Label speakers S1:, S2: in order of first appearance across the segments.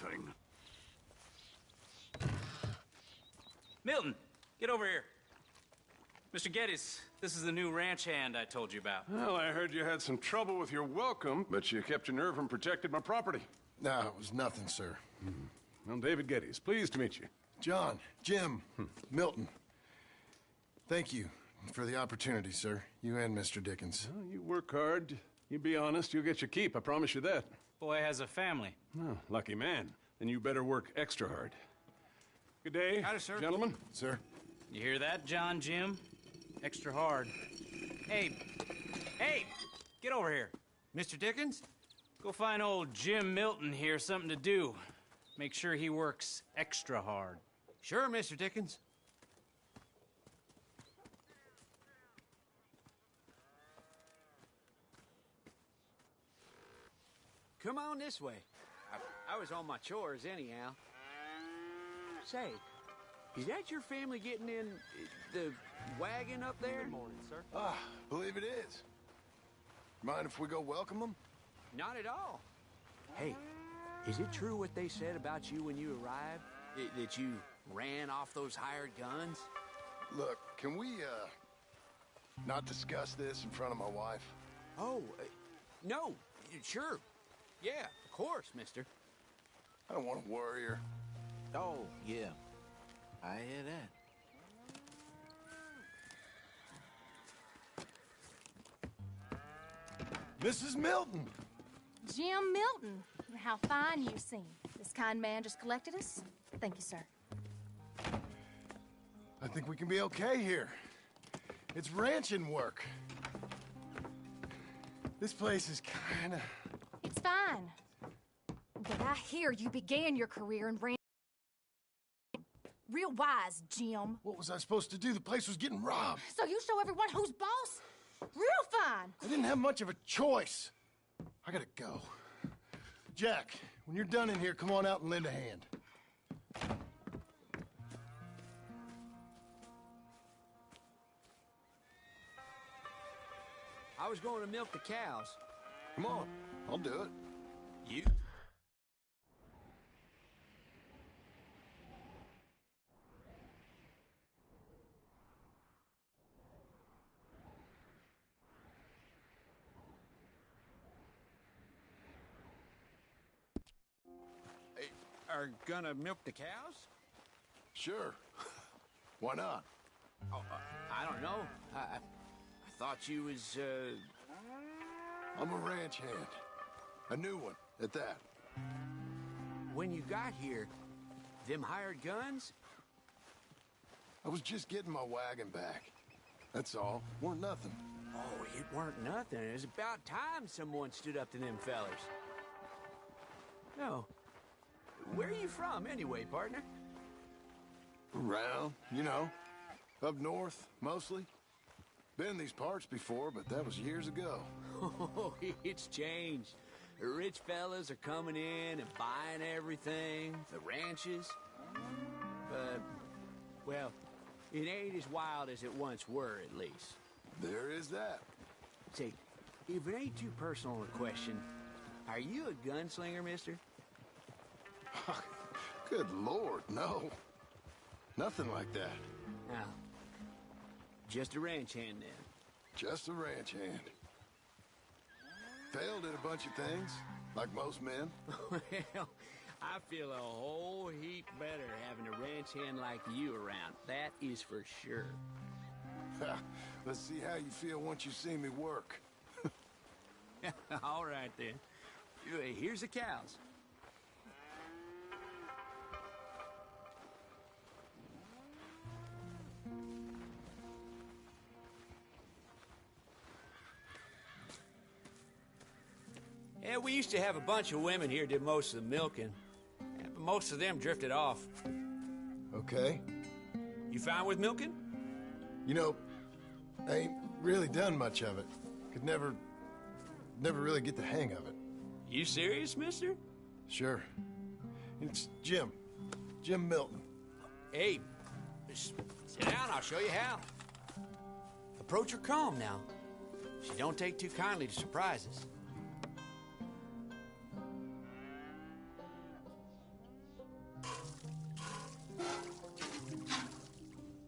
S1: everything.
S2: Milton, get over here. Mr. Geddes, this is the new ranch hand I told you about.
S1: Well, I heard you had some trouble with your welcome, but you kept your nerve and protected my property.
S3: No, it was nothing, sir.
S1: Well, David Geddes, pleased to meet you.
S3: John, Jim, Milton. Thank you for the opportunity, sir. You and Mr. Dickens.
S1: Well, you work hard. You be honest, you'll get your keep, I promise you that.
S2: Boy has a family.
S1: Oh, lucky man. Then you better work extra hard. Good day,
S2: Howdy, sir.
S1: gentlemen.
S3: Sir?
S2: You hear that, John, Jim? Extra hard. Hey, get over here.
S4: Mr. Dickens?
S2: Go find old Jim Milton here something to do. Make sure he works extra hard.
S4: Sure, Mr. Dickens. Come on this way. I was on my chores anyhow. Say, is that your family getting in the wagon up there?
S2: Good morning, sir.
S3: Ah, believe it is. Mind if we go welcome them?
S4: Not at all. Hey, is it true what they said about you when you arrived? That you ran off those hired guns?
S3: Look, can we, not discuss this in front of my wife?
S4: Oh, no, sure. Yeah, of course, mister.
S3: I don't want to worry her.
S4: Oh, yeah. I hear that.
S3: Mrs. Milton!
S5: Jim Milton, how fine you seem. This kind man just collected us. Thank you, sir.
S3: I think we can be okay here. It's ranching work. This place is kinda...
S5: It's fine. But I hear you began your career in ranch. Real wise, Jim.
S3: What was I supposed to do? The place was getting robbed.
S5: So you show everyone who's boss? Real fine.
S3: I didn't have much of a choice. I gotta go. Jack, when you're done in here, come on out and lend a hand.
S4: I was going to milk the cows.
S3: Come on, I'll do it.
S4: You? Are gonna milk the cows?
S3: Sure. Why not?
S4: Oh, I don't know. I thought you was,
S3: I'm a ranch hand. A new one, at that.
S4: When you got here, them hired guns?
S3: I was just getting my wagon back. That's all. Weren't nothing.
S4: Oh, it weren't nothing. It was about time someone stood up to them fellers. No. Where are you from, anyway, partner?
S3: Around, you know. Up north, mostly. Been in these parts before, but that was years ago.
S4: Oh, it's changed. The rich fellas are coming in and buying everything, the ranches. But, well, it ain't as wild as it once were, at least.
S3: There is that.
S4: Say, if it ain't too personal a question, are you a gunslinger, mister?
S3: Good Lord, no. Nothing like that.
S4: No. Just a ranch hand, then.
S3: Just a ranch hand. Failed at a bunch of things, like most men.
S4: Well, I feel a whole heap better having a ranch hand like you around. That is for sure.
S3: Let's see how you feel once you see me work.
S4: All right, then. Here's the cows. Yeah, we used to have a bunch of women here did most of the milking. Yeah, but most of them drifted off.
S3: Okay.
S4: You fine with milking?
S3: You know, I ain't really done much of it. Could never really get the hang of it.
S4: You serious, mister?
S3: Sure. It's Jim. Jim Milton.
S4: Hey, just sit down, I'll show you how. Approach her calm now. She don't take too kindly to surprises.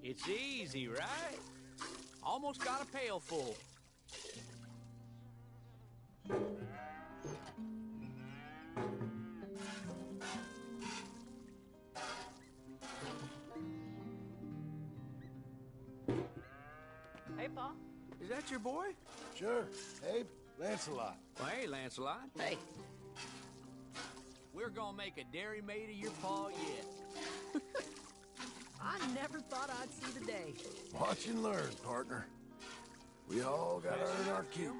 S4: It's easy, right? Almost got a pail full.
S6: Hey, Pa.
S4: Is that your boy?
S3: Sure. Abe, Lancelot.
S4: Well, hey, Lancelot.
S6: Hey.
S4: We're gonna make a dairy maid of your paw yet.
S6: I never thought I'd see the day.
S3: Watch and learn, partner. We all gotta earn our keep.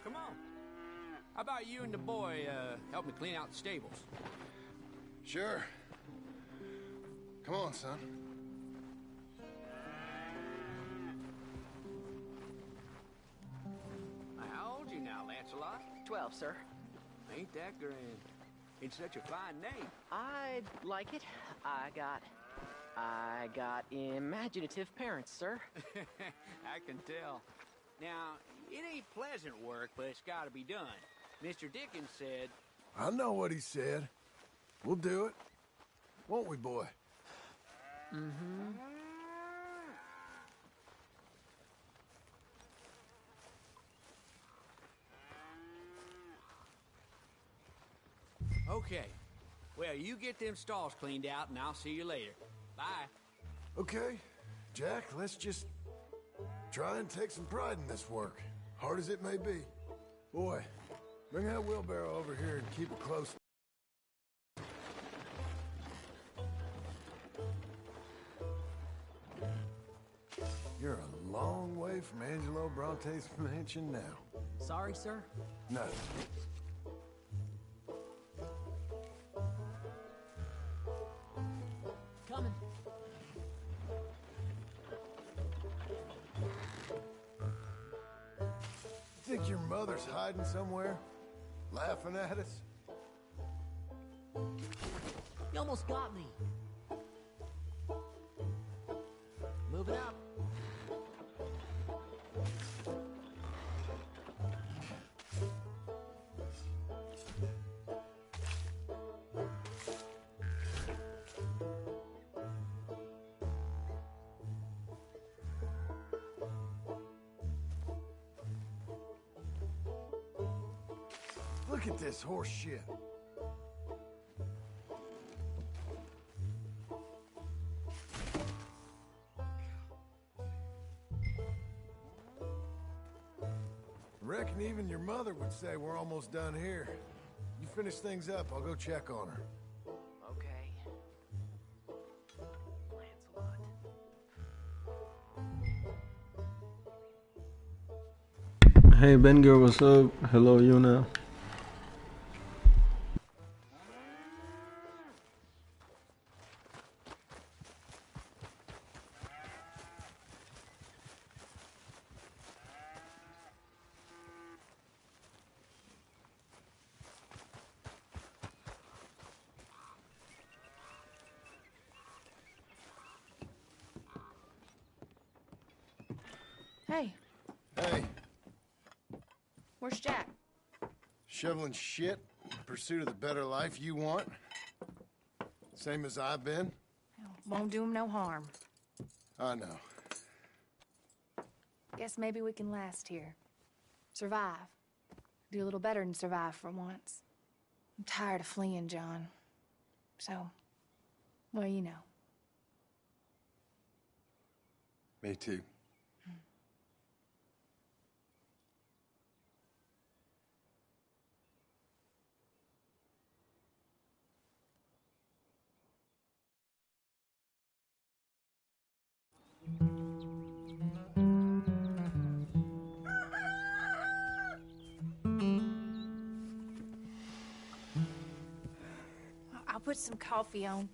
S4: Come on. How about you and the boy help me clean out the stables?
S3: Sure. Come on, son.
S4: How old you now, Lancelot?
S6: 12, sir.
S4: Ain't that grand. It's such a fine name.
S6: I like it. I got imaginative parents, sir.
S4: I can tell. Now, it ain't pleasant work, but it's gotta be done. Mr. Dickens said...
S3: I know what he said. We'll do it. Won't we, boy?
S6: Mm-hmm.
S4: Okay. Well, you get them stalls cleaned out, and I'll see you later. Bye.
S3: Okay. Jack, let's just try and take some pride in this work, hard as it may be. Boy, bring that wheelbarrow over here and keep it close. You're a long way from Angelo Bronte's mansion now.
S6: Sorry, sir.
S3: No.
S6: Coming.
S3: Think your mother's hiding somewhere? Laughing at us?
S6: You almost got me. Moving up.
S3: Look at this horse shit. Reckon even your mother would say we're almost done here. You finish things up, I'll go check on her.
S6: Okay. Lancelot.
S7: Hey Ben girl, what's up? Hello Yuna.
S5: Hey,
S3: Hey,
S5: where's Jack?
S3: shoveling shit in pursuit of the better life you want? Same as I've been?
S5: Won't do him no harm.
S3: I know.
S5: Guess maybe we can last here. Survive. Do a little better than survive for once. I'm tired of fleeing, John. So, well, you know.
S3: Me too.
S5: I'll put some coffee on.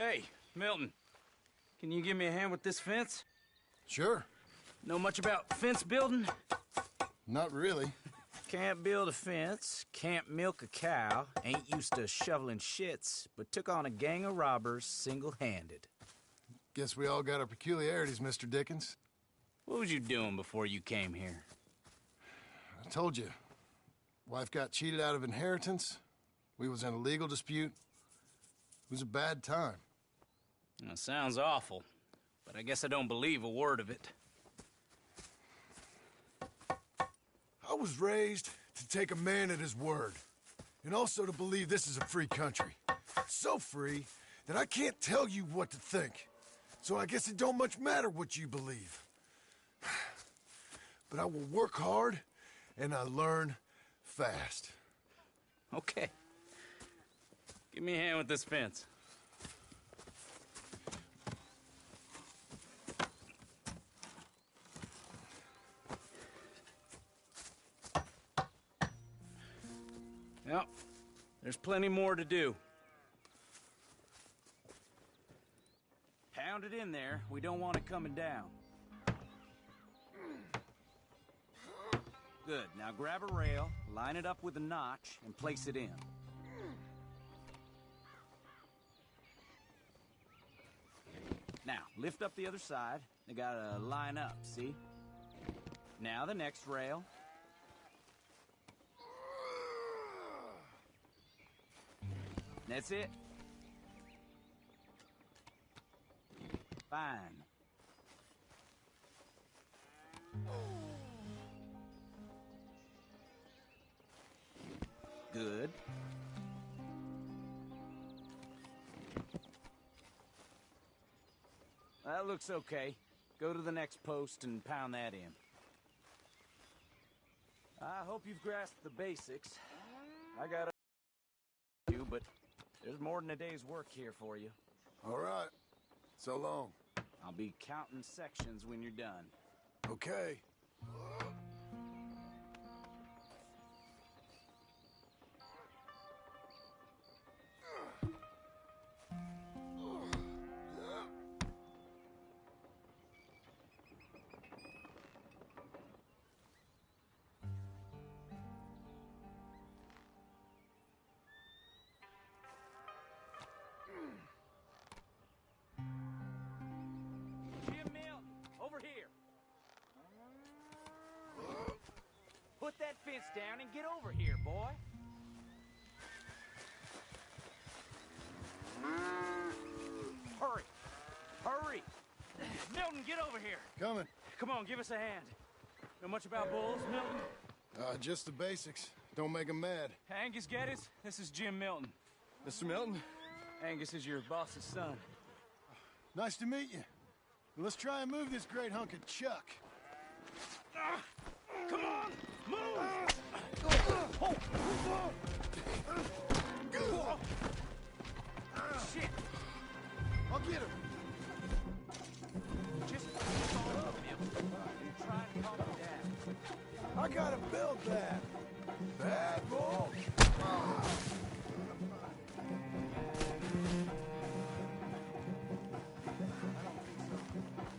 S2: Hey, Milton. Can you give me a hand with this fence?
S3: Sure.
S2: Know much about fence building?
S3: Not really.
S2: Can't build a fence, can't milk a cow, ain't used to shoveling shits, but took on a gang of robbers single-handed.
S3: Guess we all got our peculiarities, Mr. Dickens.
S2: What was you doing before you came here?
S3: I told you. Wife got cheated out of inheritance. We was in a legal dispute. It was a bad time.
S2: That sounds awful, but I guess I don't believe a word of it.
S3: I was raised to take a man at his word, and also to believe this is a free country. So free that I can't tell you what to think. So I guess it don't much matter what you believe. But I will work hard, and I learn fast.
S2: Okay. Give me a hand with this fence. Yep, there's plenty more to do. Pound it in there. We don't want it coming down. Good. Now grab a rail, line it up with a notch, and place it in. Now, lift up the other side. They gotta line up, see? Now the next rail. That's it. Fine. Good. That looks okay. Go to the next post and pound that in. I hope you've grasped the basics. I got you, but there's more than a day's work here for you.
S3: All right. So long.
S2: I'll be counting sections when you're done.
S3: Okay.
S2: Jim Milton, over here. Put that fence down and get over here, boy. Hurry. Hurry. Milton, get over here.
S3: Coming.
S2: Come on, give us a hand. Know much about bulls, Milton?
S3: Just the basics. Don't make them mad.
S2: Angus Geddes, this is Jim Milton.
S3: Mr. Milton,
S2: Angus is your boss's son.
S3: nice to meet you. Let's try and move this great hunk of chuck.
S2: Come on, move! Shit!
S3: I'll get him.
S2: Just fall up, Milton, and try and calm him down.
S3: I gotta build that. Bad boy.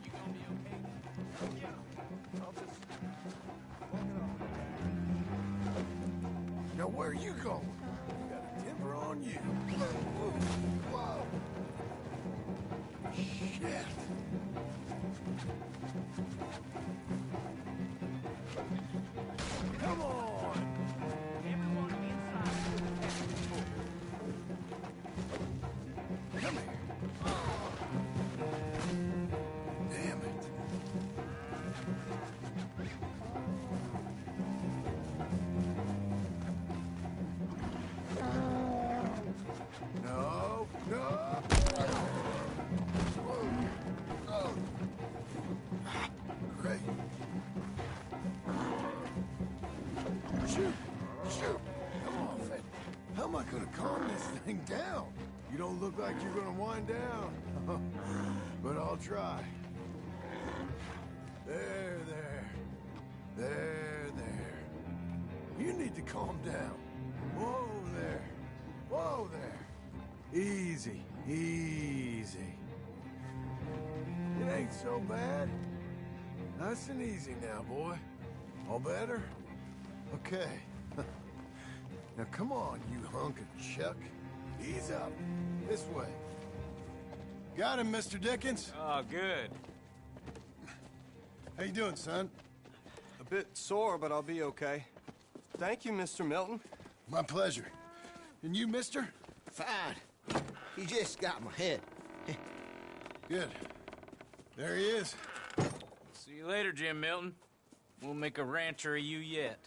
S2: You gonna be okay? Yeah, I'll just walk it off.
S3: Now where are you going? Got a temper on you. Whoa. Shit. Come on.
S2: Everyone inside.
S3: Come here. Damn it. No, no. Great. Shoot, shoot. Come on, Fed. How am I gonna calm this thing down? You don't look like you're gonna wind down. But I'll try. There, there. There, there. You need to calm down. Whoa there. Whoa there. Easy, easy. It ain't so bad. Nice and easy now, boy. All better? Okay. Now come on, you hunk of chuck. Ease up. This way. Got him, Mr. Dickens?
S2: Oh, good.
S3: How you doing, son?
S8: A bit sore, but I'll be okay. Thank you, Mr. Milton.
S3: My pleasure. And you, mister?
S9: Fine. He just got my head.
S3: Good. There he is.
S2: See you later, Jim Milton. We'll make a rancher of you yet.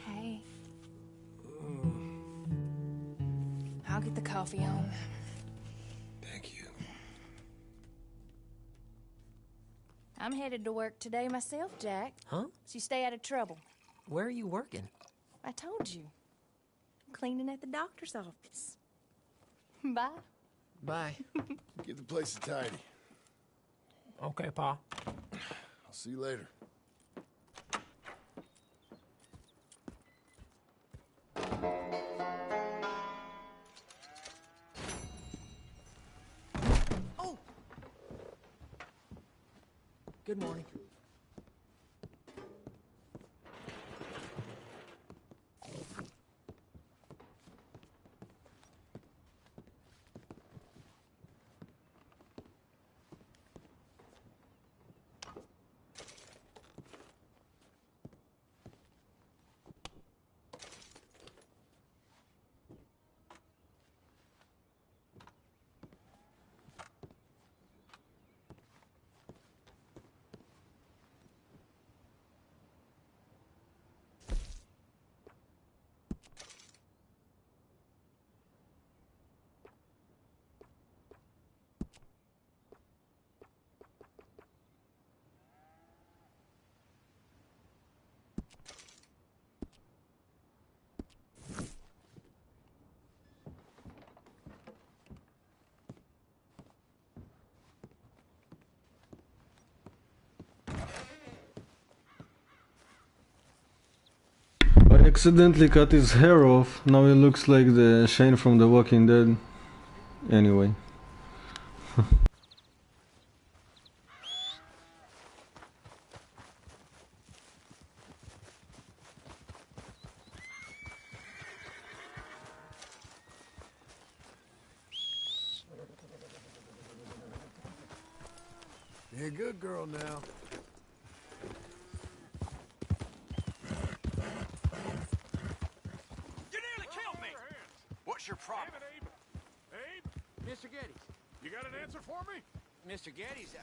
S5: Hey. I'll get the coffee on.
S3: Thank you.
S5: I'm headed to work today myself, Jack.
S6: Huh?
S5: So you stay out of trouble.
S6: Where are you working?
S5: I told you. Cleaning at the doctor's office. Bye.
S6: Bye.
S3: Get the place tidy.
S6: Okay, Pa.
S3: I'll see you later.
S6: Oh! Good morning.
S7: I accidentally cut his hair off. Now he looks like the Shane from The Walking Dead. Anyway.
S3: You're a good girl now.
S1: You nearly killed me! What's your problem? Abe? Abe?
S4: Mr. Geddes.
S1: You got an answer for me?
S4: Mr. Geddes,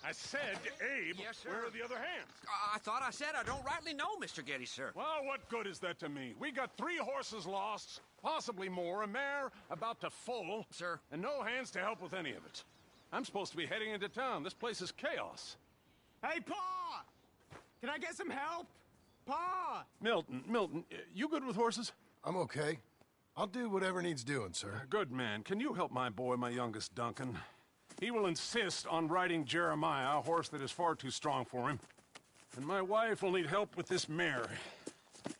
S1: I said, Abe,
S4: Yes, sir.
S1: where are the other hands?
S4: I thought I said I don't rightly know, Mr. Geddes, sir.
S1: Well, what good is that to me? We got 3 horses lost, possibly more, a mare about to foal,
S4: Sir.
S1: and no hands to help with any of it. I'm supposed to be heading into town. This place is chaos.
S10: Hey, Pa! Can I get some help? Pa!
S1: Milton, you good with horses?
S3: I'm okay. I'll do whatever needs doing, sir.
S1: Good man. Can you help my boy, my youngest Duncan? He will insist on riding Jeremiah, a horse that is far too strong for him. And my wife will need help with this mare.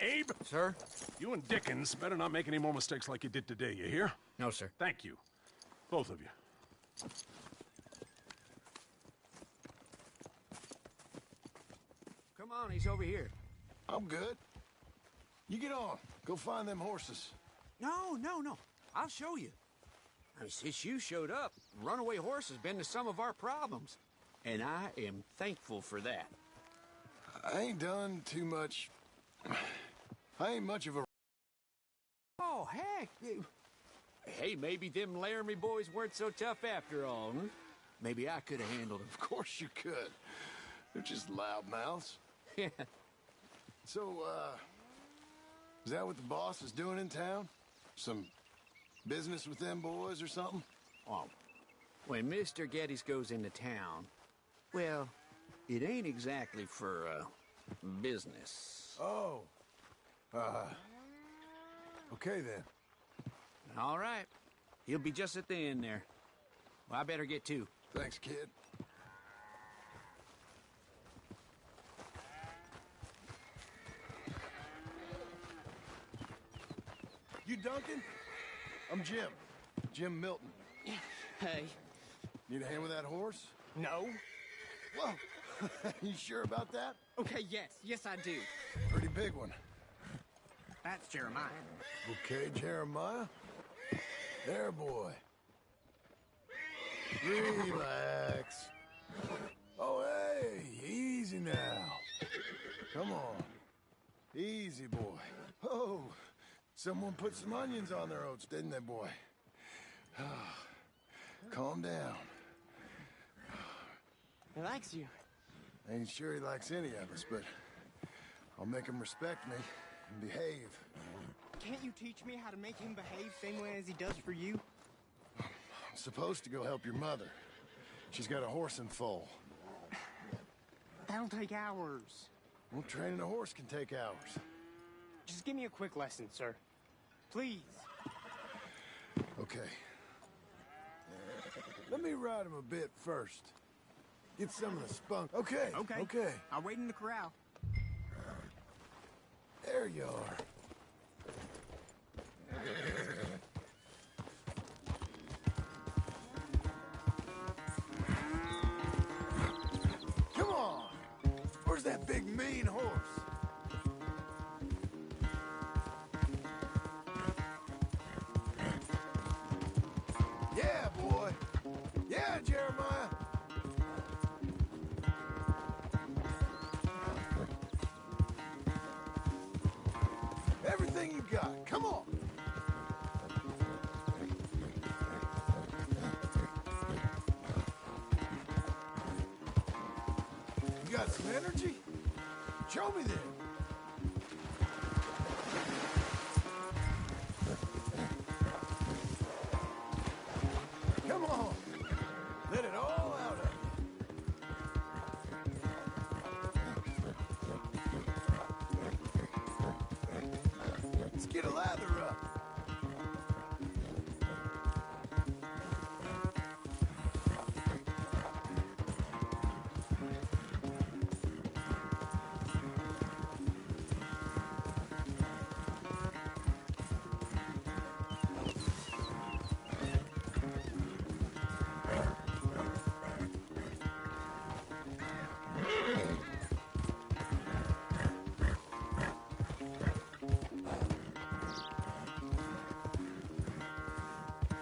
S1: Abe?
S4: Sir?
S1: You and Dickens better not make any more mistakes like you did today, you hear?
S4: No, sir.
S1: Thank you. Both of you.
S4: Come on, he's over here.
S3: I'm good. You get on. Go find them horses.
S4: No. I'll show you. I mean, since you showed up, runaway horse has been to some of our problems. And I am thankful for that.
S3: I ain't done too much. I ain't much of a...
S4: Oh, heck. Hey, maybe them Laramie boys weren't so tough after all, huh? Maybe I could have handled them.
S3: Of course you could. They're just loudmouths.
S4: Yeah.
S3: So, is that what the boss is doing in town? Some business with them boys or something?
S4: Oh, when Mr. Geddes goes into town, well, It ain't exactly for, business.
S3: Oh. Okay then.
S4: All right. He'll be just at the end there. Well, I better get to.
S3: Thanks, kid. You Duncan? I'm Jim. Jim Milton.
S10: Hey.
S3: Need a hand with that horse?
S10: No.
S3: Whoa. You sure about that?
S10: Okay, yes, I do.
S3: Pretty big one.
S10: That's Jeremiah.
S3: Okay, Jeremiah. There, boy. Relax. Oh, hey, easy now. Come on. Easy, boy. Oh, someone put some onions on their oats, didn't they, boy? Calm down.
S10: He likes you.
S3: Ain't sure he likes any of us, but I'll make him respect me and behave.
S10: Can't you teach me how to make him behave same way as he does for you?
S3: I'm supposed to go help your mother. She's got a horse and foal.
S10: That'll take hours.
S3: Well, training a horse can take hours.
S10: Just give me a quick lesson, sir. Please.
S3: Okay. Let me ride him a bit first. Get some of the spunk. Okay.
S10: I'll wait in the corral.
S3: There you are. Come on! Where's that big mean horse? Yeah, boy! Yeah, Jeremiah! Everything you got, come on! You got some energy? Show me then. Come on. Let it all out of you. Let's get a lather up.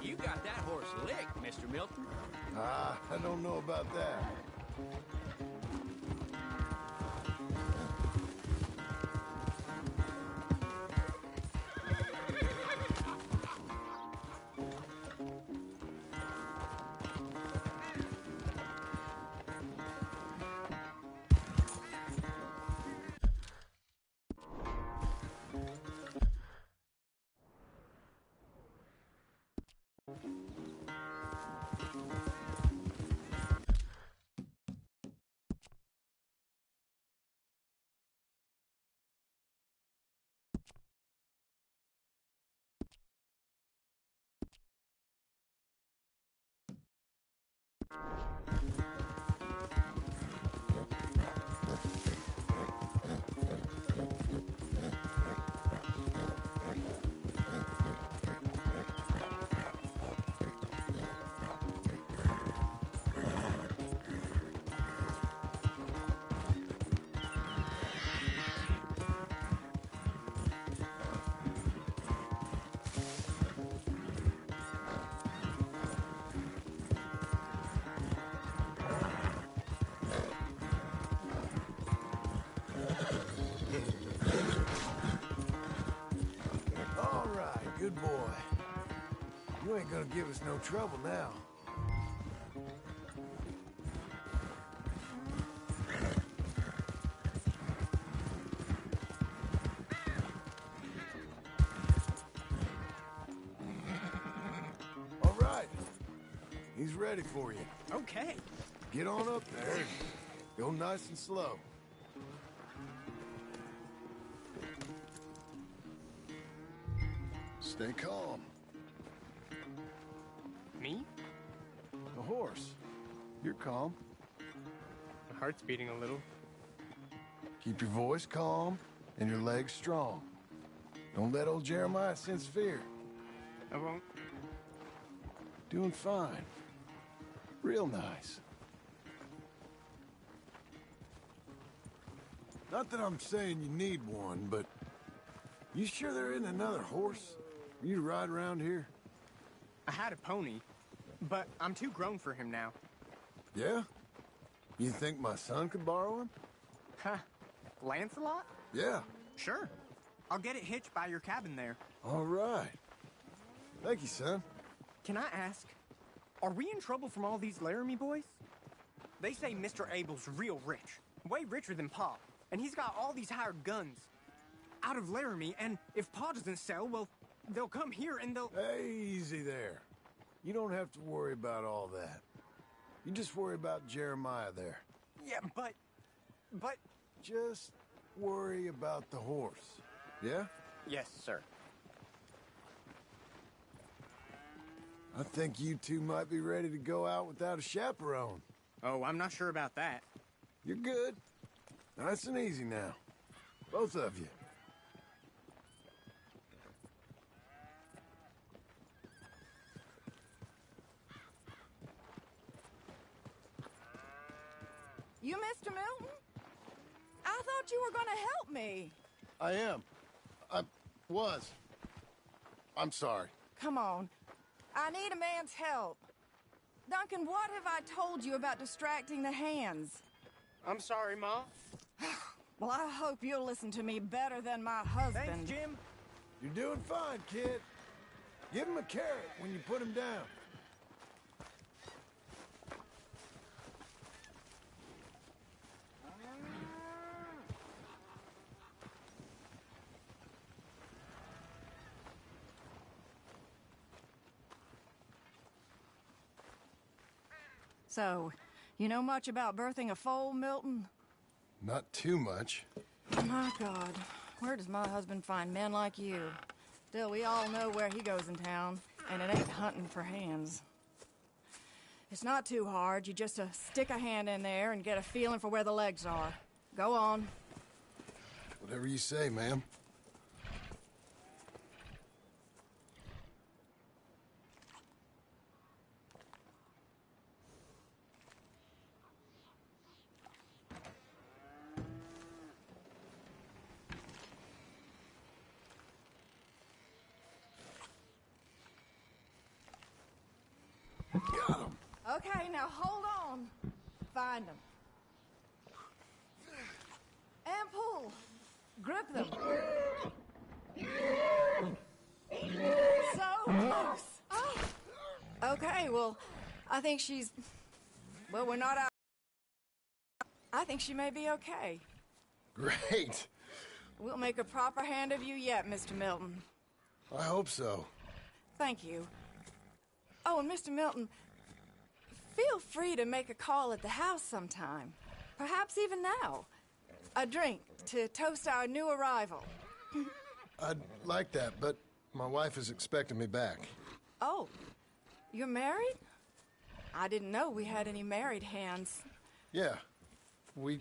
S4: You got that horse licked, Mr. Milton.
S3: I don't know about that. All right, good boy. You ain't gonna give us no trouble now. All right. He's ready for you.
S10: Okay.
S3: Get on up there. Go nice and slow. Stay calm.
S10: Me?
S3: The horse. You're calm.
S10: My heart's beating a little.
S3: Keep your voice calm and your legs strong. Don't let old Jeremiah sense fear.
S10: I won't.
S3: Doing fine. Real nice. Not that I'm saying you need one, but you sure there isn't another horse for you to ride around here?
S10: I had a pony, but I'm too grown for him now.
S3: Yeah? You think my son could borrow him?
S10: Huh. Lancelot?
S3: Yeah.
S10: Sure. I'll get it hitched by your cabin there.
S3: All right. Thank you, son.
S10: Can I ask, are we in trouble from all these Laramie boys? They say Mr. Abel's real rich. Way richer than Pa. And he's got all these hired guns. Out of Laramie, and if Pa doesn't sell, well, they'll come here and they'll...
S3: Hey, easy there. You don't have to worry about all that. You just worry about Jeremiah there.
S10: Yeah, but...
S3: Just worry about the horse. Yeah?
S10: Yes, sir.
S3: I think you two might be ready to go out without a chaperone.
S10: Oh, I'm not sure about that.
S3: You're good. Nice and easy now. Both of you.
S11: You, Mr. Milton? I thought you were going to help me.
S3: I am. I'm sorry.
S11: Come on. I need a man's help. Duncan, what have I told you about distracting the hands?
S10: I'm sorry, Ma.
S11: Well, I hope you'll listen to me better than my husband.
S10: Thanks, Jim.
S3: You're doing fine, kid. Give him a carrot when you put him down.
S11: So, you know much about birthing a foal, Milton?
S3: Not too much.
S11: My God, where does my husband find men like you? Still, we all know where he goes in town, and it ain't hunting for hands. It's not too hard. You just stick a hand in there and get a feeling for where the legs are. Go on.
S3: Whatever you say, ma'am. Got him.
S11: Okay, now hold on. Find them. And pull. Grip them. So close. Oh. Okay, well, I think she's... Well, we're not out... I think she may be okay.
S3: Great.
S11: We'll make a proper hand of you yet, Mr. Milton.
S3: I hope so.
S11: Thank you. Oh, and Mr. Milton, feel free to make a call at the house sometime. Perhaps even now. A drink to toast our new arrival.
S3: I'd like that, but my wife is expecting me back.
S11: Oh, you're married? I didn't know we had any married hands.
S3: Yeah. We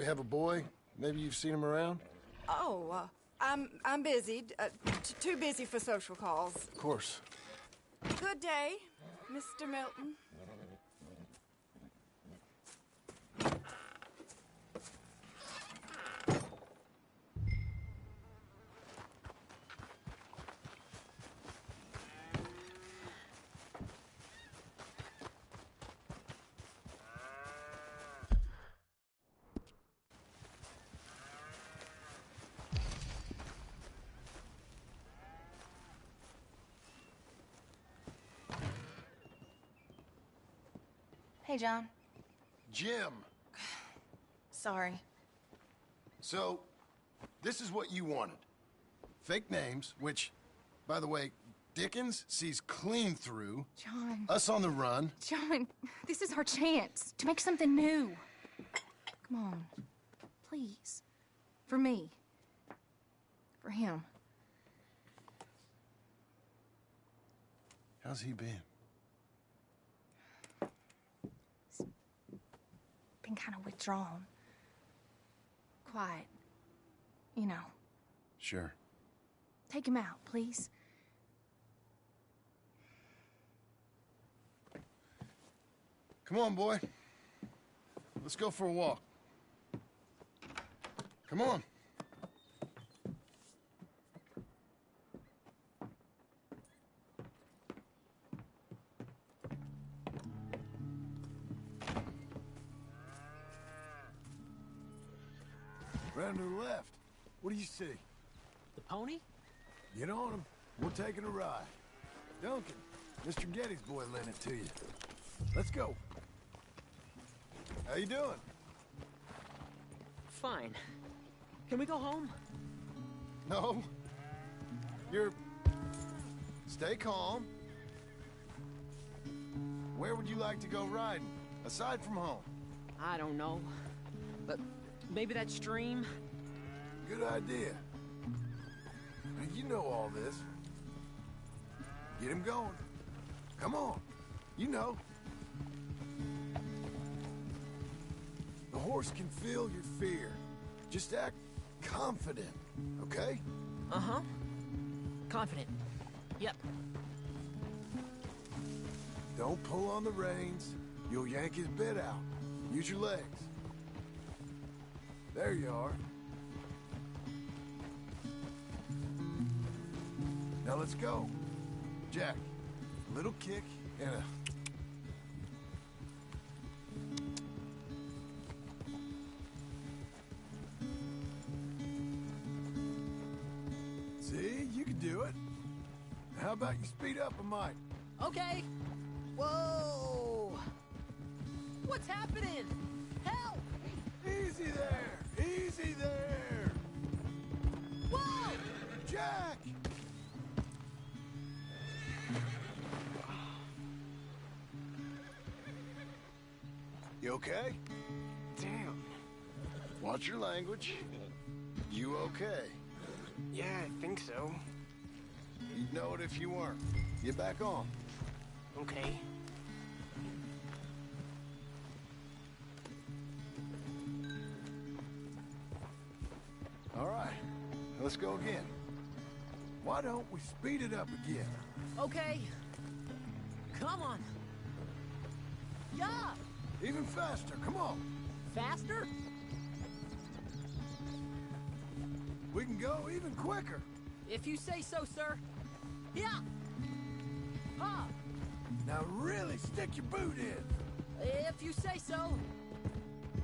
S3: have a boy. Maybe you've seen him around?
S11: Oh, I'm busy. Too busy for social calls.
S3: Of course.
S11: Good day, Mr. Milton.
S5: Hey, John.
S3: Jim.
S5: Sorry.
S3: So, this is what you wanted. Fake names, which, by the way, Dickens sees clean through.
S5: John.
S3: Us on the run.
S5: John, this is our chance to make something new. Come on. Please. For me. For him.
S3: How's he been?
S5: Been kind of withdrawn. Quiet. You know.
S3: Sure.
S5: Take him out, please.
S3: Come on, boy. Let's go for a walk. Come on. Round to the left. What do you see?
S6: The pony?
S3: Get on him. We're taking a ride. Duncan, Mr. Getty's boy lent it to you. Let's go. How you doing?
S6: Fine. Can we go home?
S3: No. Stay calm. Where would you like to go riding, aside from home?
S6: I don't know. But maybe that stream?
S3: Good idea. Now, you know all this. Get him going. Come on. You know. The horse can feel your fear. Just act confident, okay?
S6: Uh-huh. Confident. Yep.
S3: Don't pull on the reins. You'll yank his bit out. Use your legs. There you are. Now let's go. Jack, a little kick and a... See, you can do it. How about you speed up a mite?
S6: Okay. Whoa! What's happening? Help!
S3: Easy there! Easy there!
S6: Whoa!
S3: Jack! You okay?
S10: Damn.
S3: Watch your language. You okay?
S10: Yeah, I think so.
S3: You'd know it if you weren't. Get back on.
S10: Okay.
S3: All right. Let's go again. Why don't we speed it up again?
S6: Okay. Come on. Yeah!
S3: Even faster. Come on.
S6: Faster?
S3: We can go even quicker.
S6: If you say so, sir. Yeah! Ha!
S3: Now really stick your boot in.
S6: If you say so.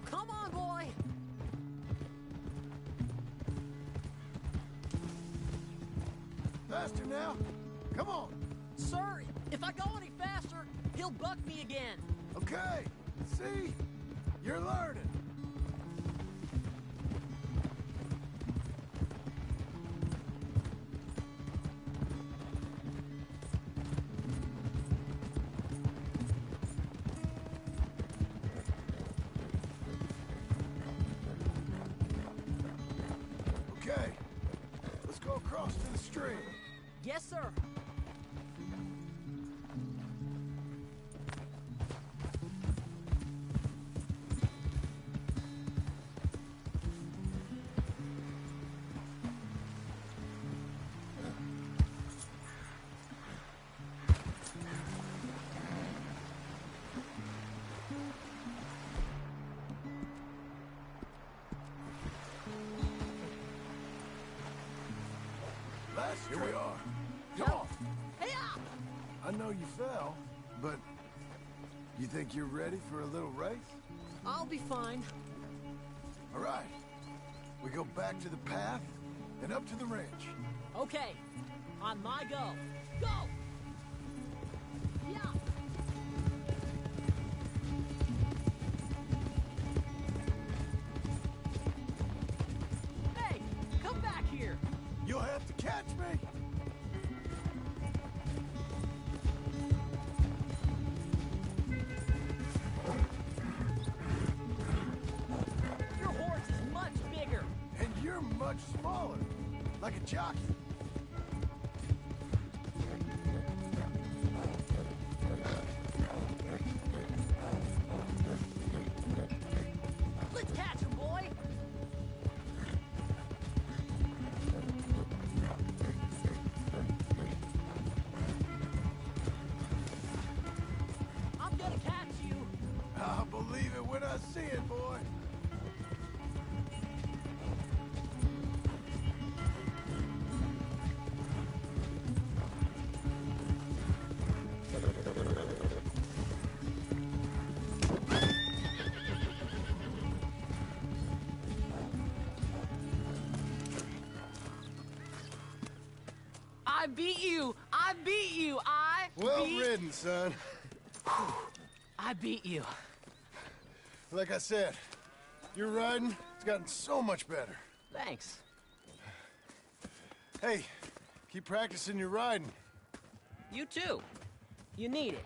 S6: Come on, boy!
S3: Faster now. Come on.
S6: Sir, if I go any faster, he'll buck me again.
S3: Okay. See? You're learning. Okay. Let's go across to the stream.
S6: Yes, sir.
S3: Here we are. Come on.
S6: Hey-ya!
S3: I know you fell, but you think you're ready for a little race?
S6: I'll be fine.
S3: All right. We go back to the path and up to the ranch.
S6: Okay. On my go. Go! Yeah! Hey! Come back here!
S3: You'll have to catch me. jockey.
S6: Let's catch him, boy! I'm gonna catch you!
S3: I'll believe it when I see it, boy.
S6: I beat you! I beat you!
S3: Well ridden, son.
S6: I beat you.
S3: Like I said, your riding, it's gotten so much better.
S6: Thanks.
S3: Hey, keep practicing your riding.
S6: You too. You need it.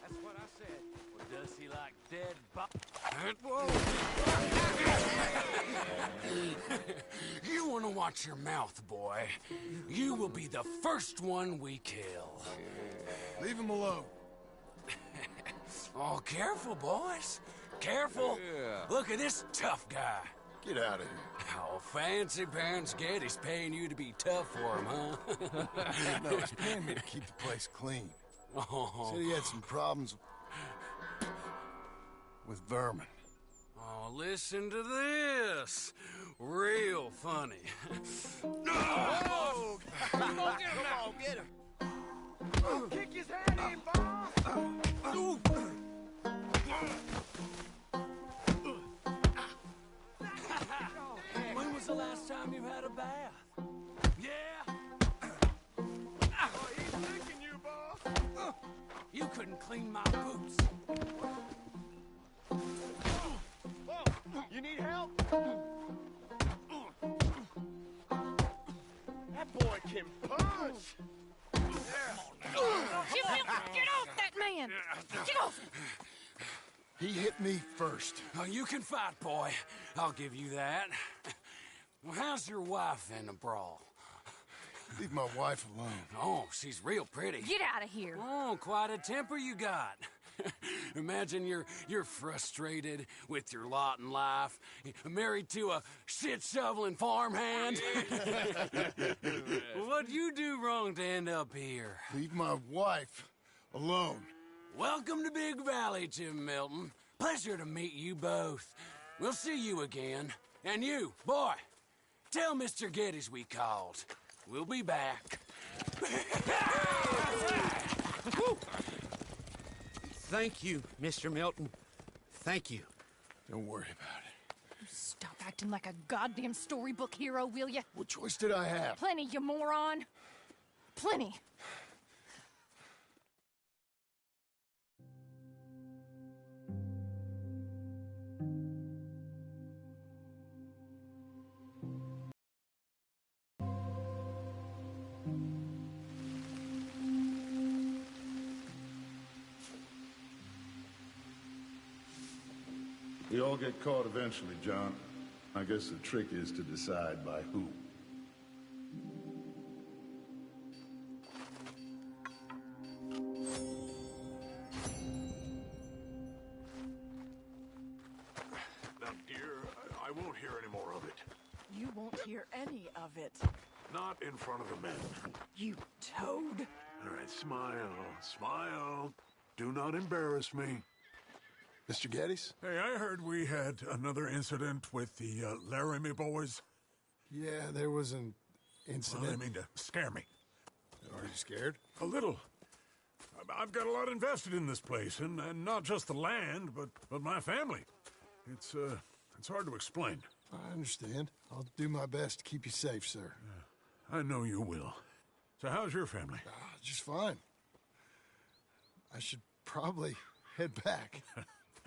S4: That's what I said. Well, does he like dead
S12: You want to watch your mouth, boy. You will be the first one we kill.
S3: Leave him alone.
S12: Oh, careful, boys. Careful.
S3: Yeah.
S12: Look at this tough guy.
S3: Get out of here.
S12: Oh, fancy pants Getty's paying you to be tough for him, huh?
S3: No, he's paying me to keep the place clean.
S12: Oh.
S3: Said he had some problems with vermin.
S12: Oh, listen to this. Real funny.
S3: Oh!
S9: Come on, get him!
S3: Kick his head in, Bob!
S12: When was the last time you had a bath? Yeah?
S3: Oh, he's licking you, Bob!
S12: You couldn't clean my boots.
S3: You need help? That boy can punch!
S5: Get off that man! Get off!
S3: He hit me first.
S12: Oh, you can fight, boy. I'll give you that. Well, how's your wife in the brawl?
S3: Leave my wife alone.
S12: Oh, she's real pretty.
S5: Get out of here!
S12: Oh, quite a temper you got. Imagine you're frustrated with your lot in life, married to a shit-shoveling farmhand. What'd you do wrong to end up here?
S3: Leave my wife alone.
S12: Welcome to Big Valley, Jim Milton. Pleasure to meet you both. We'll see you again. And you, boy, tell Mr. Geddes we called. We'll be back.
S4: Thank you, Mr. Milton. Thank you.
S3: Don't worry about it.
S5: Stop acting like a goddamn storybook hero, will ya?
S3: What choice did I have?
S5: Plenty, you moron. Plenty.
S13: We all get caught eventually, John. I guess the trick is to decide by who.
S1: Now, dear, I won't hear any more of it.
S11: You won't hear any of it.
S1: Not in front of the men.
S11: You toad.
S1: All right, smile, smile. Do not embarrass me.
S3: Mr. Geddes?
S1: Hey, I heard we had another incident with the Laramie boys.
S3: Yeah, there was an incident.
S1: Well, I mean to scare me.
S3: Are you scared?
S1: A little. I've got a lot invested in this place, and not just the land, but my family. It's hard to explain.
S3: I understand. I'll do my best to keep you safe, sir.
S1: I know you will. So how's your family?
S3: Just fine. I should probably head back.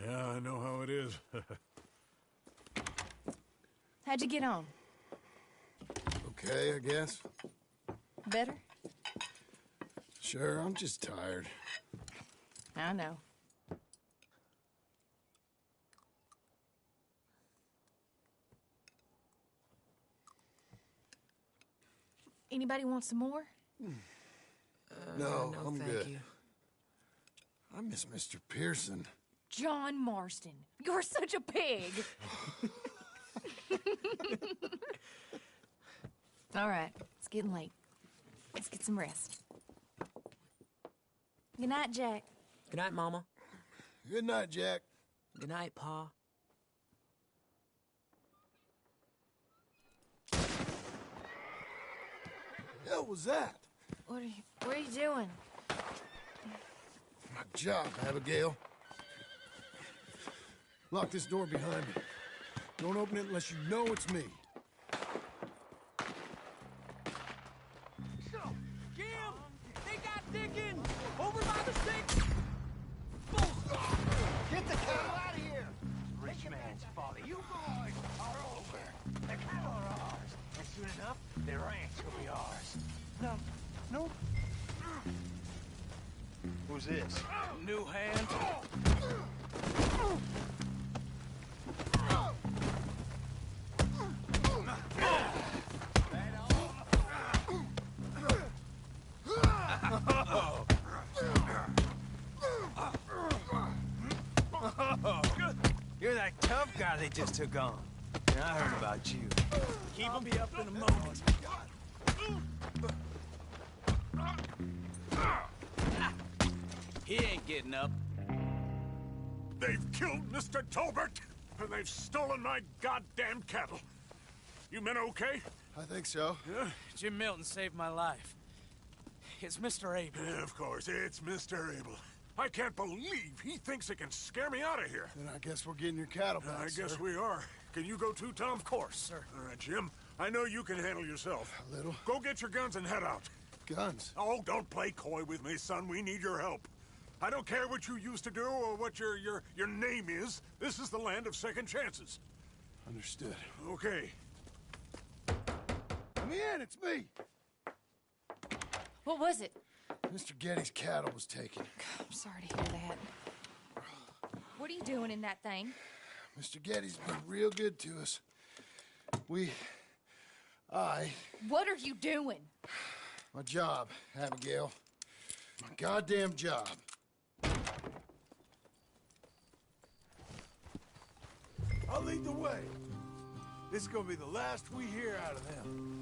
S1: Yeah, I know how it is.
S5: How'd you get on?
S3: Okay, I guess.
S5: Better?
S3: Sure, I'm just tired.
S5: I know. Anybody want some more?
S3: No,
S6: no,
S3: I'm
S6: thank
S3: good.
S6: you.
S3: I miss Mr. Pearson.
S5: John Marston, you're such a pig. All right, it's getting late. Let's get some rest. Good night, Jack.
S6: Good night, Mama.
S3: Good night, Jack.
S6: Good night, Pa.
S3: Hell was that?
S5: What are you doing?
S3: My job, Abigail. Lock this door behind me. Don't open it unless you know it's me.
S4: Jim! They got Dickens! Over by the sink!
S9: Get the cattle out of here! Rich man's folly. You boys are over. The cattle are ours. And soon enough, their ranch will be ours. No. Who's this?
S4: New hand.
S10: You're that tough guy they just took on. Yeah, I heard about you.
S4: Keep me up in a moment.
S2: He ain't getting up.
S1: They've killed Mr. Tolbert, and they've stolen my goddamn cattle. You men okay?
S3: I think so.
S1: Yeah?
S2: Jim Milton saved my life. It's Mr. Abel.
S1: Yeah, of course, it's Mr. Abel. I can't believe he thinks he can scare me out of here.
S3: Then I guess we're getting your cattle back,
S1: I guess
S3: sir.
S1: we are. Can you go too, Tom?
S2: Of course, sir.
S1: All right, Jim. I know you can handle yourself.
S3: A little.
S1: Go get your guns and head out.
S3: Guns?
S1: Oh, don't play coy with me, son. We need your help. I don't care what you used to do or what your name is. This is the land of second chances.
S3: Understood.
S1: Okay.
S3: Let me in, it's me.
S5: What was it?
S3: Mr. Getty's cattle was taken.
S5: I'm sorry to hear that. What are you doing in that thing?
S3: Mr. Getty's been real good to us.
S5: What are you doing?
S3: My job, Abigail. My goddamn job. I'll lead the way. This is gonna be the last we hear out of them.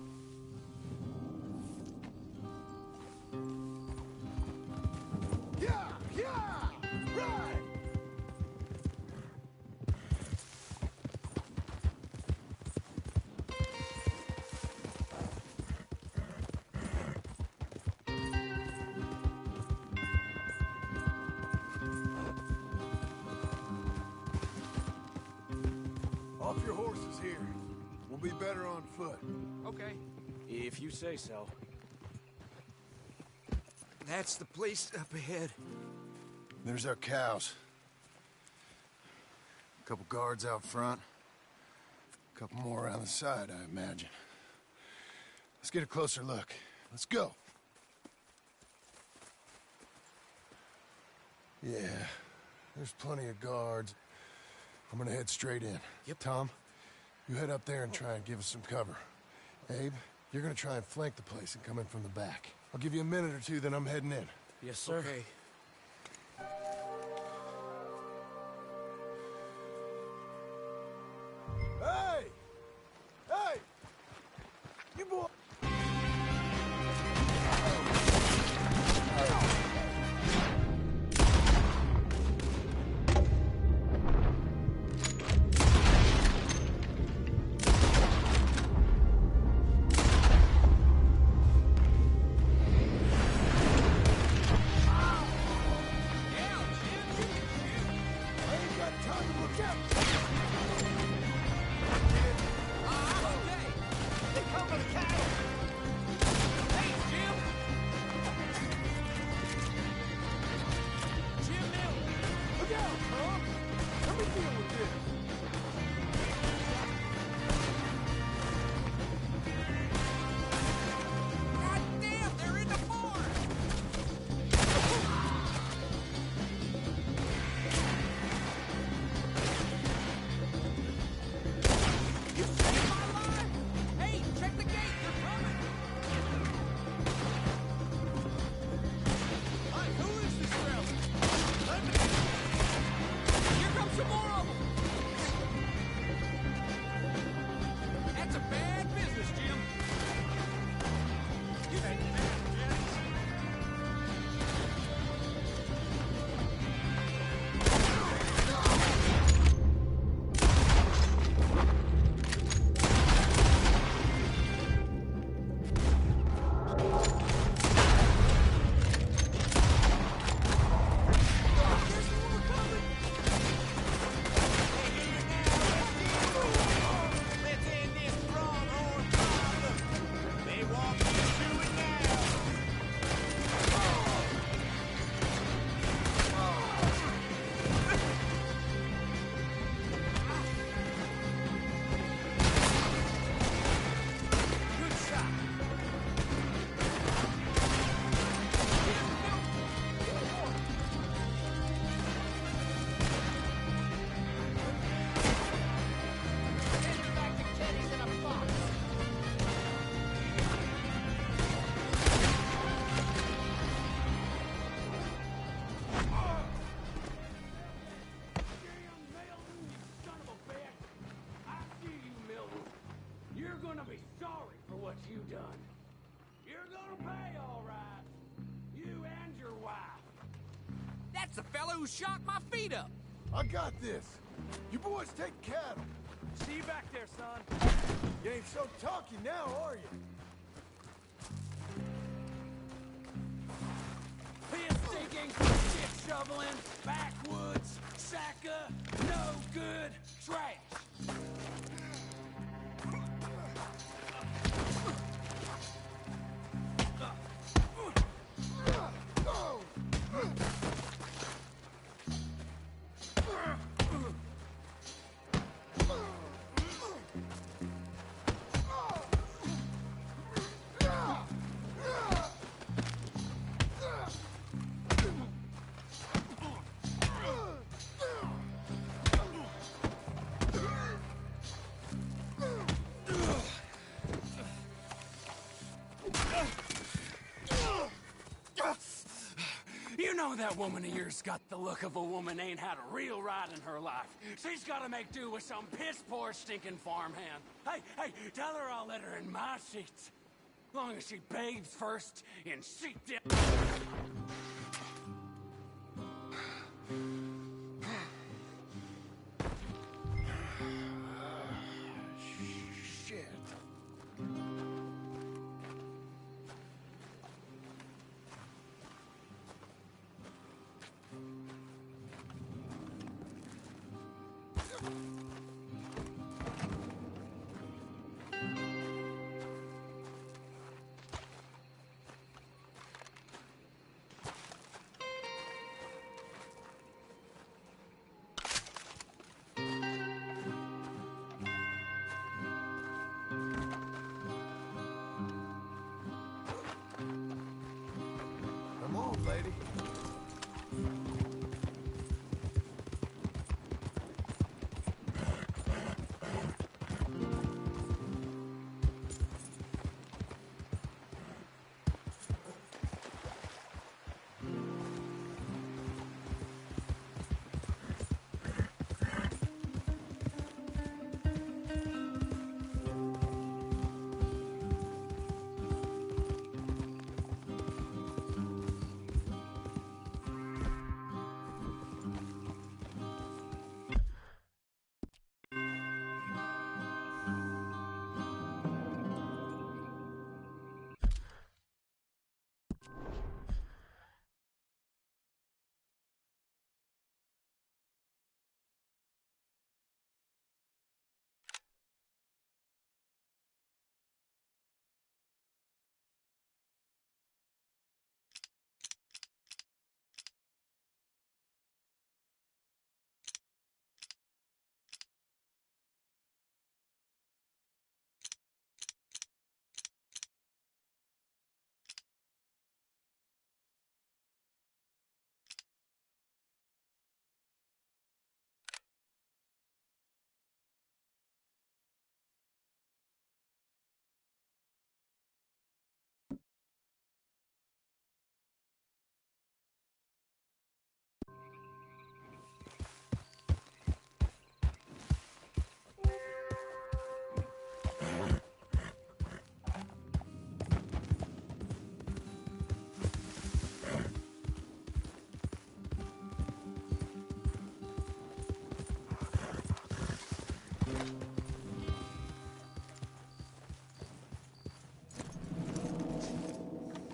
S3: Right! Off your horses here. We'll be better on foot.
S4: Okay.
S2: If you say so.
S10: That's the place up ahead.
S3: There's our cows. A couple guards out front. A couple more around the side, I imagine. Let's get a closer look. Let's go. Yeah, there's plenty of guards. I'm gonna head straight in.
S10: Yep.
S3: Tom, you head up there and try and give us some cover. Abe, you're gonna try and flank the place and come in from the back. I'll give you a minute or two, then I'm heading in.
S2: Yes, sir.
S10: Okay.
S3: Hey! Hey! You boy...
S12: you done. You're gonna pay, all right. You and your wife.
S4: That's the fellow who shot my feet up.
S3: I got this. You boys take cattle.
S9: See you back there, son.
S3: You ain't so talky now, are you?
S12: Piss digging, shit shoveling, backwoods, Saka, no good, trash. You know that woman of yours got the look of a woman ain't had a real ride in her life. She's gotta make do with some piss-poor stinking farmhand. Hey, tell her I'll let her in my seats. Long as she bathes first in sheep dip.
S3: Shit. Come on, lady.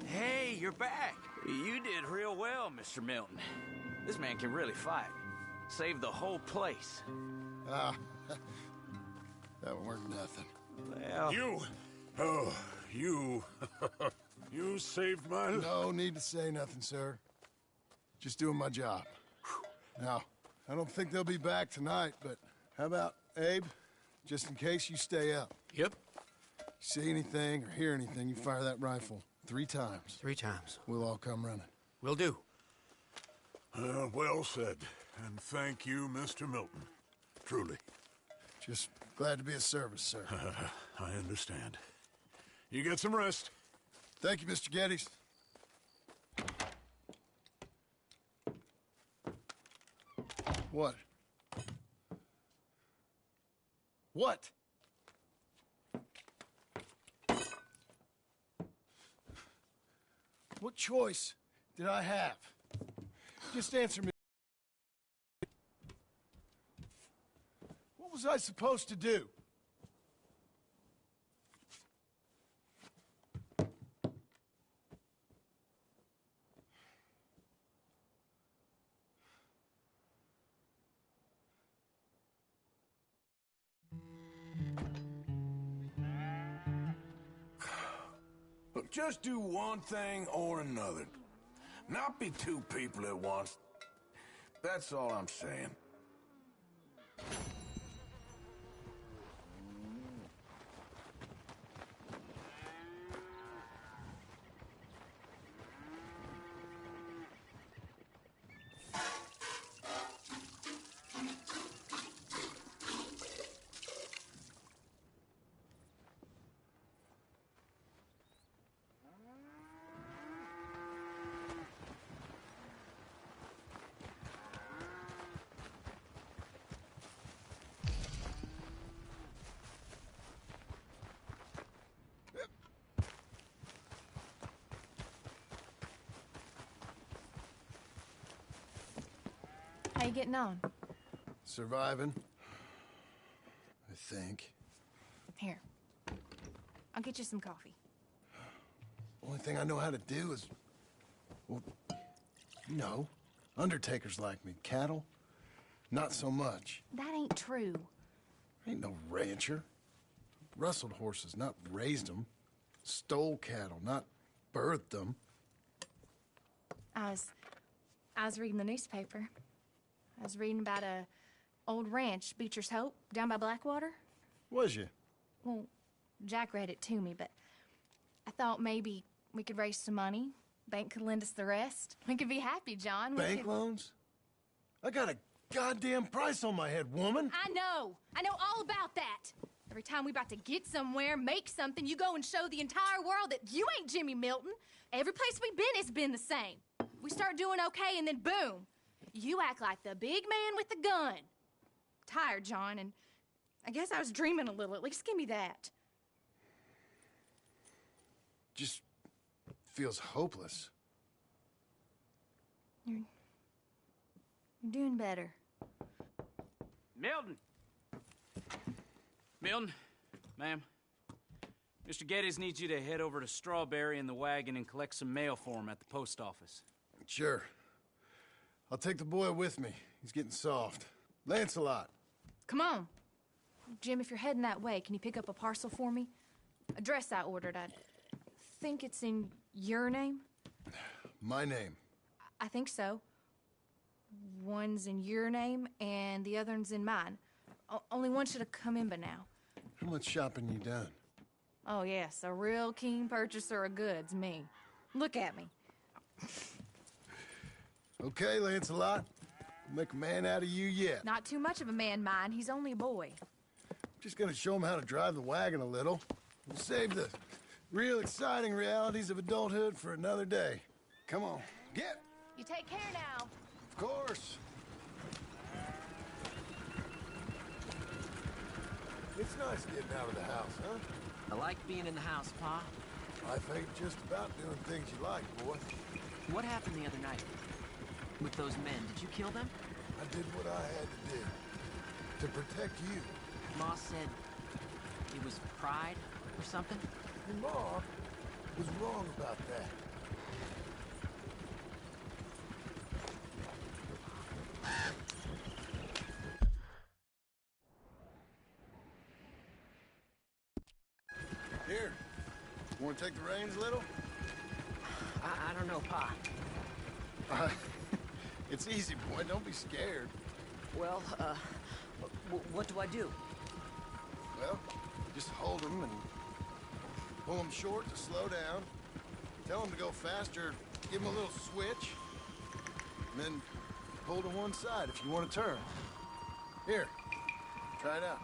S2: Hey, you're back. You did real well, Mr. Milton. This man can really fight. Saved the whole place.
S3: That weren't nothing.
S2: Well...
S1: You You saved my life.
S3: No need to say nothing, sir. Just doing my job. Now, I don't think they'll be back tonight, but how about Abe? Just in case you stay up.
S14: Yep.
S3: See anything or hear anything, you fire that rifle 3 times.
S14: 3 times.
S3: We'll all come running.
S14: Will do.
S1: Well said. And thank you, Mr. Milton. Truly.
S3: Just glad to be of service, sir.
S1: I understand. You get some rest.
S3: Thank you, Mr. Geddes. What? What? What choice did I have? Just answer me. What was I supposed to do?
S14: Look, just do one thing or another. Not be two people at once. That's all I'm saying.
S5: How you getting on?
S3: Surviving. I think.
S5: Here. I'll get you some coffee.
S3: Only thing I know how to do is... Well, you know, undertakers like me. Cattle, not so much.
S5: That ain't true.
S3: Ain't no rancher. Rustled horses, not raised them. Stole cattle, not birthed them.
S5: I was reading the newspaper. I was reading about a old ranch, Beecher's Hope, down by Blackwater.
S3: Was you?
S5: Well, Jack read it to me, but I thought maybe we could raise some money. Bank could lend us the rest. We could be happy, John.
S3: Bank loans? I got a goddamn price on my head, woman.
S5: I know all about that. Every time we about to get somewhere, make something, you go and show the entire world that you ain't Jimmy Milton. Every place we've been has been the same. We start doing okay, and then boom. You act like the big man with the gun. Tired, John, and I guess I was dreaming a little. At least give me that.
S3: Just feels hopeless.
S5: You're doing better.
S2: Milton! Milton, ma'am. Mr. Geddes needs you to head over to Strawberry in the wagon and collect some mail for him at the post office.
S3: Sure. I'll take the boy with me. He's getting soft. Lancelot.
S5: Come on. Jim, if you're heading that way, can you pick up a parcel for me? A dress I ordered. I think it's in your name?
S3: My name.
S5: I think so. One's in your name, and the other one's in mine. Only one should have come in by now.
S3: How much shopping you done?
S5: Oh, yes, a real keen purchaser of goods, me. Look at me.
S3: Okay, Lancelot. We'll make a man out of you yet.
S5: Not too much of a man, mine. He's only a boy.
S3: Just gonna show him how to drive the wagon a little. We'll save the real exciting realities of adulthood for another day. Come on, get!
S5: You take care now.
S3: Of course. It's nice getting out of the house, huh?
S15: I like being in the house, Pa.
S3: Life ain't just about doing things you like, boy.
S15: What happened the other night? With those men, did you kill them?
S3: I did what I had to do. To protect you.
S15: Ma said it was pride or something?
S3: Your Ma was wrong about that. Here. Want to take the reins a little?
S15: I don't know, Pa.
S3: It's easy, boy. Don't be scared.
S15: Well, what do I do?
S3: Well, just hold them and pull them short to slow down. Tell them to go faster. Give them a little switch. And then pull to one side if you want to turn. Here, try it out.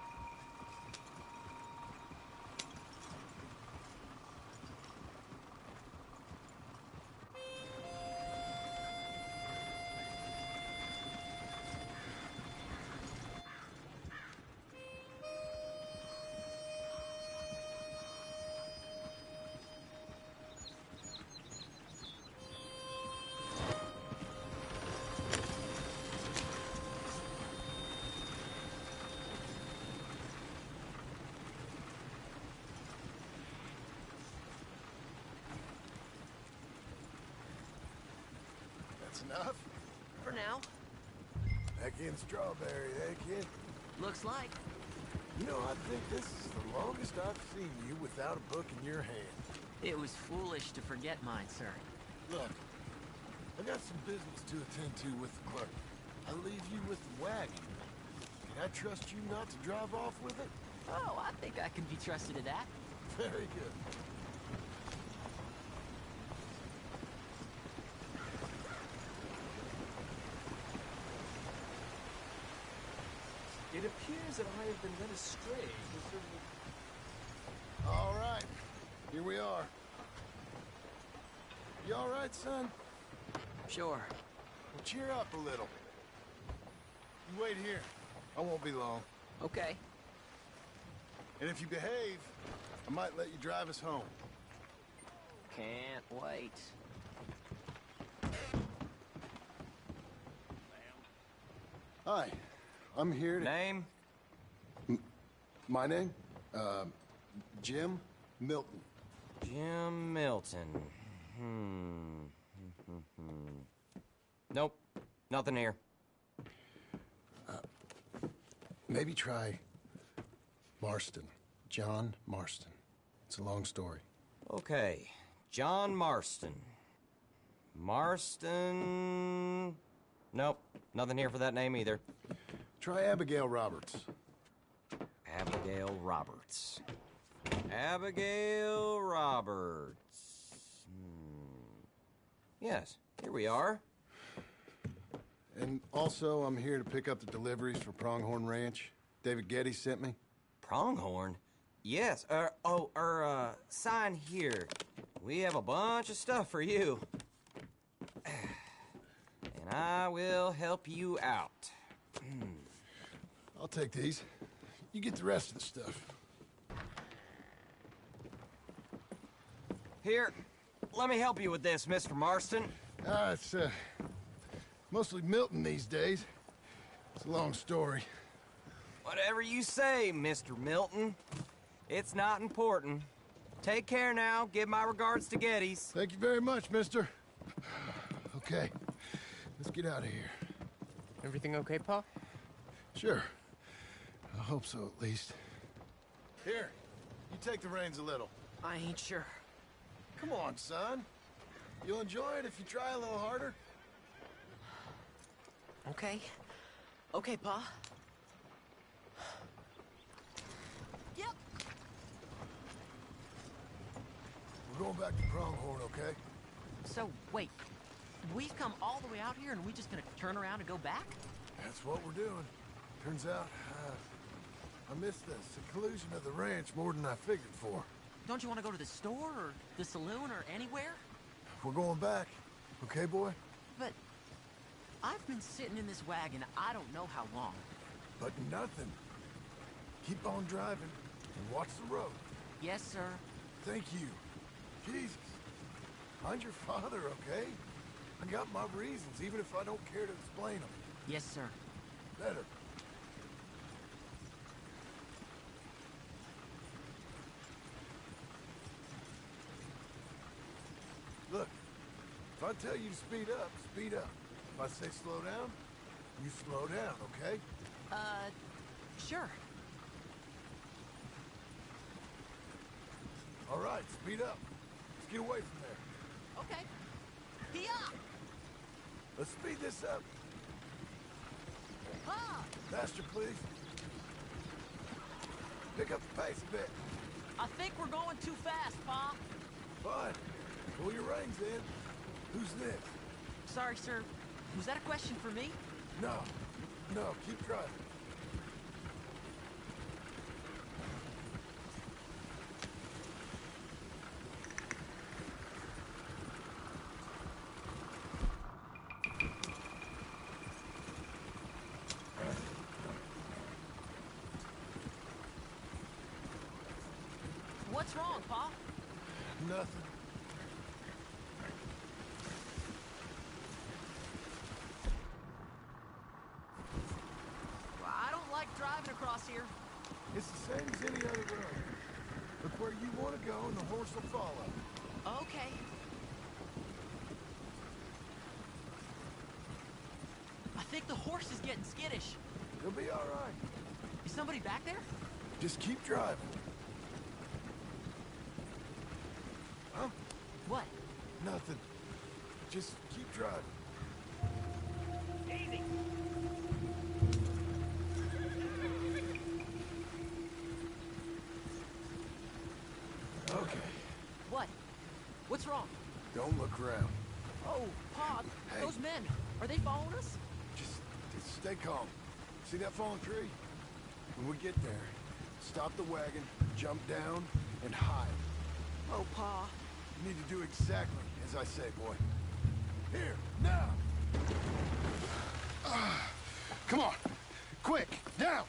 S3: enough.
S15: For now.
S3: Back in Strawberry, eh, kid?
S15: Looks like.
S3: You know, I think this is the longest I've seen you without a book in your hand.
S15: It was foolish to forget mine, sir.
S3: Look, I got some business to attend to with the clerk. I'll leave you with the wagon. Can I trust you not to drive off with it?
S15: Oh, I think I can be trusted to that.
S3: Very good.
S16: It appears that I have been led astray concerning...
S3: All right, here we are. You all right, son?
S15: Sure.
S3: Well, cheer up a little. You wait here. I won't be long.
S15: Okay.
S3: And if you behave, I might let you drive us home.
S15: Can't wait.
S3: Hi, I'm here to...
S8: Name?
S3: My name? Jim Milton.
S8: Jim Milton. Nope, nothing here.
S3: Maybe try Marston. John Marston. It's a long story.
S8: Okay, John Marston. Marston... Nope, nothing here for that name either.
S3: Try Abigail Roberts.
S8: Abigail Roberts. Abigail Roberts. Yes, here we are.
S3: And also, I'm here to pick up the deliveries for Pronghorn Ranch. David Getty sent me.
S8: Pronghorn? Yes, sign here. We have a bunch of stuff for you. And I will help you out.
S3: I'll take these. You get the rest of the stuff.
S8: Here, let me help you with this, Mr. Marston.
S3: It's, mostly Milton these days. It's a long story.
S8: Whatever you say, Mr. Milton. It's not important. Take care now. Give my regards to Geddes.
S3: Thank you very much, mister. Okay, let's get out of here.
S10: Everything okay, Pa?
S3: Sure. I hope so, at least. Here, you take the reins a little.
S15: I ain't sure.
S3: Come on, son. You'll enjoy it if you try a little harder.
S15: Okay. Okay, Pa. Yep.
S3: We're going back to Pronghorn, okay?
S15: So, wait. We've come all the way out here and we just gonna turn around and go back?
S3: That's what we're doing. Turns out, I missed the seclusion of the ranch more than I figured for.
S15: Don't you want to go to the store or the saloon or anywhere?
S3: We're going back, okay, boy?
S15: But I've been sitting in this wagon I don't know how long.
S3: But nothing. Keep on driving and watch the road.
S15: Yes, sir.
S3: Thank you. Jesus. Mind your father, okay? I got my reasons, even if I don't care to explain them.
S15: Yes, sir.
S3: Better. Look, if I tell you to speed up, speed up. If I say slow down, you slow down, okay?
S15: Sure.
S3: All right, speed up. Let's get away from there.
S15: Okay. Here.
S3: Let's speed this up.
S15: Pa!
S3: Faster, please. Pick up the pace a bit.
S15: I think we're going too fast, Pa.
S3: Fine. Pull your reins in. Who's this?
S15: Sorry, sir. Was that a question for me?
S3: No. No, keep driving.
S15: What's wrong, Pa?
S3: Nothing.
S15: I don't like driving across here.
S3: It's the same as any other road. Look where you want to go and the horse will follow.
S15: Okay. I think the horse is getting skittish.
S3: You'll be all right.
S15: Is somebody back there?
S3: Just keep driving. Huh?
S15: What?
S3: Nothing. Just keep driving.
S9: Easy.
S3: Okay.
S15: What? What's wrong?
S3: Don't look around.
S15: Oh, Pa,
S3: Hey.
S15: those men, are they following us?
S3: Just stay calm. See that fallen tree? When we get there, stop the wagon, jump down, and hide.
S15: Oh, Pa.
S3: You need to do exactly as I say, boy. Here, now! Come on! Quick, down!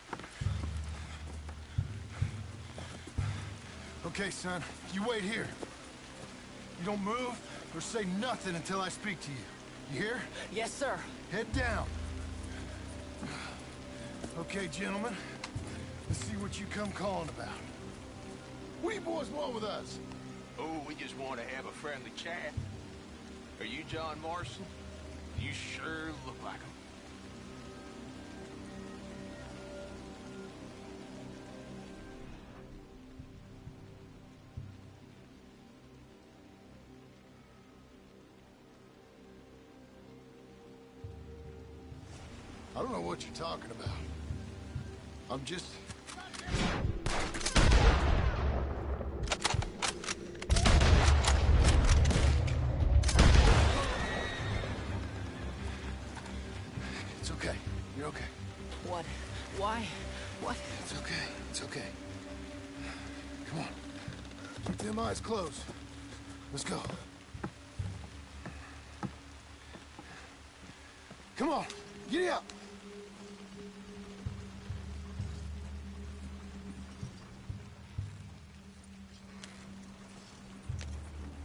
S3: Okay, son, you wait here. You don't move or say nothing until I speak to you. You hear?
S15: Yes, sir.
S3: Head down. Okay, gentlemen. Let's see what you come calling about. What do you boys want with us?
S17: Oh, we just want to have a friendly chat. Are you John Morrison? You sure look like him.
S3: I don't know what you're talking about. I'm just... It's okay. You're okay.
S15: What? Why? What?
S3: It's okay. It's okay. Come on. Keep them eyes closed. Let's go. Come on. Giddy up.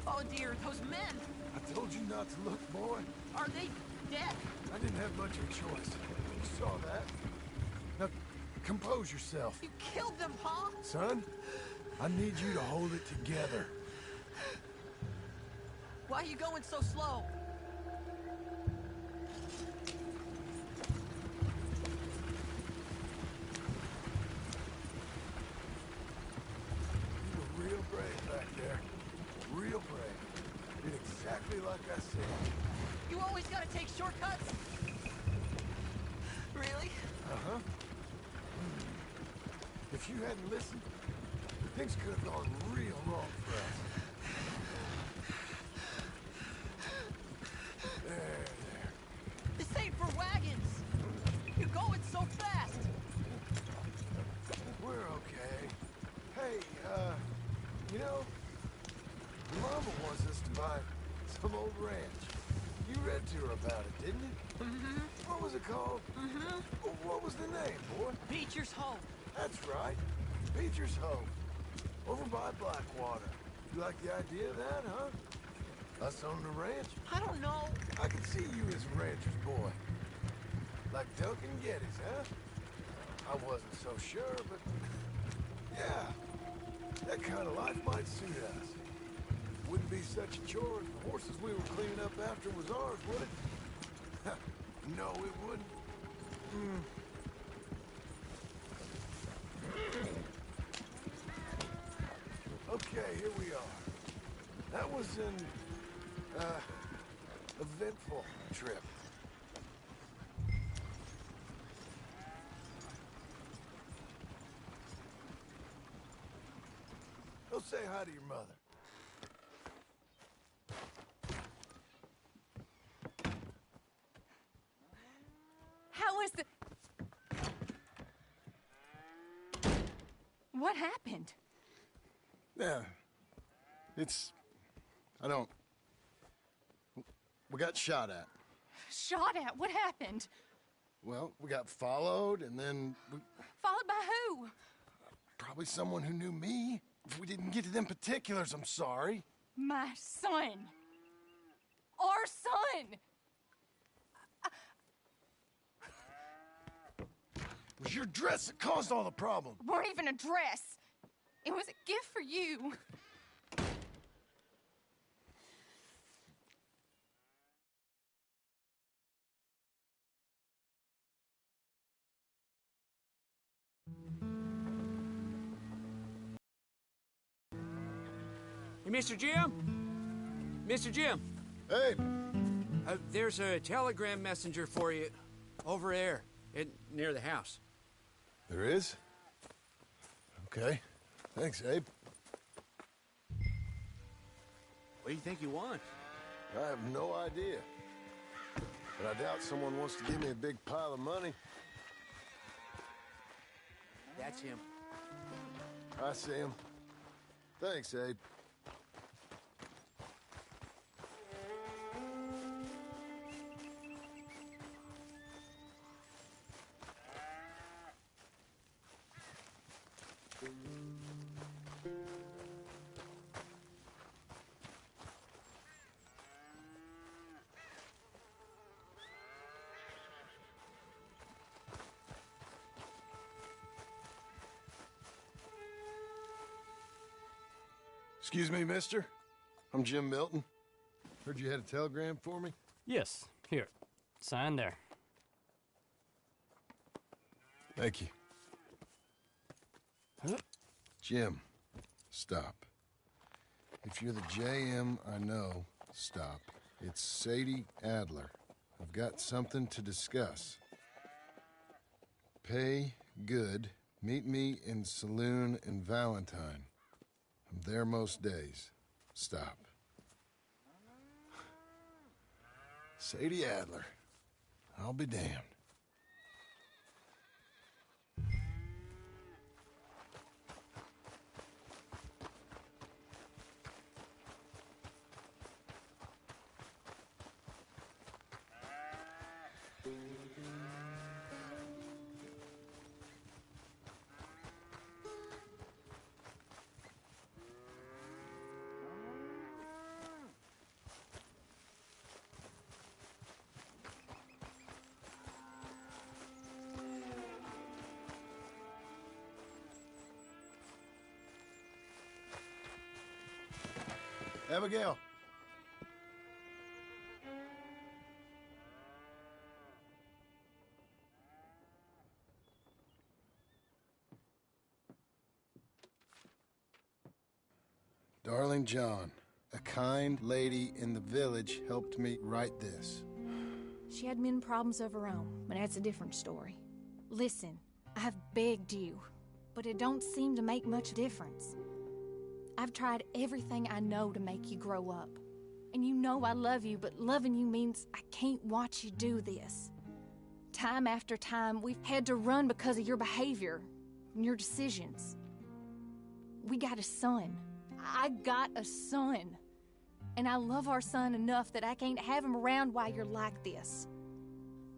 S15: Oh, dear, those men.
S3: I told you not to look, boy.
S15: Are they dead?
S3: I didn't have much of a choice. You saw that. Now, compose yourself.
S15: You killed them, Pa.
S3: Son, I need you to hold it together.
S15: Why are you going so slow?
S3: You were real brave back there. Real brave. Did exactly like I said.
S15: You always gotta take shortcuts? Really?
S3: Uh-huh. If you hadn't listened, things could have gone real wrong for us. There.
S15: This ain't for wagons. You're going so fast.
S3: We're okay. Hey, you know, your mama wants us to buy some old ranch. You read to her about it, didn't you?
S15: Mm-hmm.
S3: What was it called?
S15: Mm-hmm.
S3: What was the name, boy?
S15: Beecher's Hope.
S3: That's right. Beecher's Hope. Over by Blackwater. You like the idea of that, huh? Us on the ranch?
S15: I don't know.
S3: I could see you as a rancher's boy. Like Duncan Geddes, huh? I wasn't so sure, but... yeah. That kind of life might suit us. Wouldn't be such a chore if the horses we were cleaning up after was ours, would it? No, it wouldn't. Okay, here we are. That was an, eventful trip. Go say hi to your mother.
S5: How was the... What happened?
S3: Yeah. I don't... We got shot at.
S5: Shot at? What happened?
S3: Well, we got followed, and then we...
S5: Followed by who?
S3: Probably someone who knew me. If we didn't get to them particulars, I'm sorry.
S5: My son. Our son.
S3: It was your dress that caused all the problem.
S5: Weren't even a dress. It was a gift for you.
S4: Hey, Mr. Jim? Mr. Jim?
S3: Hey!
S4: There's a telegram messenger for you over there, near the house.
S3: There is? Okay. Thanks, Abe.
S4: What do you think you want?
S3: I have no idea. But I doubt someone wants to give me a big pile of money.
S4: That's him.
S3: I see him. Thanks, Abe. Excuse me, mister. I'm Jim Milton. Heard you had a telegram for me?
S18: Yes. Here. Sign there.
S3: Thank you. Jim, stop. If you're the JM I know, stop. It's Sadie Adler. I've got something to discuss. Pay good. Meet me in Saloon in Valentine. I'm there most days. Stop. Sadie Adler. I'll be damned. Abigail. Darling John, a kind lady in the village helped me write this.
S5: She had men problems of her own, but that's a different story. Listen, I've begged you, but it don't seem to make much difference. I've tried everything I know to make you grow up. And you know I love you, but loving you means I can't watch you do this. Time after time, we've had to run because of your behavior and your decisions. We got a son. I got a son. And I love our son enough that I can't have him around while you're like this.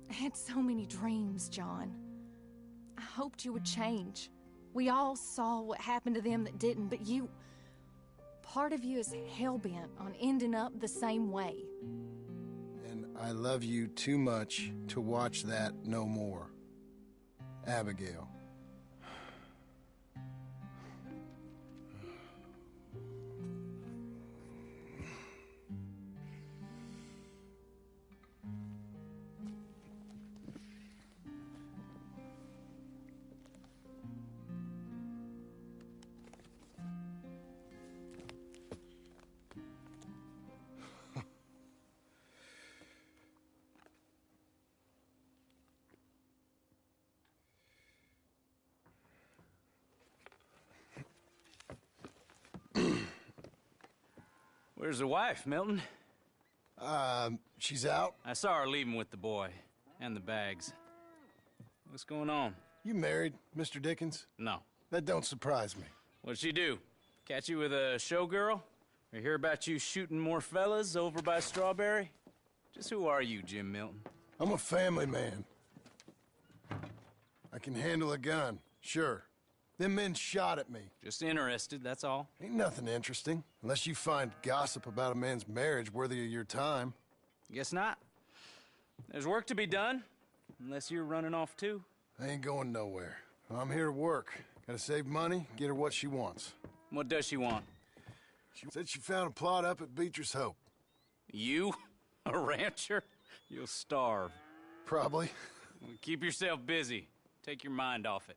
S5: I had so many dreams, John. I hoped you would change. We all saw what happened to them that didn't, but you... Part of you is hell-bent on ending up the same way.
S3: And I love you too much to watch that no more. Abigail.
S2: Where's the wife, Milton?
S3: She's out.
S2: I saw her leaving with the boy. And the bags. What's going on?
S3: You married, Mr. Dickens?
S2: No.
S3: That don't surprise me.
S2: What'd she do? Catch you with a showgirl? Or hear about you shooting more fellas over by Strawberry? Just who are you, Jim Milton?
S3: I'm a family man. I can handle a gun, sure. Them men shot at me.
S2: Just interested, that's all.
S3: Ain't nothing interesting, unless you find gossip about a man's marriage worthy of your time.
S2: Guess not. There's work to be done, unless you're running off too.
S3: I ain't going nowhere. I'm here to work. Gotta save money, get her what she wants.
S2: What does she want?
S3: She said she found a plot up at Beecher's Hope.
S2: You? A rancher? You'll starve.
S3: Probably.
S2: Well, keep yourself busy. Take your mind off it.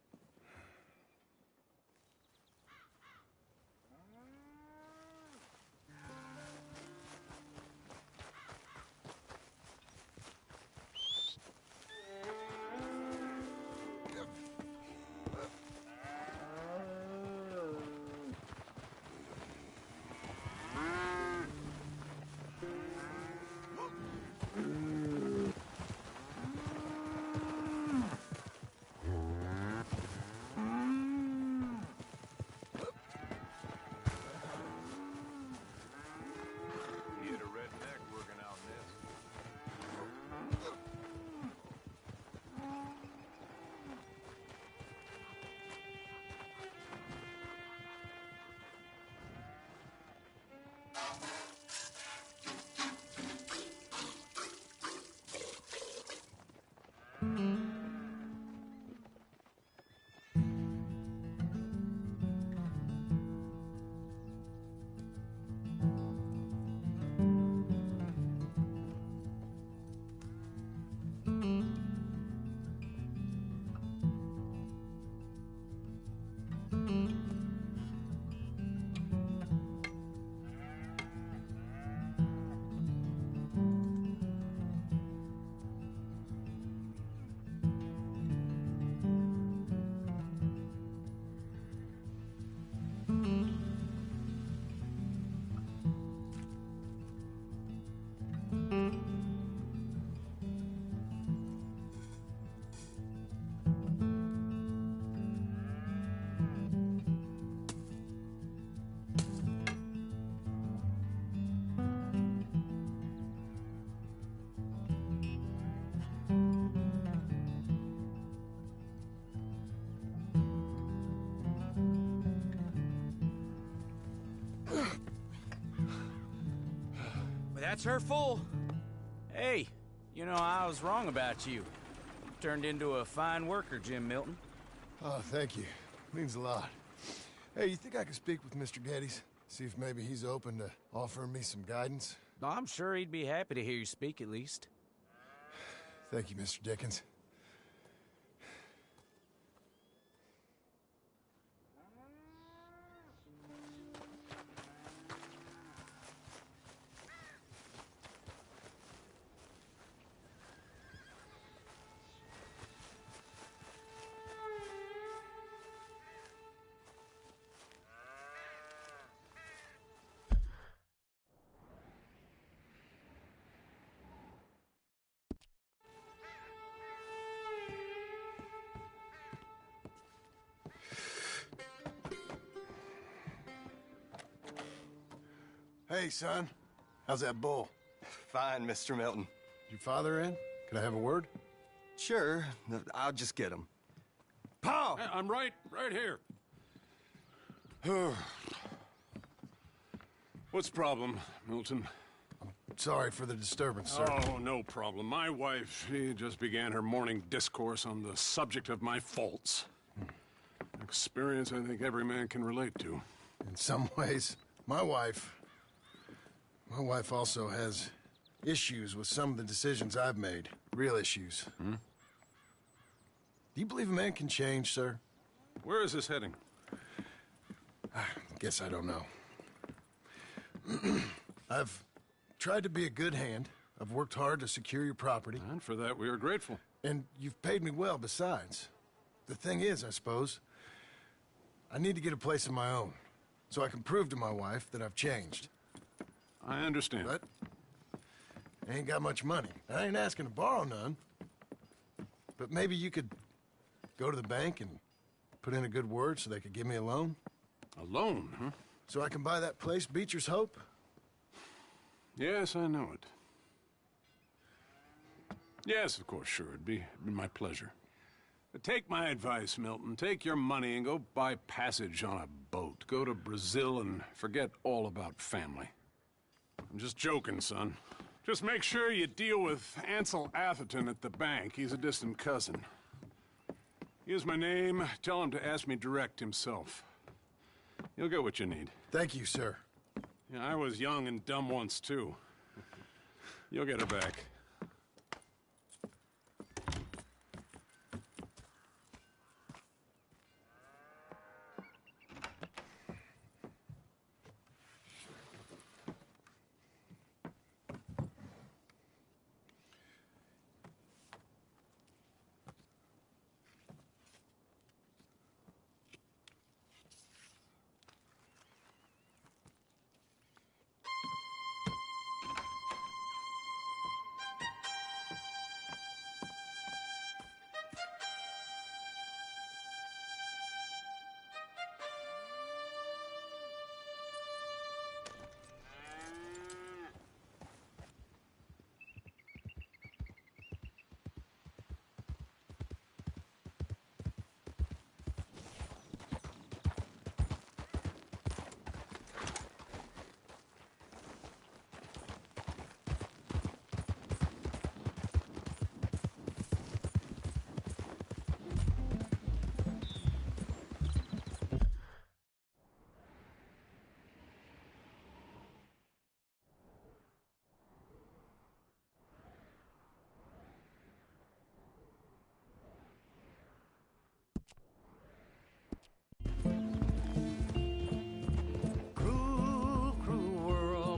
S8: That's her full.
S2: Hey, you know, I was wrong about you. Turned into a fine worker, Jim Milton.
S3: Oh, thank you. Means a lot. Hey, you think I could speak with Mr. Geddes? See if maybe he's open to offering me some guidance?
S2: No, I'm sure he'd be happy to hear you speak, at least.
S3: Thank you, Mr. Dickens. Hey, son. How's that bull?
S19: Fine, Mr. Milton.
S3: Your father in? Can I have a word?
S19: Sure. I'll just get him.
S1: Pa! I'm right here. What's the problem, Milton?
S3: Sorry for the disturbance, sir.
S1: Oh, no problem. My wife, she just began her morning discourse on the subject of my faults. Experience I think every man can relate to.
S3: In some ways, my wife also has issues with some of the decisions I've made. Real issues.
S1: Hmm?
S3: Do you believe a man can change, sir?
S1: Where is this heading?
S3: I guess I don't know. I've tried to be a good hand. I've worked hard to secure your property.
S1: And for that, we are grateful.
S3: And you've paid me well, besides. The thing is, I suppose, I need to get a place of my own, so I can prove to my wife that I've changed.
S1: I understand.
S3: But I ain't got much money. I ain't asking to borrow none. But maybe you could go to the bank and put in a good word so they could give me a loan?
S1: A loan, huh?
S3: So I can buy that place, Beecher's Hope?
S1: Yes, I know it. Yes, of course, sure. It'd be my pleasure. But take my advice, Milton. Take your money and go buy passage on a boat. Go to Brazil and forget all about family. I'm just joking, son. Just make sure you deal with Ansel Atherton at the bank. He's a distant cousin. Here's my name. Tell him to ask me direct himself. You'll get what you need.
S3: Thank you, sir.
S1: Yeah, I was young and dumb once, too. You'll get it back.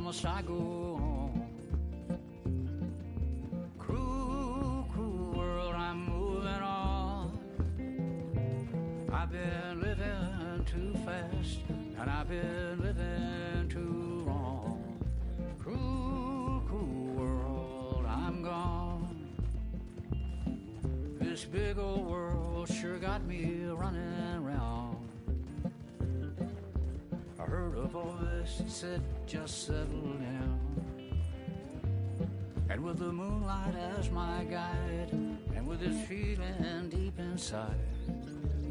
S20: Must I go on? Cruel, cruel world, I'm moving on. I've been living too fast, and I've been living too wrong. Cruel, cruel world, I'm gone. This big old world sure got me running round. I heard a voice that said, just settle down. And with the moonlight as my guide, and with this feeling deep inside,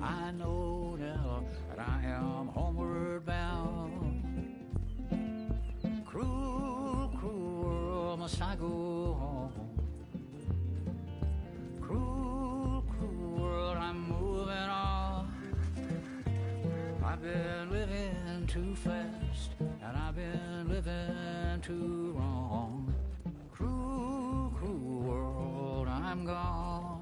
S20: I know now that I am homeward bound. Cruel, cruel world, must I go on? Cruel, cruel world, I'm moving on. I've been living too fast, and I've been living too wrong. Cruel, cruel world, I'm gone.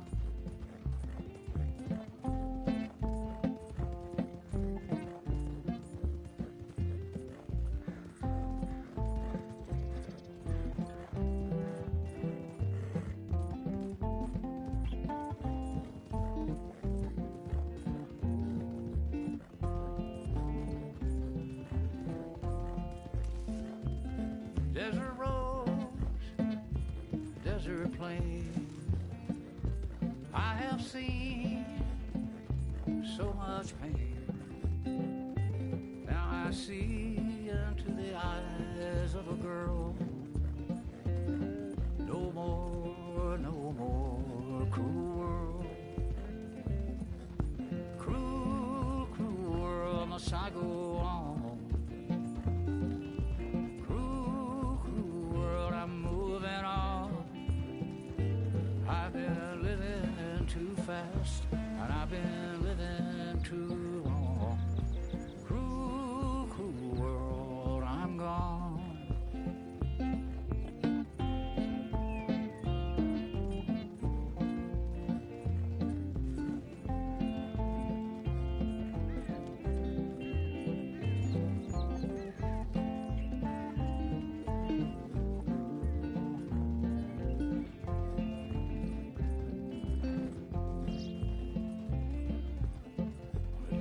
S20: Desert roads, desert plain, I have seen so much pain. Now I see into the eyes of a girl. No more, no more cruel world. Cruel, cruel world, must I go on? I've been living too fast, and I've been living too long. Cruel, cruel world, I'm gone.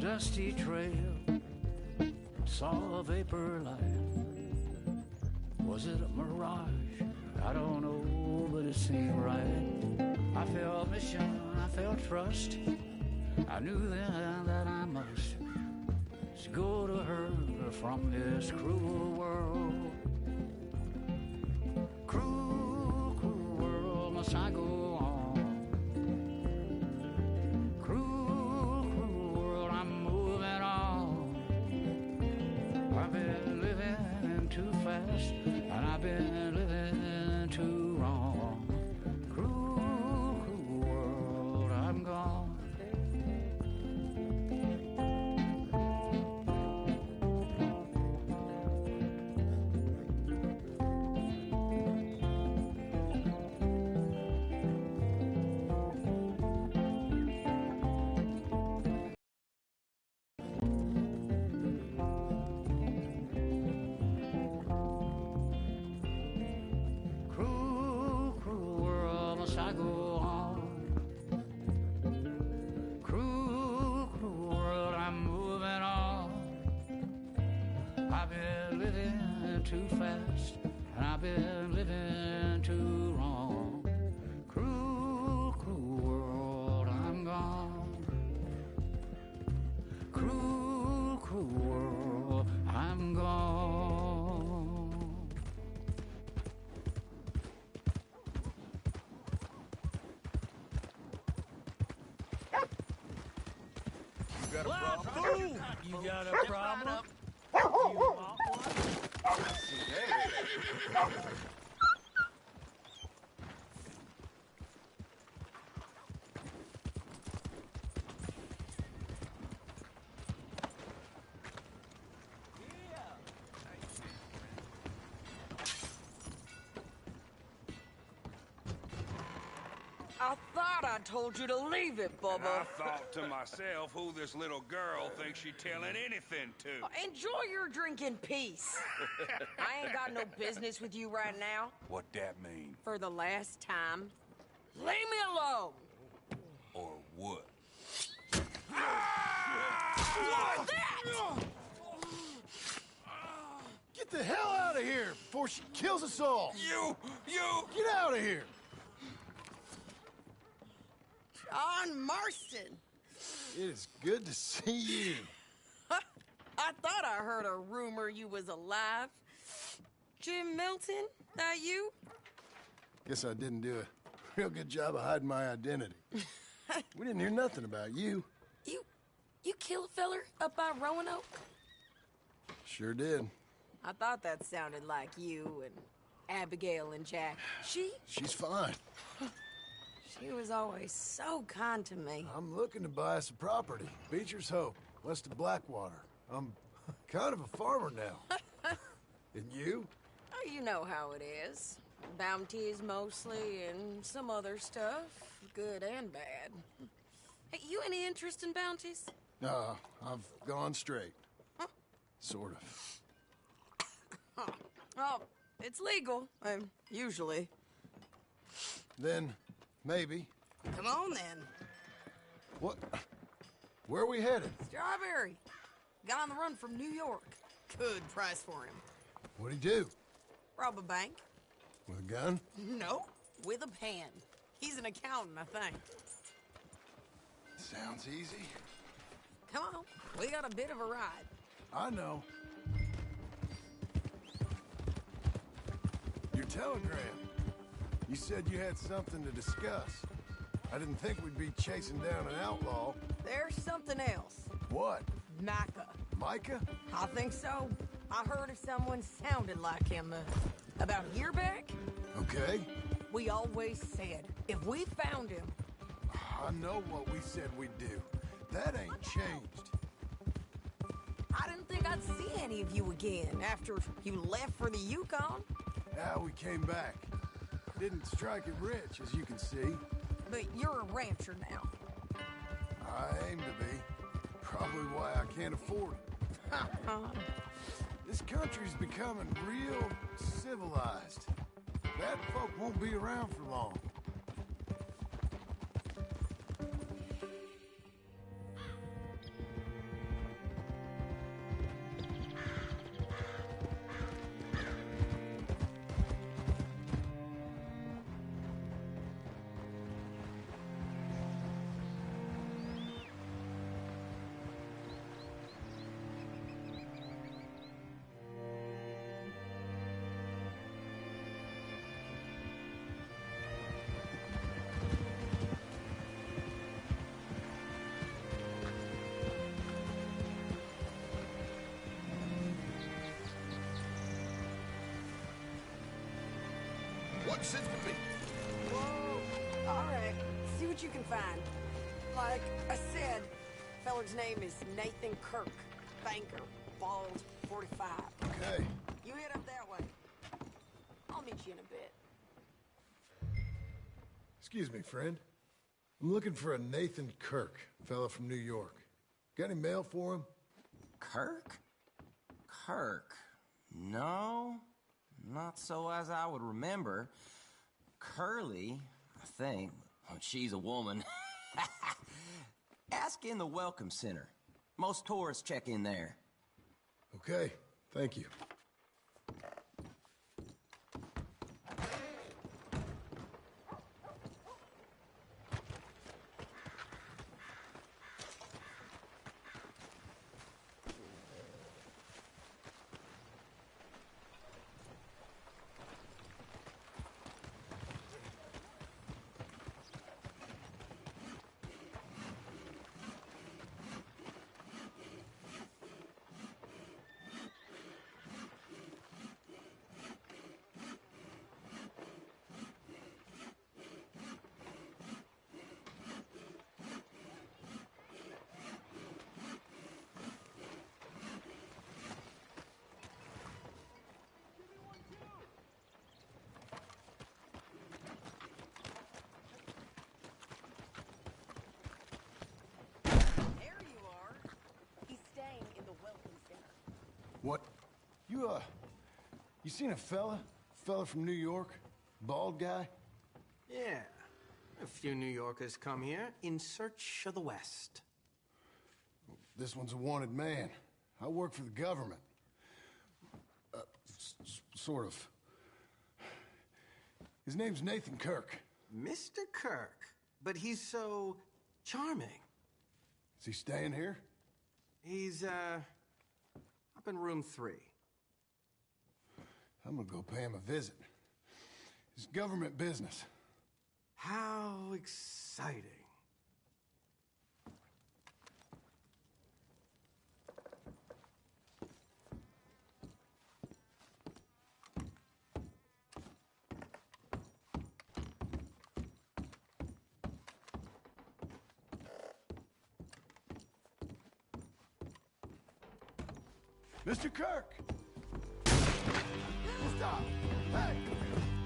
S20: Dusty trail, saw a vapor light. Was it a mirage? I don't know, but it seemed right. I felt mission, I felt trust. I knew then that I must go to her from this cruel world. Cruel, cruel world, must I go on? I've been living too fast, and I've been living too wrong. Cruel, cruel world, I'm gone. I go on. Cruel, cruel world, I'm moving on. I've been living too fast, and I've been living too wrong. Cruel, cruel world, I'm gone. Cruel, cruel world, I'm gone.
S9: You got a problem? You want one?
S21: I thought I told you to leave it, Bubba.
S22: I thought to myself who this little girl thinks she's telling anything to.
S21: Enjoy your drink in peace. I ain't got no business with you right now.
S22: What that mean?
S21: For the last time, leave me alone.
S22: Or what?
S21: What's that?
S3: Get the hell out of here before she kills us all!
S22: You!
S3: Get out of here!
S21: John Marston.
S3: It is good to see you.
S21: I thought I heard a rumor you was alive. Jim Milton, that you?
S3: Guess I didn't do a real good job of hiding my identity. We didn't hear nothing about you.
S21: You kill a feller up by Roanoke?
S3: Sure did.
S21: I thought that sounded like you, and Abigail and Jack.
S3: She's fine.
S21: She was always so kind to me.
S3: I'm looking to buy us a property. Beecher's Hope, west of Blackwater. I'm kind of a farmer now. And you?
S21: Oh, you know how it is. Bounties mostly, and some other stuff, good and bad. Hey, you any interest in bounties?
S3: No, I've gone straight. Sort of.
S21: Oh, it's legal, usually.
S3: Then, maybe.
S21: Come on, then.
S3: What? Where are we headed?
S21: Strawberry. Got on the run from New York. Good price for him.
S3: What'd he do?
S21: Rob a bank.
S3: With a gun?
S21: No, with a pen. He's an accountant, I think.
S3: Sounds easy.
S21: Come on, we got a bit of a ride.
S3: I know. Your telegram. You said you had something to discuss. I didn't think we'd be chasing down an outlaw.
S21: There's something else.
S3: What?
S21: Micah.
S3: Micah?
S21: I think so. I heard of someone sounded like him about a year back.
S3: Okay.
S21: We always said, if we found him...
S3: I know what we said we'd do. That ain't changed.
S21: I didn't think I'd see any of you again after you left for the Yukon.
S3: Yeah, we came back. Didn't strike it rich, as you can see.
S21: But you're a rancher now.
S3: I aim to be. Probably why I can't afford it. This country's becoming real civilized. Bad folk won't be around for long.
S14: What's it to be?
S21: Whoa. All right. See what you can find. Like I said, feller's name is Nathan Kirk. Banker. Bald. 45.
S3: Okay.
S21: You head up that way. I'll meet you in a bit.
S3: Excuse me, friend. I'm looking for a Nathan Kirk, fella from New York. Got any mail for him?
S8: Kirk? Kirk? No, not so as I would remember. Curly, I think. Oh, she's a woman. Ask in the Welcome Center. Most tourists check in there.
S3: Okay, thank you. What? You seen a fella? Fella from New York? Bald guy?
S7: Yeah. A few New Yorkers come here in search of the West.
S3: This one's a wanted man. I work for the government. Sort of. His name's Nathan Kirk.
S7: Mr. Kirk? But he's so charming.
S3: Is he staying here?
S7: He's, up in room 3.
S3: I'm gonna go pay him a visit. It's government business.
S7: How exciting.
S3: Mr. Kirk! Stop! Hey!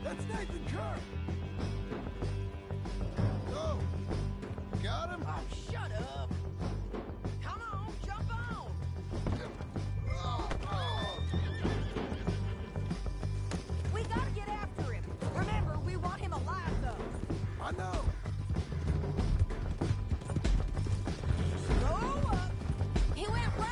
S3: That's Nathan Kirk! Oh! Got him?
S21: Oh, shut up! Come on, jump on! We gotta get after him. Remember, we want him alive, though.
S3: I know!
S21: Slow up! He went right!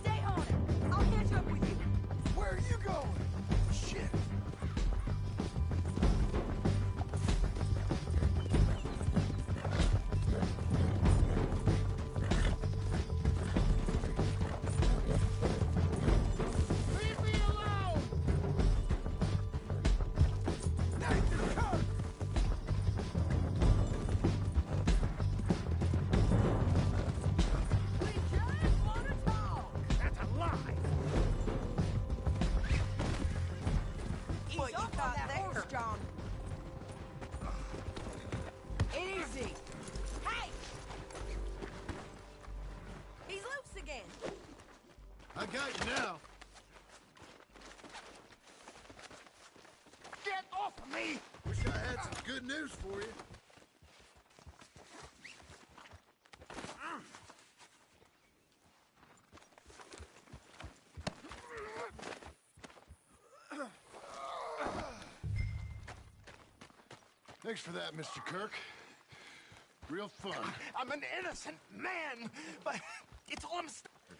S21: Stay on it! I'll catch up with you!
S3: Where are you going? Shit! Leave me alone! Nathan Kirk!
S21: We just want to talk!
S9: That's a lie!
S21: Ease up on that horse, John. Easy. Hey! He's loose again.
S3: I got you now.
S9: Get off of me!
S3: Wish I had some good news for you. Thanks for that, Mr. Kirk. Real fun.
S9: I'm an innocent man, but it's all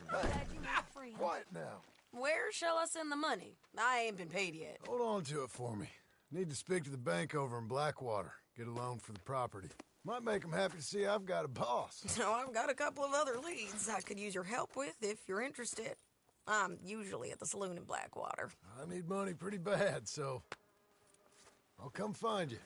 S21: Glad you made a friend.
S3: Quiet now.
S21: Where shall I send the money? I ain't been paid yet.
S3: Hold on to it for me. Need to speak to the bank over in Blackwater. Get a loan for the property. Might make them happy to see I've got a boss.
S21: So I've got a couple of other leads I could use your help with if you're interested. I'm usually at the saloon in Blackwater.
S3: I need money pretty bad, so I'll come find you.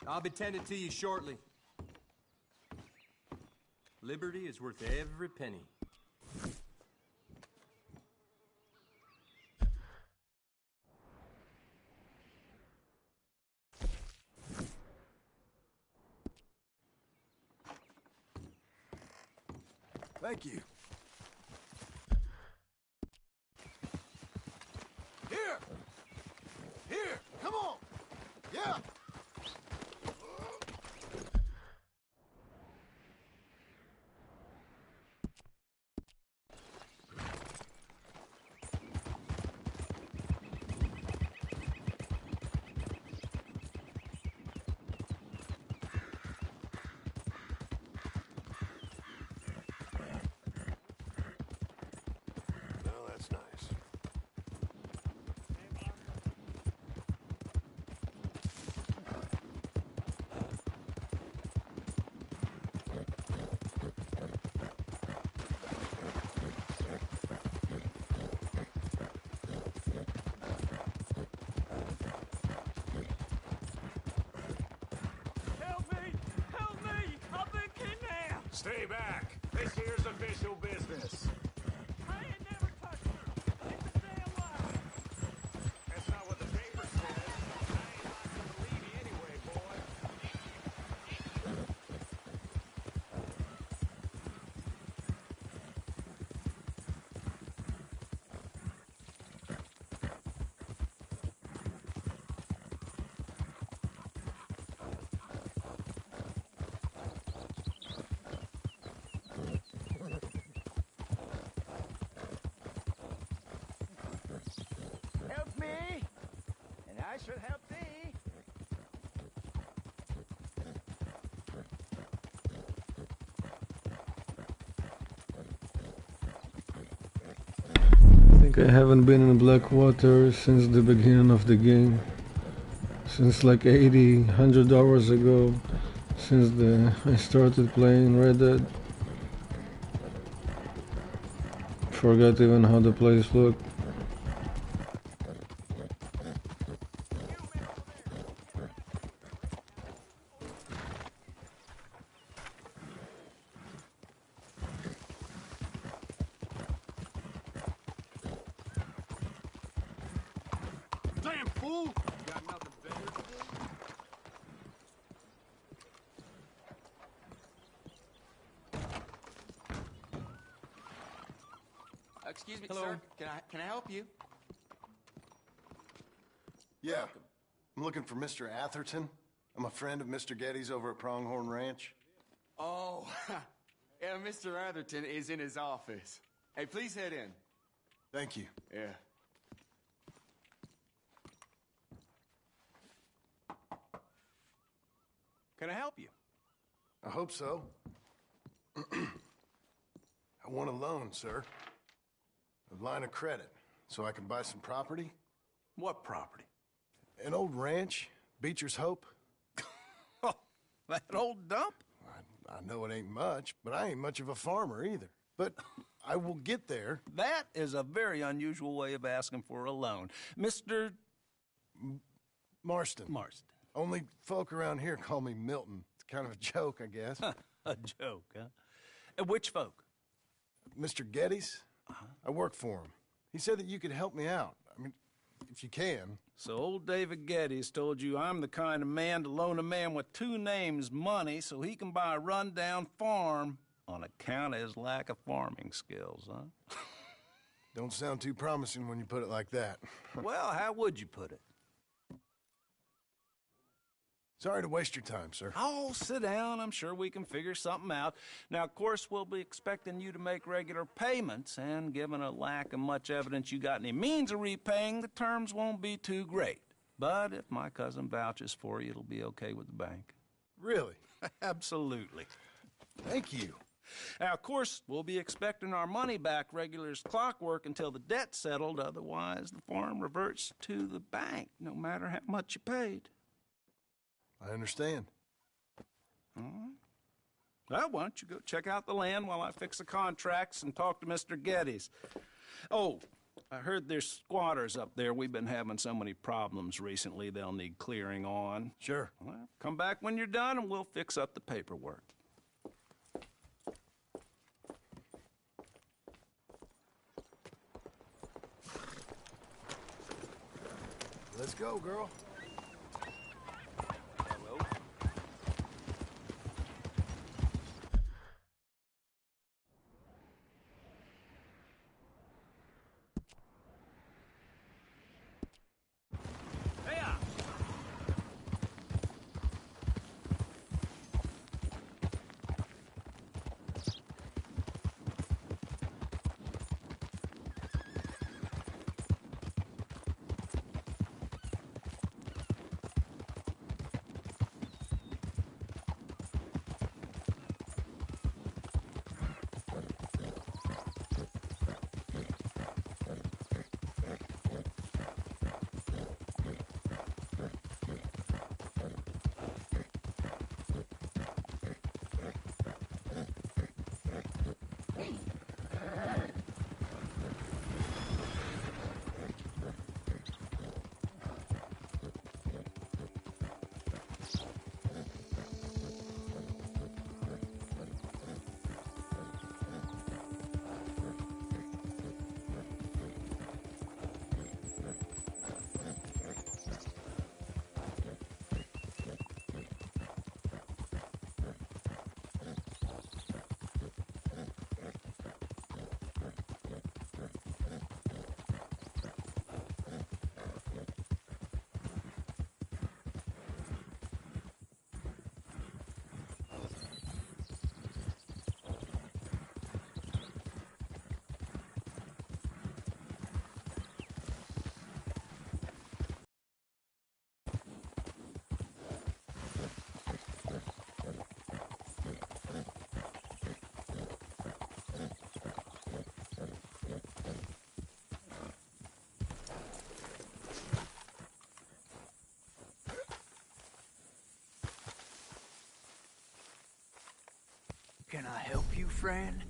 S11: I'll be tended to you shortly. Liberty is worth every penny.
S3: Thank you. Here! Come on! Yeah! Well, that's nice.
S9: Help me! Help me! I've been kidnapped!
S13: Stay back. This here's official business.
S9: I ain't never touched her. It's a damn lie.
S13: That's not what the paper says. I ain't not gonna believe you anyway, boy.
S9: should help thee.
S6: I think I haven't been in Blackwater since the beginning of the game. Since like 80, 100 hours ago. Since I started playing Red Dead. Forgot even how the place looked.
S1: Damn fool! Got nothing better to do?
S12: Excuse me, sir. Can I help you?
S3: Yeah. I'm looking for Mr. Atherton. I'm a friend of Mr. Getty's over at Pronghorn Ranch.
S12: Oh, yeah, Mr. Atherton is in his office. Hey, please head in.
S3: Thank you.
S12: Yeah.
S1: Can I help you?
S3: I hope so. I want a loan, sir. A line of credit, so I can buy some property.
S1: What property?
S3: An old ranch, Beecher's Hope.
S1: Oh, that old dump?
S3: I know it ain't much, but I ain't much of a farmer either. But I will get there.
S23: That is a very unusual way of asking for a loan. Mr.
S3: Marston.
S23: Marston.
S3: Only folk around here call me Milton. It's kind of a joke, I guess.
S23: A joke, huh? Which folk?
S3: Mr. Getty's. I work for him. He said that you could help me out. I mean, if you can.
S23: So old David Geddes told you I'm the kind of man to loan a man with two names money so he can buy a rundown farm on account of his lack of farming skills, huh?
S3: Don't sound too promising when you put it like that.
S23: Well, how would you put it?
S3: Sorry to waste your time, sir.
S23: Oh, sit down. I'm sure we can figure something out. Now, of course, we'll be expecting you to make regular payments, and given a lack of much evidence you got any means of repaying, the terms won't be too great. But if my cousin vouches for you, it'll be okay with the bank.
S3: Really?
S23: Absolutely.
S3: Thank you.
S23: Now, of course, we'll be expecting our money back regular as clockwork until the debt's settled. Otherwise, the farm reverts to the bank, no matter how much you paid.
S3: I understand.
S23: All right. Well, why don't you go check out the land while I fix the contracts and talk to Mr. Geddes. Oh, I heard there's squatters up there. We've been having so many problems recently, they'll need clearing on.
S3: Sure.
S23: Well, come back when you're done and we'll fix up the paperwork.
S3: Let's go, girl.
S9: friend?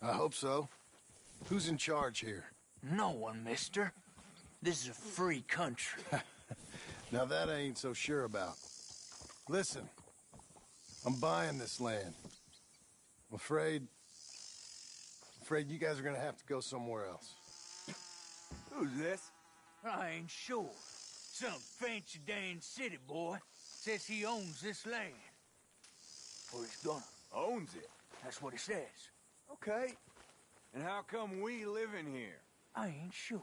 S3: I hope so. Who's in charge here?
S9: No one, mister. This is a free country.
S3: Now that I ain't so sure about. Listen, I'm buying this land. I'm afraid you guys are gonna have to go somewhere else.
S9: Who's this? I ain't sure. Some fancy Dan city boy says he owns this land. Or he's gonna.
S12: Owns it?
S9: That's what he says.
S12: Okay. And how come we live in here?
S9: I ain't sure.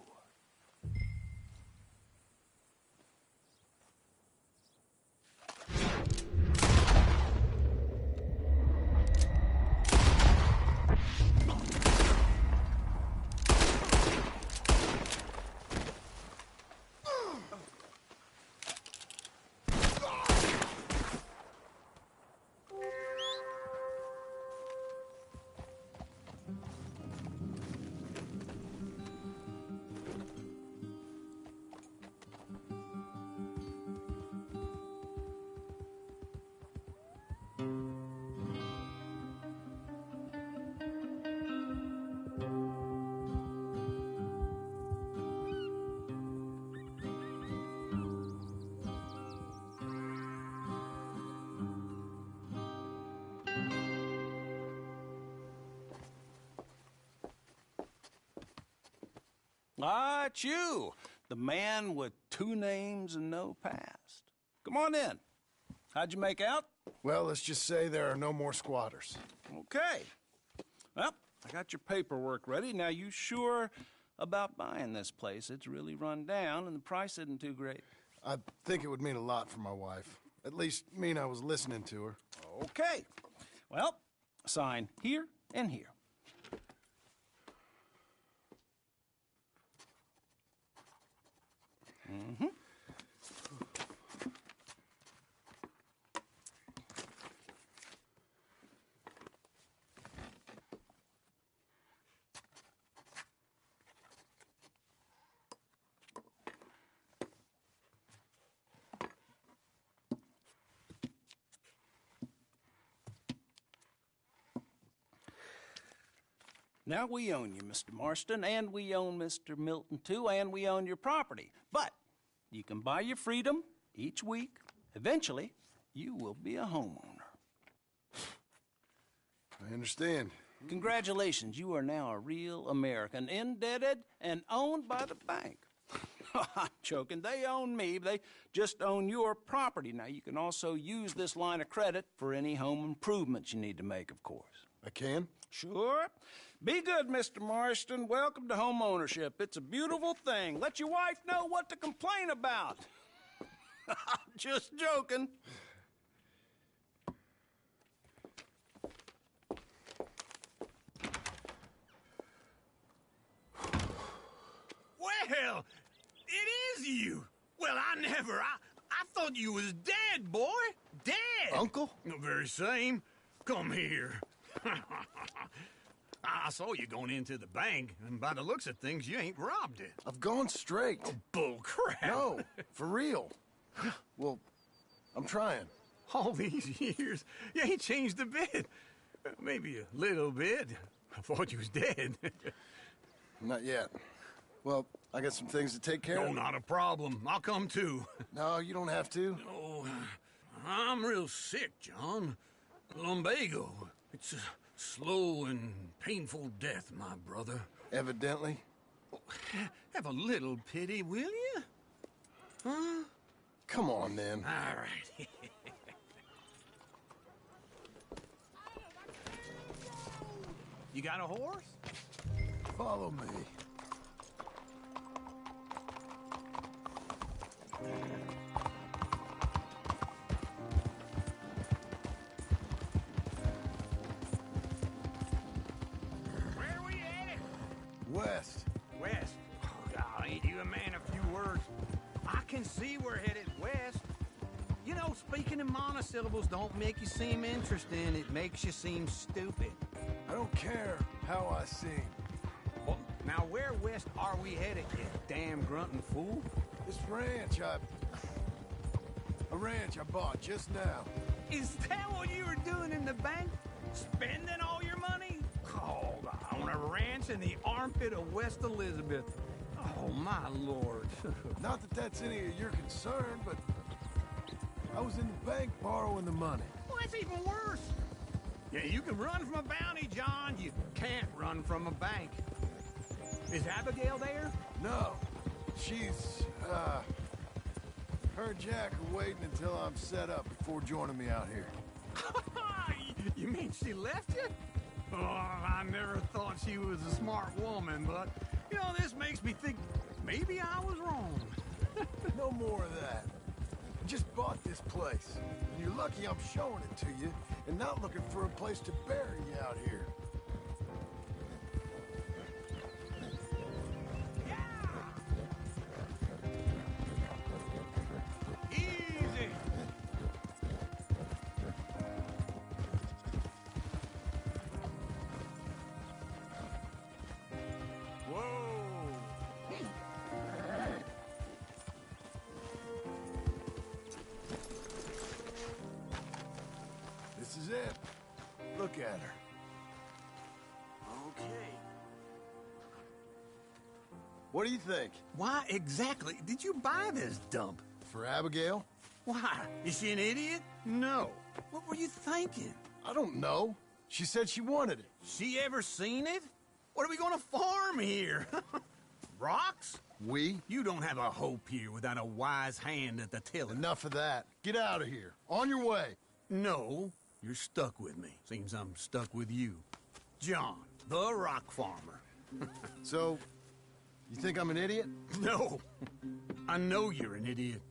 S23: Ah, it's you, the man with 2 names and no past. Come on in. How'd you make out?
S3: Well, let's just say there are no more squatters.
S23: Okay. Well, I got your paperwork ready. Now, you sure about buying this place? It's really run down, and the price isn't too great.
S3: I think it would mean a lot for my wife. At least mean I was listening to her.
S23: Okay. Well, sign here and here. Mm-hmm. Now we own you, Mr. Marston, and we own Mr. Milton, too, and we own your property. But you can buy your freedom each week. Eventually, you will be a homeowner.
S3: I understand.
S23: Congratulations, you are now a real American, indebted and owned by the bank. I'm joking. They own me. They just own your property. Now, you can also use this line of credit for any home improvements you need to make, of course.
S3: I can?
S23: Sure. Be good, Mr. Marston. Welcome to home ownership. It's a beautiful thing. Let your wife know what to complain about. Just joking.
S10: Well, it is you. Well, I thought you was dead, boy. Dead.
S3: Uncle?
S10: The very same. Come here. I saw you going into the bank, and by the looks of things, you ain't robbed it.
S3: I've gone straight.
S10: Oh, bull crap.
S3: No, for real. Well, I'm trying.
S10: All these years, you ain't changed a bit. Maybe a little bit. I thought you was dead.
S3: Not yet. Well, I got some things to take care of.
S10: No, not a problem. I'll come too.
S3: No, you don't have to.
S10: Oh, I'm real sick, John. Lumbago. It's a slow and painful death, my brother.
S3: Evidently.
S10: Have a little pity, will you? Huh?
S3: Come on, then.
S10: All right. You got a horse?
S3: Follow me.
S10: Where are we headed?
S3: West.
S10: West? Oh, God, ain't you a man of few words? I can see we're headed west. You know, speaking in monosyllables don't make you seem interesting. It makes you seem stupid.
S3: I don't care how I seem.
S10: Well, now where west are we headed, you damn grunting fool?
S3: This ranch I bought just now.
S10: Is that what you were doing in the bank? Spending all your money? Oh, on a ranch in the armpit of West Elizabeth. Oh, my lord.
S3: Not that that's any of your concern, but I was in the bank borrowing the money.
S10: Well, that's even worse. Yeah, you can run from a bounty, John. You can't run from a bank. Is Abigail there?
S3: No. She's, her and Jack are waiting until I'm set up before joining me out here.
S10: You mean she left you? Oh, I never thought she was a smart woman, but, you know, this makes me think maybe I was wrong.
S3: No more of that. I just bought this place, and you're lucky I'm showing it to you and not looking for a place to bury you out here.
S10: Easy. Whoa.
S3: This is it. Look at her.
S10: Okay.
S3: What do you think?
S10: Why exactly did you buy this dump?
S3: For Abigail?
S10: Why? Is she an idiot? No. What were you thinking?
S3: I don't know. She said she wanted it.
S10: She ever seen it? What are we gonna farm here? Rocks?
S3: We?
S10: You don't have a hope here without a wise hand at the tiller.
S3: Enough of that. Get out of here. On your way.
S10: No, you're stuck with me. Seems I'm stuck with you. John, the rock farmer.
S3: So, you think I'm an idiot?
S10: No. I know you're an idiot.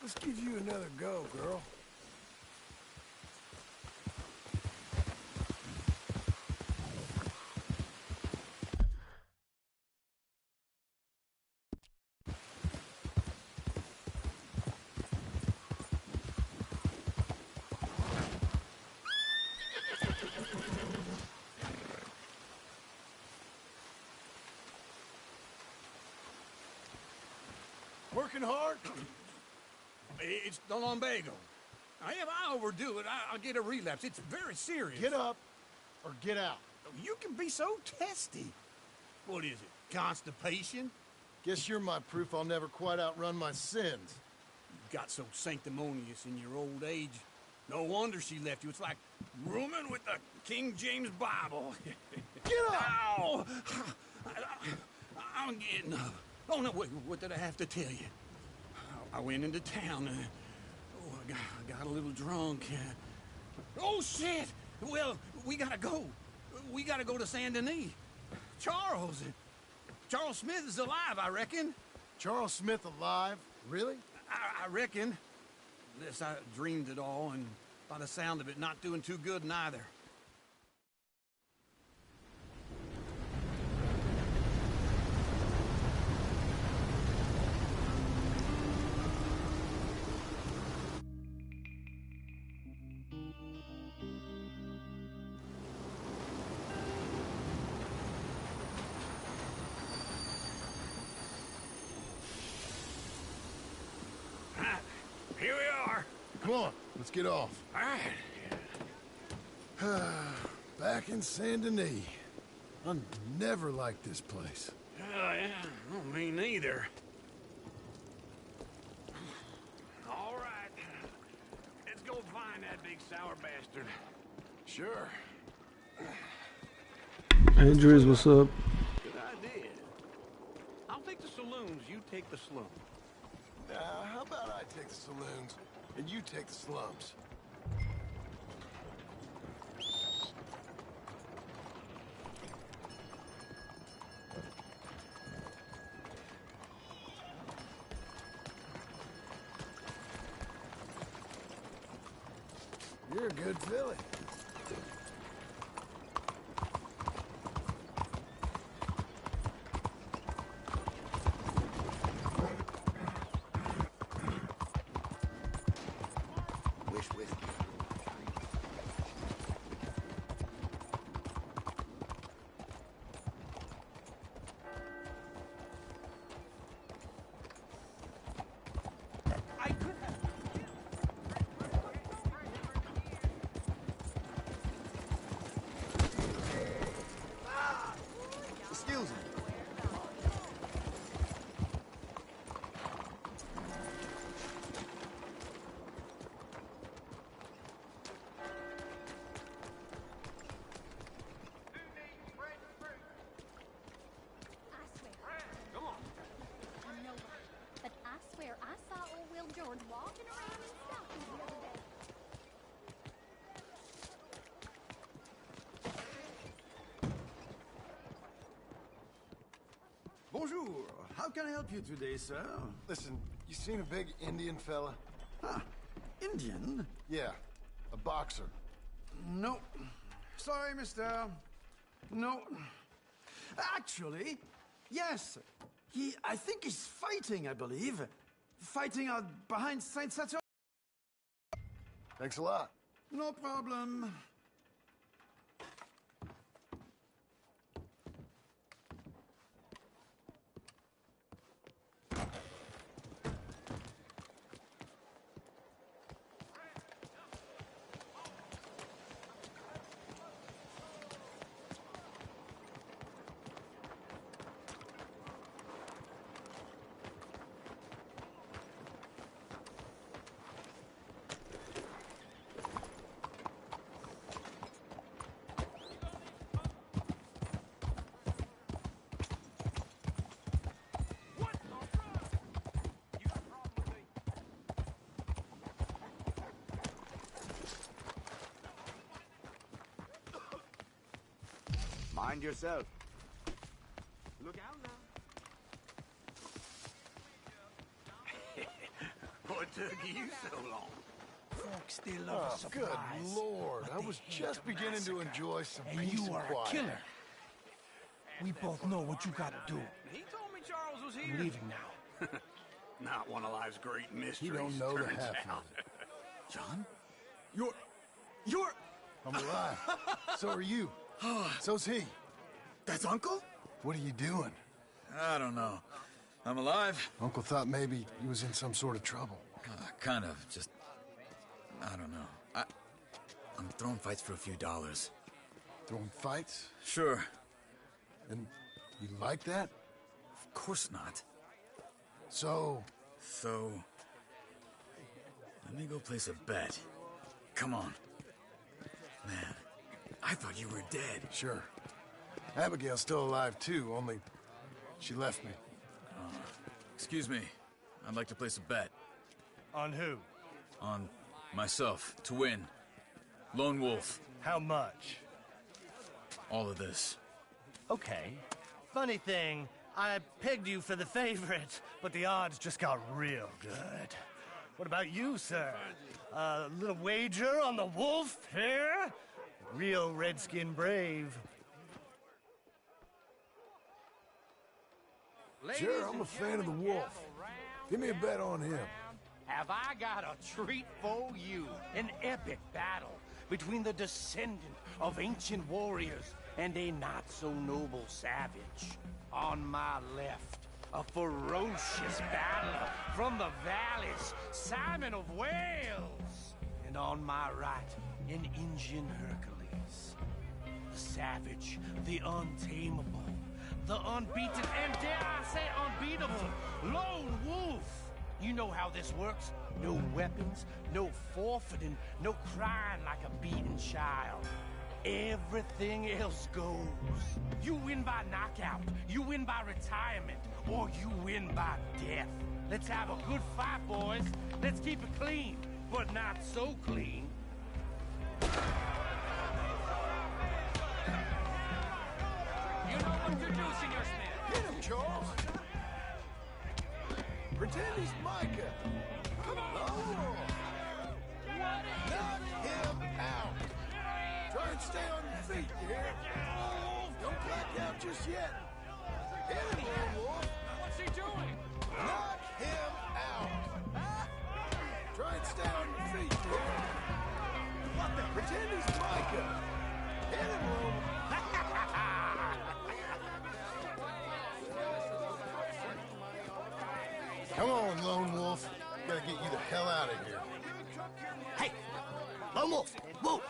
S3: Let's give you another go, girl. Working hard?
S10: It's the lumbago. If I overdo it, I'll get a relapse. It's very serious.
S3: Get up or get out.
S10: You can be so testy. What is it, constipation?
S3: Guess you're my proof I'll never quite outrun my sins.
S10: You got so sanctimonious in your old age. No wonder she left you. It's like rooming with the King James Bible.
S3: Get up!
S10: Ow! I'm getting up. Oh, no, wait, what did I have to tell you? I went into town and I got a little drunk. Oh, shit! Well, we gotta go. We gotta go to Saint Denis. Charles Smith is alive, I reckon.
S3: Charles Smith alive? Really?
S10: I reckon. Unless I dreamed it all, and by the sound of it, not doing too good neither. Here we are.
S3: Come on, let's get off.
S10: All right.
S3: Back in Saint Denis. I never liked this place.
S10: Yeah, me neither. All right,
S13: find that big sour bastard.
S14: Sure.
S6: Hey Driz, what's up?
S13: Good idea. I'll take the saloons, you take the slums.
S3: How about I take the saloons and you take the slums? You're a good filly.
S9: Wish whiskey.
S3: Excuse me.
S5: But I swear I saw old Will George walking around in stockings the other day.
S15: Bonjour. How can I help you today, sir?
S3: Listen, you seen a big Indian fella?
S15: Huh. Indian?
S3: Yeah, a boxer.
S15: No. Sorry, mister. No. Actually, yes. I think he's fighting, I believe. Fighting out behind Saint Satur.
S3: Thanks a lot.
S15: No problem.
S9: Mind yourself. Look out now.
S13: What took you so long?
S9: Folks still love a surprise.
S3: Good Lord. I was just beginning to enjoy some
S9: And
S3: peace
S9: you
S3: and
S9: are
S3: quiet.
S9: a killer. We both know what you gotta do.
S13: He told me Charles was
S9: I'm
S13: here.
S9: leaving now.
S13: Not one of life's great mysteries.
S3: You don't know the
S13: turns
S3: half
S13: out.
S3: of it.
S15: John? You're...
S3: I'm alive. So are you. So's he.
S15: That's Uncle?
S3: What are you doing?
S15: I don't know. I'm alive.
S3: Uncle thought maybe he was in some sort of trouble.
S15: Kind of. Just... I don't know. I'm throwing fights for a few dollars.
S3: Throwing fights?
S15: Sure.
S3: And you like that?
S15: Of course not.
S3: So,
S15: let me go place a bet. Come on. Man, I thought you were dead.
S3: Sure. Abigail's still alive too, only she left me.
S15: Excuse me. I'd like to place a bet.
S16: On who?
S15: On myself, to win. Lone Wolf.
S16: How much?
S15: All of this.
S16: Okay. Funny thing, I pegged you for the favorite, but the odds just got real good. What about you, sir? A little wager on the wolf here? Real redskin brave.
S3: Sure, I'm a fan of the wolf. Give me a bet on him.
S9: Have I got a treat for you? An epic battle between the descendant of ancient warriors and a not-so-noble savage. On my left, a ferocious battler from the valleys, Simon of Wales. And on my right, an Indian Hercules. The savage, the untamable, the unbeaten, and dare I say unbeatable, Lone Wolf. You know how this works. No weapons, no forfeiting, no crying like a beaten child. Everything else goes. You win by knockout, you win by retirement, or you win by death. Let's have a good fight, boys. Let's keep it clean, but not so clean.
S13: You know what to do, Senor Smith.
S3: Get him, Charles. Pretend he's Micah. Come on. Knock him out. Try and stay on your feet, you hear? Don't black out just yet. Hit him, Lone Wolf.
S13: What's he doing?
S3: Knock him out. Try and stay on your feet, you hear? Pretend he's Micah. Hit him, Lone Wolf. Come on, Lone Wolf. Gotta get you the hell out of here.
S16: Hey, Lone Wolf, whoa!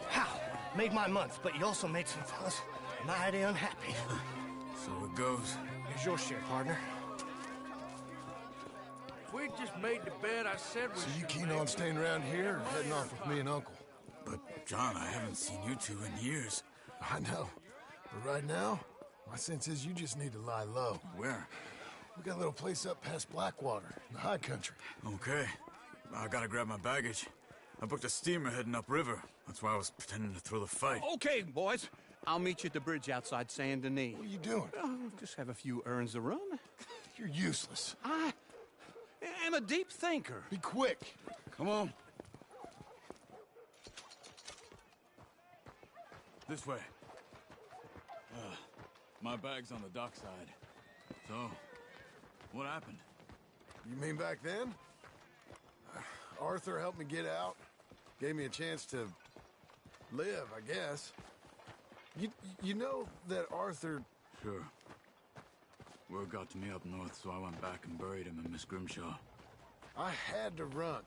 S16: How? Made my month, but you also made some fellas mighty unhappy.
S15: So it goes.
S16: Here's your share, partner.
S13: If we just made the bed I said we
S3: So you
S13: should
S3: keen
S13: make,
S3: on staying around here or heading off with me and Uncle?
S15: But, John, I haven't seen you two in years.
S3: I know. But right now, my sense is you just need to lie low.
S15: Where?
S3: We got a little place up past Blackwater, in the high country.
S15: Okay. I gotta grab my baggage. I booked a steamer heading upriver. That's why I was pretending to throw the fight.
S10: Okay, boys. I'll meet you at the bridge outside Saint Denis.
S3: What are you doing?
S10: Oh, just have a few errands to run.
S3: You're useless.
S10: I am a deep thinker.
S3: Be quick.
S15: Come on. This way. My bag's on the dockside. So, what happened?
S3: You mean back then? Arthur helped me get out. Gave me a chance to live, I guess. You know that Arthur...
S15: Sure. Word got to me up north, so I went back and buried him in Miss Grimshaw.
S3: I had to run.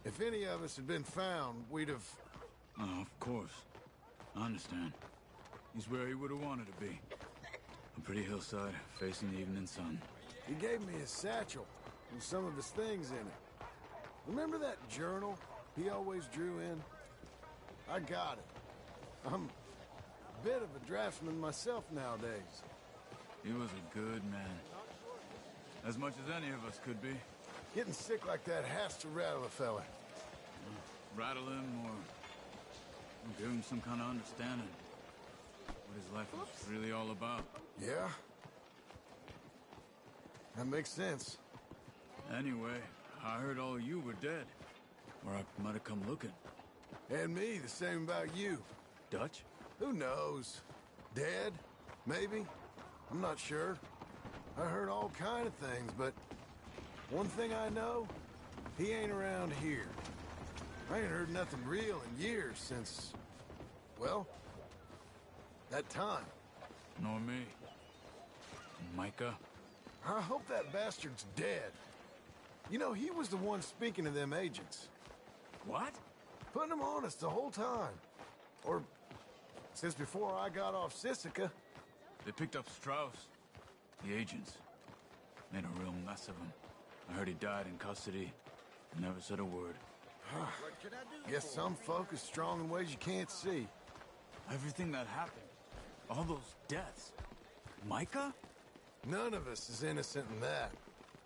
S3: If any of us had been found, we'd have...
S15: Oh, of course. I understand. He's where he would have wanted to be. A pretty hillside, facing the evening sun.
S3: He gave me his satchel with some of his things in it. Remember that journal he always drew in? I got it. I'm a bit of a draftsman myself nowadays.
S15: He was a good man. As much as any of us could be.
S3: Getting sick like that has to rattle a fella.
S15: Rattle him or give him some kind of understanding. What his life was really all about.
S3: Yeah? That makes sense.
S15: Anyway, I heard all you were dead. Or I might have come looking.
S3: And me, the same about you.
S15: Dutch?
S3: Who knows? Dead? Maybe? I'm not sure. I heard all kind of things, but one thing I know, he ain't around here. I ain't heard nothing real in years since, well, that time.
S15: Nor me. Micah?
S3: I hope that bastard's dead. You know, he was the one speaking to them agents.
S15: What?
S3: Putting them on us the whole time. Or since before I got off Sisika.
S15: They picked up Strauss. The agents. Made a real mess of him. I heard he died in custody. Never said a word.
S3: Guess some folk is strong in ways you can't see.
S15: Everything that happened. All those deaths. Micah?
S3: None of us is innocent in that.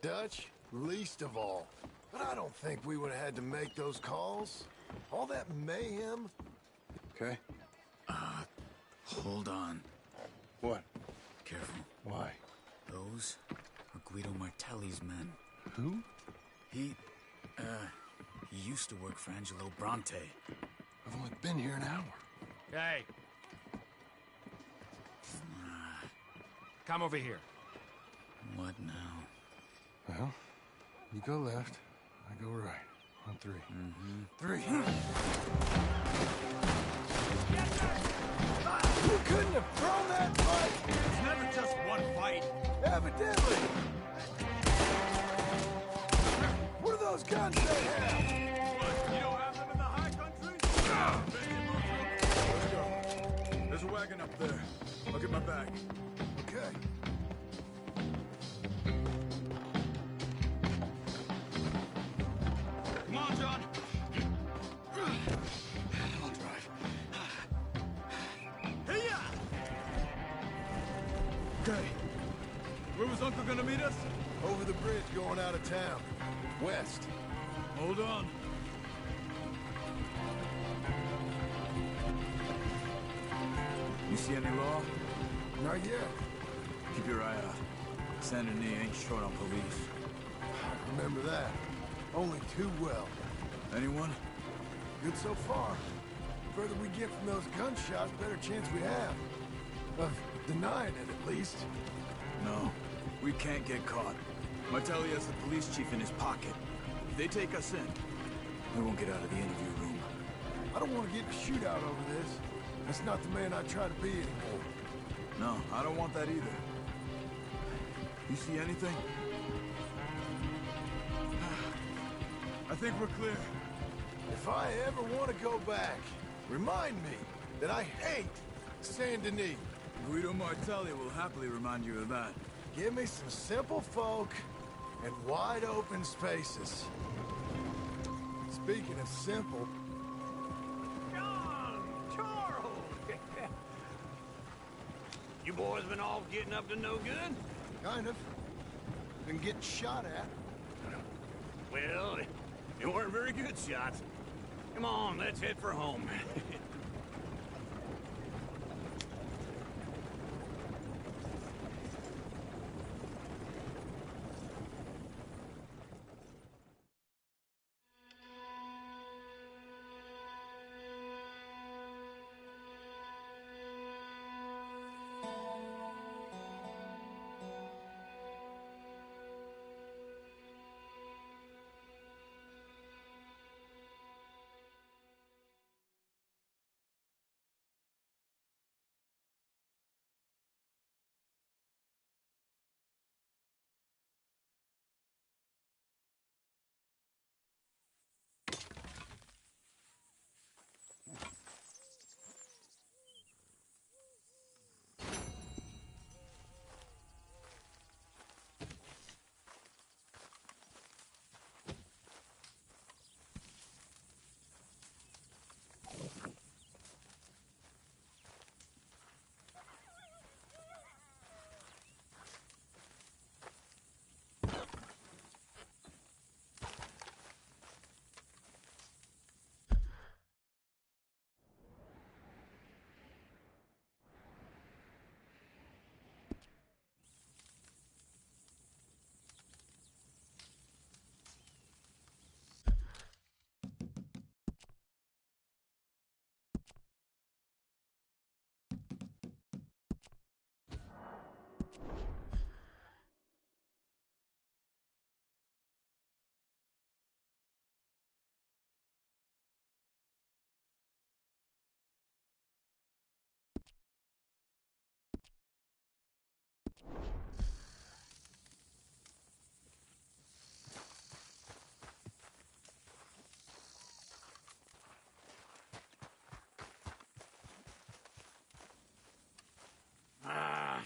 S3: Dutch, least of all. But I don't think we would have had to make those calls. All that mayhem.
S1: Okay.
S15: Hold on.
S1: What?
S15: Careful.
S1: Why?
S15: Those are Guido Martelli's men.
S1: Who?
S15: He used to work for Angelo Bronte.
S3: I've only been here an hour.
S13: Hey. Come over here.
S15: What now?
S3: Well, you go left, I go right. On three.
S15: Mm-hmm.
S3: 3. You couldn't have thrown that fight!
S15: It's never just one fight.
S3: Evidently! What are those guns they have?
S15: What, you don't have them in the high country? Let's go. There's a wagon up there. I'll get my bag.
S3: Okay.
S15: Where was Uncle gonna meet us?
S3: Over the bridge going out of town. West.
S15: Hold on. You see any law?
S3: Not yet.
S15: Keep your eye out. Saint Denis ain't short on police.
S3: Remember that. Only too well.
S15: Anyone?
S3: Good so far. Further we get from those gunshots, better chance we have. Of denying it, at least.
S15: No. We can't get caught. Martelli has the police chief in his pocket. If they take us in, we won't get out of the interview room.
S3: I don't want to get in a shootout over this. That's not the man I try to be anymore.
S15: No, I don't want that either. You see anything? I think we're clear.
S3: If I ever want to go back, remind me that I hate Saint Denis.
S15: Guido Martelli will happily remind you of that.
S3: Give me some simple folk and wide open spaces. Speaking of simple...
S9: John! Charles! You boys been all getting up to no good?
S3: Kind of. Been getting shot at.
S9: Well, they weren't very good shots. Come on, let's head for home.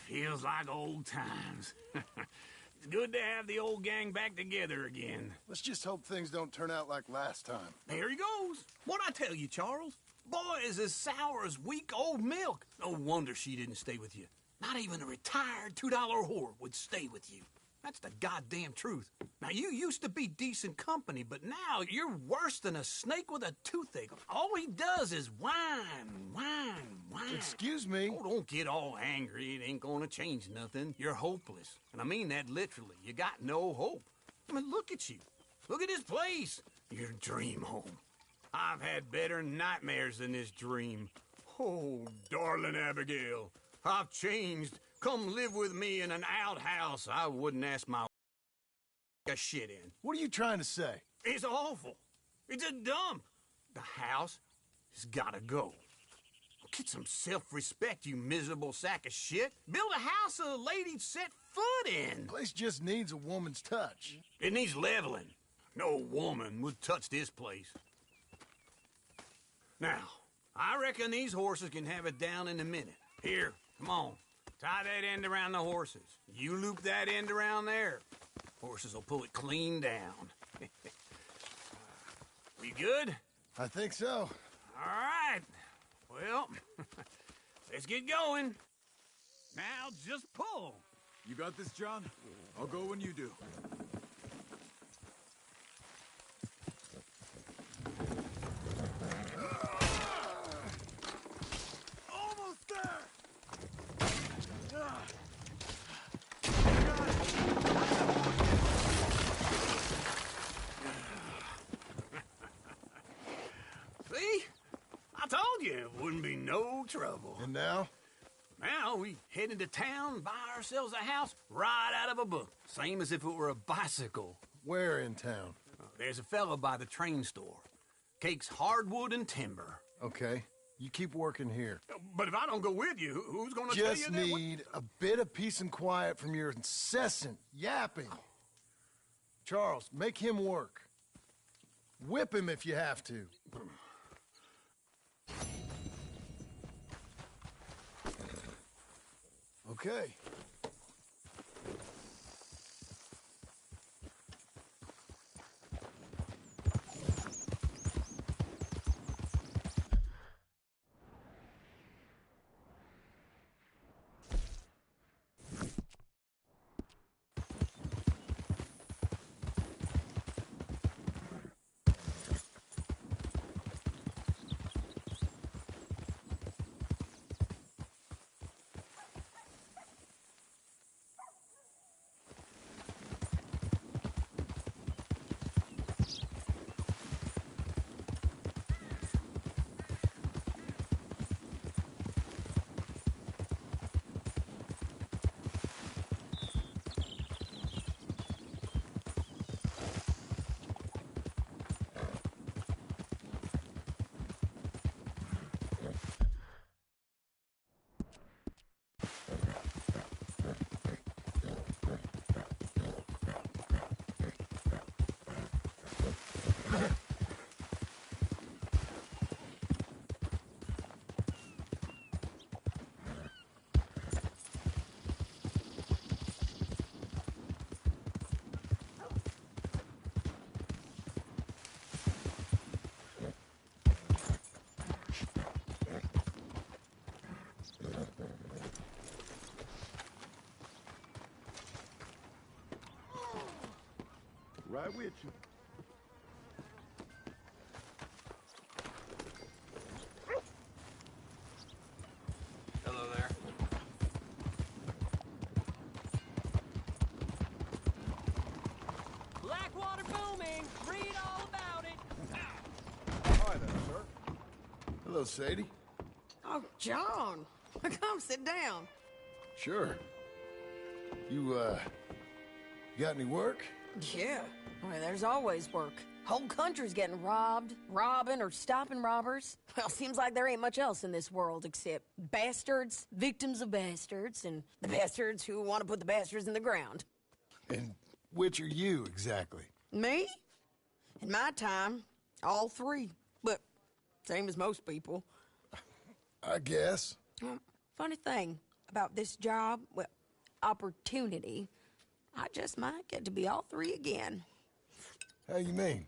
S9: Feels like old times. It's good to have the old gang back together again.
S3: Let's just hope things don't turn out like last time.
S9: There he goes. What'd I tell you, Charles? Boy is as sour as weak old milk. No wonder she didn't stay with you. Not even a retired $2 whore would stay with you. That's the goddamn truth. Now, you used to be decent company, but now you're worse than a snake with a toothache. All he does is whine, whine, whine.
S3: Excuse me?
S9: Oh, don't get all angry. It ain't gonna change nothing. You're hopeless. And I mean that literally. You got no hope. I mean, look at you. Look at this place. Your dream home. I've had better nightmares than this dream. Oh, darling Abigail, I've changed. Come live with me in an outhouse I wouldn't ask my a shit in.
S3: What are you trying to say?
S9: It's awful. It's a dump. The house has gotta go. Get some self-respect, you miserable sack of shit. Build a house a lady'd set foot in.
S3: The place just needs a woman's touch.
S9: It needs leveling. No woman would touch this place. Now, I reckon these horses can have it down in a minute. Here, come on. Tie that end around the horses. You loop that end around there. Horses will pull it clean down. We good?
S3: I think so.
S9: All right. Well, let's get going. Now just pull.
S15: You got this, John? I'll go when you do.
S3: Almost there!
S10: See? I told you it wouldn't be no trouble.
S3: And now?
S10: Now we head into town, buy ourselves a house right out of a book. Same as if it were a bicycle.
S3: Where in town?
S10: There's a fellow by the train store. Cakes hardwood and timber.
S3: Okay. You keep working here.
S10: But if I don't go with you, who's gonna tell you
S3: Just
S10: that?
S3: need a bit of peace and quiet from your incessant yapping. Charles, make him work. Whip him if you have to. Okay. Right with you.
S8: Hello there.
S4: Blackwater booming. Read all about it.
S3: Hi there, sir. Hello, Sadie.
S21: Oh, John. Come sit down.
S3: Sure. You got any work?
S21: Yeah. Well, there's always work. Whole country's getting robbed, robbing, or stopping robbers. Well, seems like there ain't much else in this world except bastards, victims of bastards, and the bastards who want to put the bastards in the ground.
S3: And which are you, exactly?
S21: Me? In my time, all three. But same as most people.
S3: I guess.
S21: Funny thing about this job, well, opportunity, I just might get to be all three again.
S3: How you mean?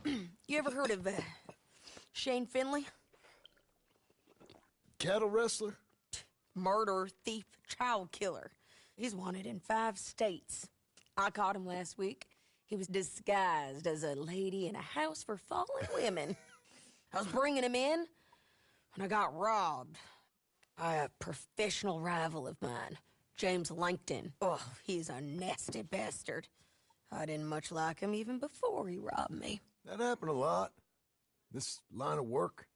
S21: You ever heard of Shane Finley?
S3: Cattle wrestler?
S21: Murderer, thief, child killer. He's wanted in 5 states. I caught him last week. He was disguised as a lady in a house for fallen women. I was bringing him in, and I got robbed by a professional rival of mine, James Langton. Oh, he's a nasty bastard. I didn't much like him even before he robbed me.
S3: That happened a lot. This line of work.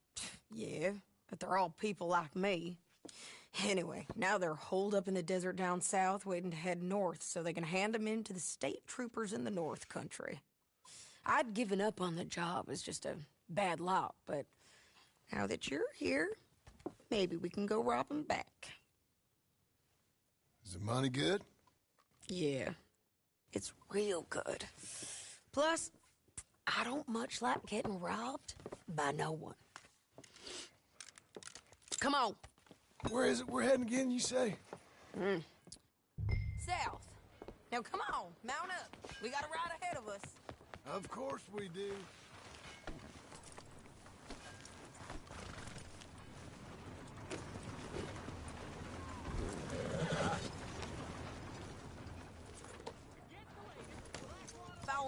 S21: Yeah, but they're all people like me. Anyway, now they're holed up in the desert down south, waiting to head north so they can hand them in to the state troopers in the north country. I'd given up on the job as just a bad lot, but now that you're here, maybe we can go rob them back.
S3: Is the money good?
S21: Yeah, it's real good. Plus, I don't much like getting robbed by no one. Come on.
S3: Where is it we're heading again, you say?
S21: South. Now come on, mount up. We got a ride ahead of us.
S3: Of course we do.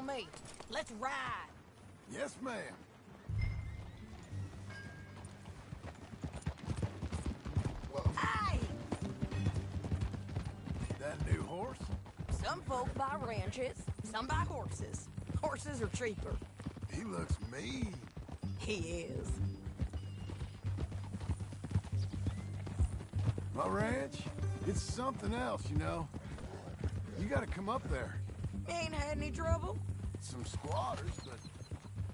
S21: me. Let's ride.
S3: Yes, ma'am.
S21: Hey!
S3: That new horse?
S21: Some folk buy ranches, some buy horses. Horses are cheaper.
S3: He looks mean.
S21: He is.
S3: My ranch? It's something else, you know. You gotta come up there.
S21: Ain't had any trouble?
S3: Some squatters, but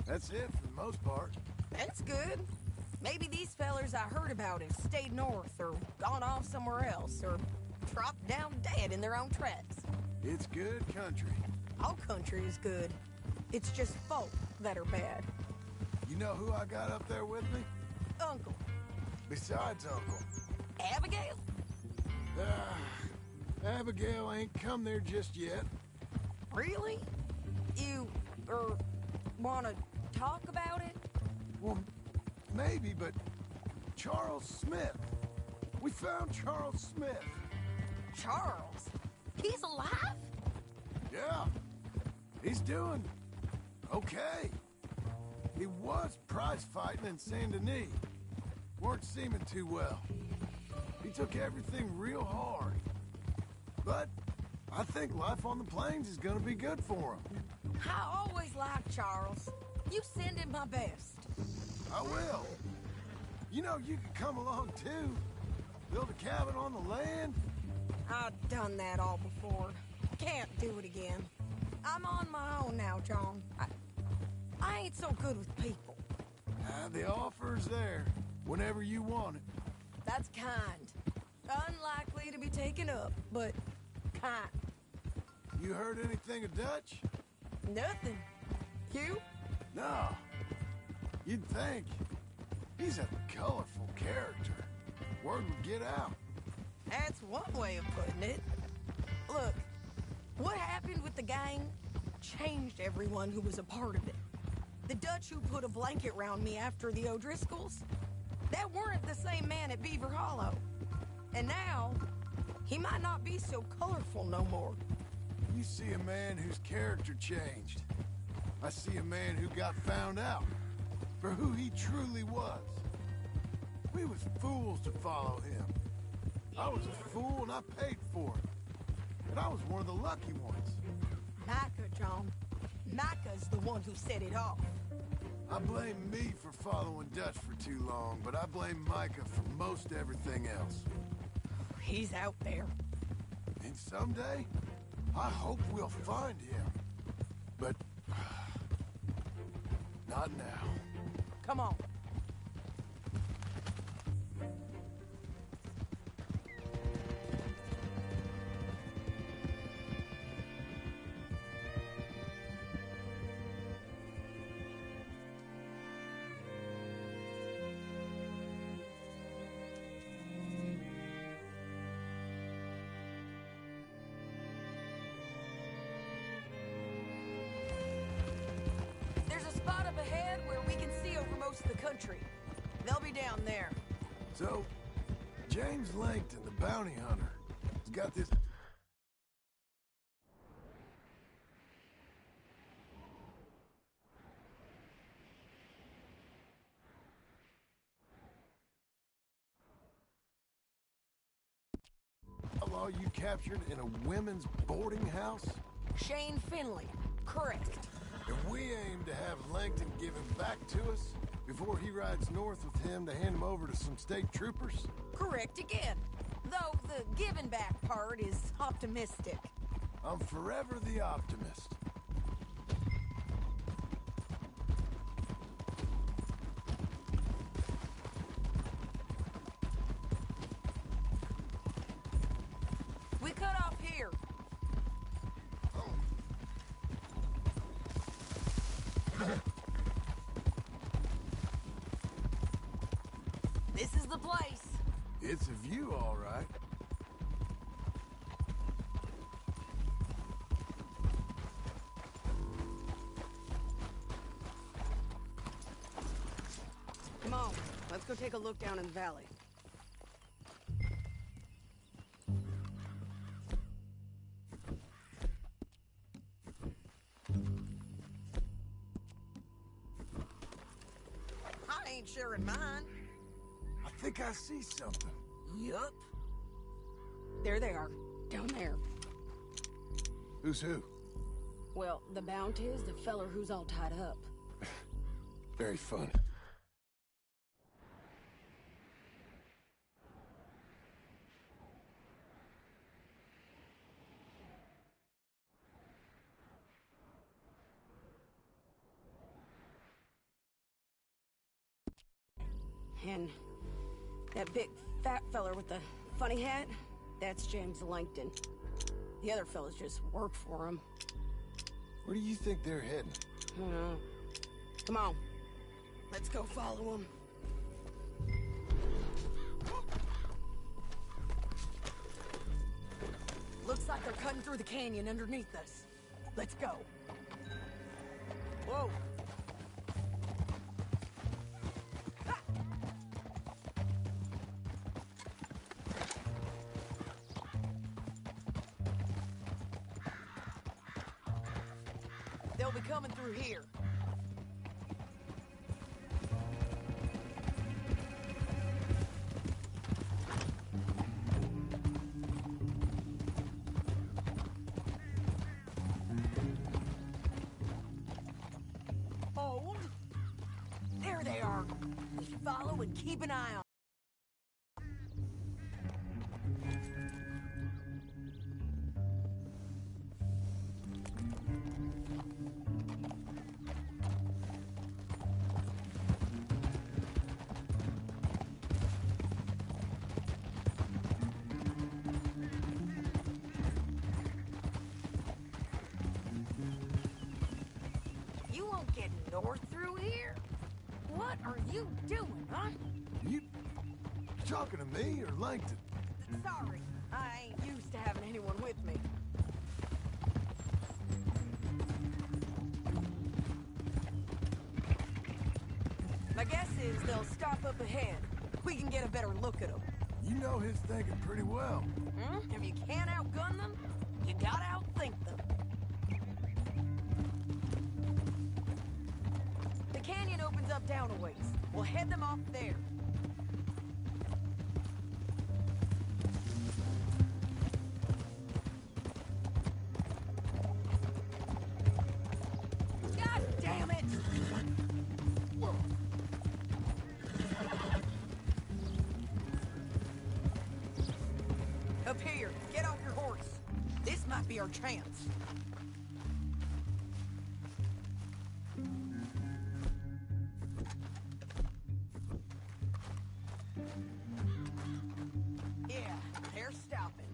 S3: that's it for the most part.
S21: That's good. Maybe these fellers I heard about have stayed north or gone off somewhere else or dropped down dead in their own tracks.
S3: It's good country.
S21: All country is good. It's just folk that are bad.
S3: You know who I got up there with me?
S21: Uncle.
S3: Besides Uncle.
S21: Abigail?
S3: Abigail ain't come there just yet.
S21: Really? You, wanna talk about it?
S3: Well, maybe, but Charles Smith. We found Charles Smith.
S21: Charles? He's alive?
S3: Yeah. He's doing okay. He was prize fighting in Saint Denis. Weren't seeming too well. He took everything real hard. But I think life on the plains is gonna be good for him.
S21: I always liked Charles. You send him my best.
S3: I will. You know, you could come along too. Build a cabin on the land.
S21: I've done that all before. Can't do it again. I'm on my own now, John. I ain't so good with people.
S3: The offer's there whenever you want it.
S21: That's kind. Unlikely to be taken up, but kind.
S3: You heard anything of Dutch?
S21: Nothing. You?
S3: No. You'd think. He's a colorful character. Word would get out.
S21: That's one way of putting it. Look, what happened with the gang changed everyone who was a part of it. The Dutch who put a blanket round me after the O'Driscolls, that weren't the same man at Beaver Hollow. And now, he might not be so colorful no more.
S3: You see a man whose character changed. I see a man who got found out for who he truly was. We was fools to follow him. I was a fool and I paid for it. But I was one of the lucky ones.
S21: Micah, John. Micah's the one who set it off.
S3: I blame me for following Dutch for too long, but I blame Micah for most everything else.
S21: He's out there.
S3: And someday, I hope we'll find him. But not now.
S21: Come on. Country. They'll be down there.
S3: So, James Langton, the bounty hunter, has got this... outlaw you captured in a women's boarding house?
S21: Shane Finley. Correct.
S3: And we aim to have Langton give him back to us before he rides north with him to hand him over to some state troopers?
S21: Correct again. Though the giving back part is optimistic.
S3: I'm forever the optimist.
S21: We cut off here. This is the place.
S3: It's a view, all right.
S2: Come on, let's go take a look down in the valley.
S21: ain't sharing mine.
S3: I think I see something.
S21: Yup. There they are, down there.
S3: Who's who?
S21: Well, the Bounty is the feller who's all tied up.
S3: Very fun.
S21: And that big fat feller with the funny hat, that's James Langton. The other fellas just work for him.
S3: Where do you think they're heading?
S21: I don't know. Come on. Let's go follow them. Looks like they're cutting through the canyon underneath us. Let's go. Whoa. They'll be coming through here. Hold. There they are. Just follow and keep an eye on. You won't get north through here. What are you doing, huh?
S3: You talking to me or Langton?
S21: Sorry, I ain't used to having anyone with me. My guess is they'll stop up ahead. We can get a better look at them.
S3: You know his thinking pretty well.
S21: If you can't outgun them, you gotta outthink them. The canyon opens up down a ways. We'll head them off there. God damn it! Up here, get off your horse. This might be our chance. Yeah, they're stopping.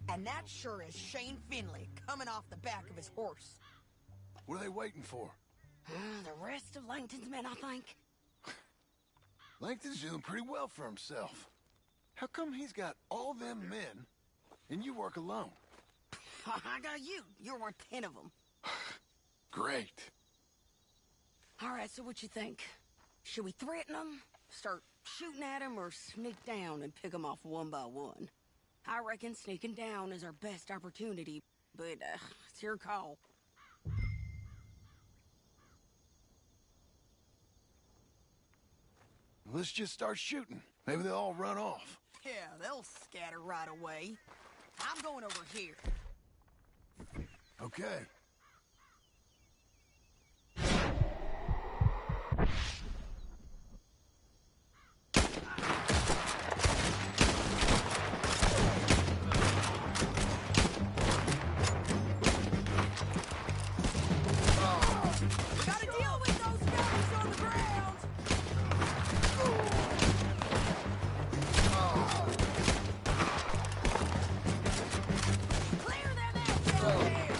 S21: And that sure is Shane Finley coming off the back of his horse.
S3: What are they waiting for?
S21: The rest of Langton's men, I think.
S3: Langton's doing pretty well for himself. How come he's got all them men, and you work alone?
S21: I got you. You're worth 10 of them.
S3: Great.
S21: All right, so what you think? Should we threaten them, start shooting at them, or sneak down and pick them off one by one? I reckon sneaking down is our best opportunity, but it's your call.
S3: Let's just start shooting. Maybe they'll all run off.
S21: Yeah, they'll scatter right away. I'm going over here.
S3: Okay.
S21: Gotta deal with those guys on the ground! Clear them out down there!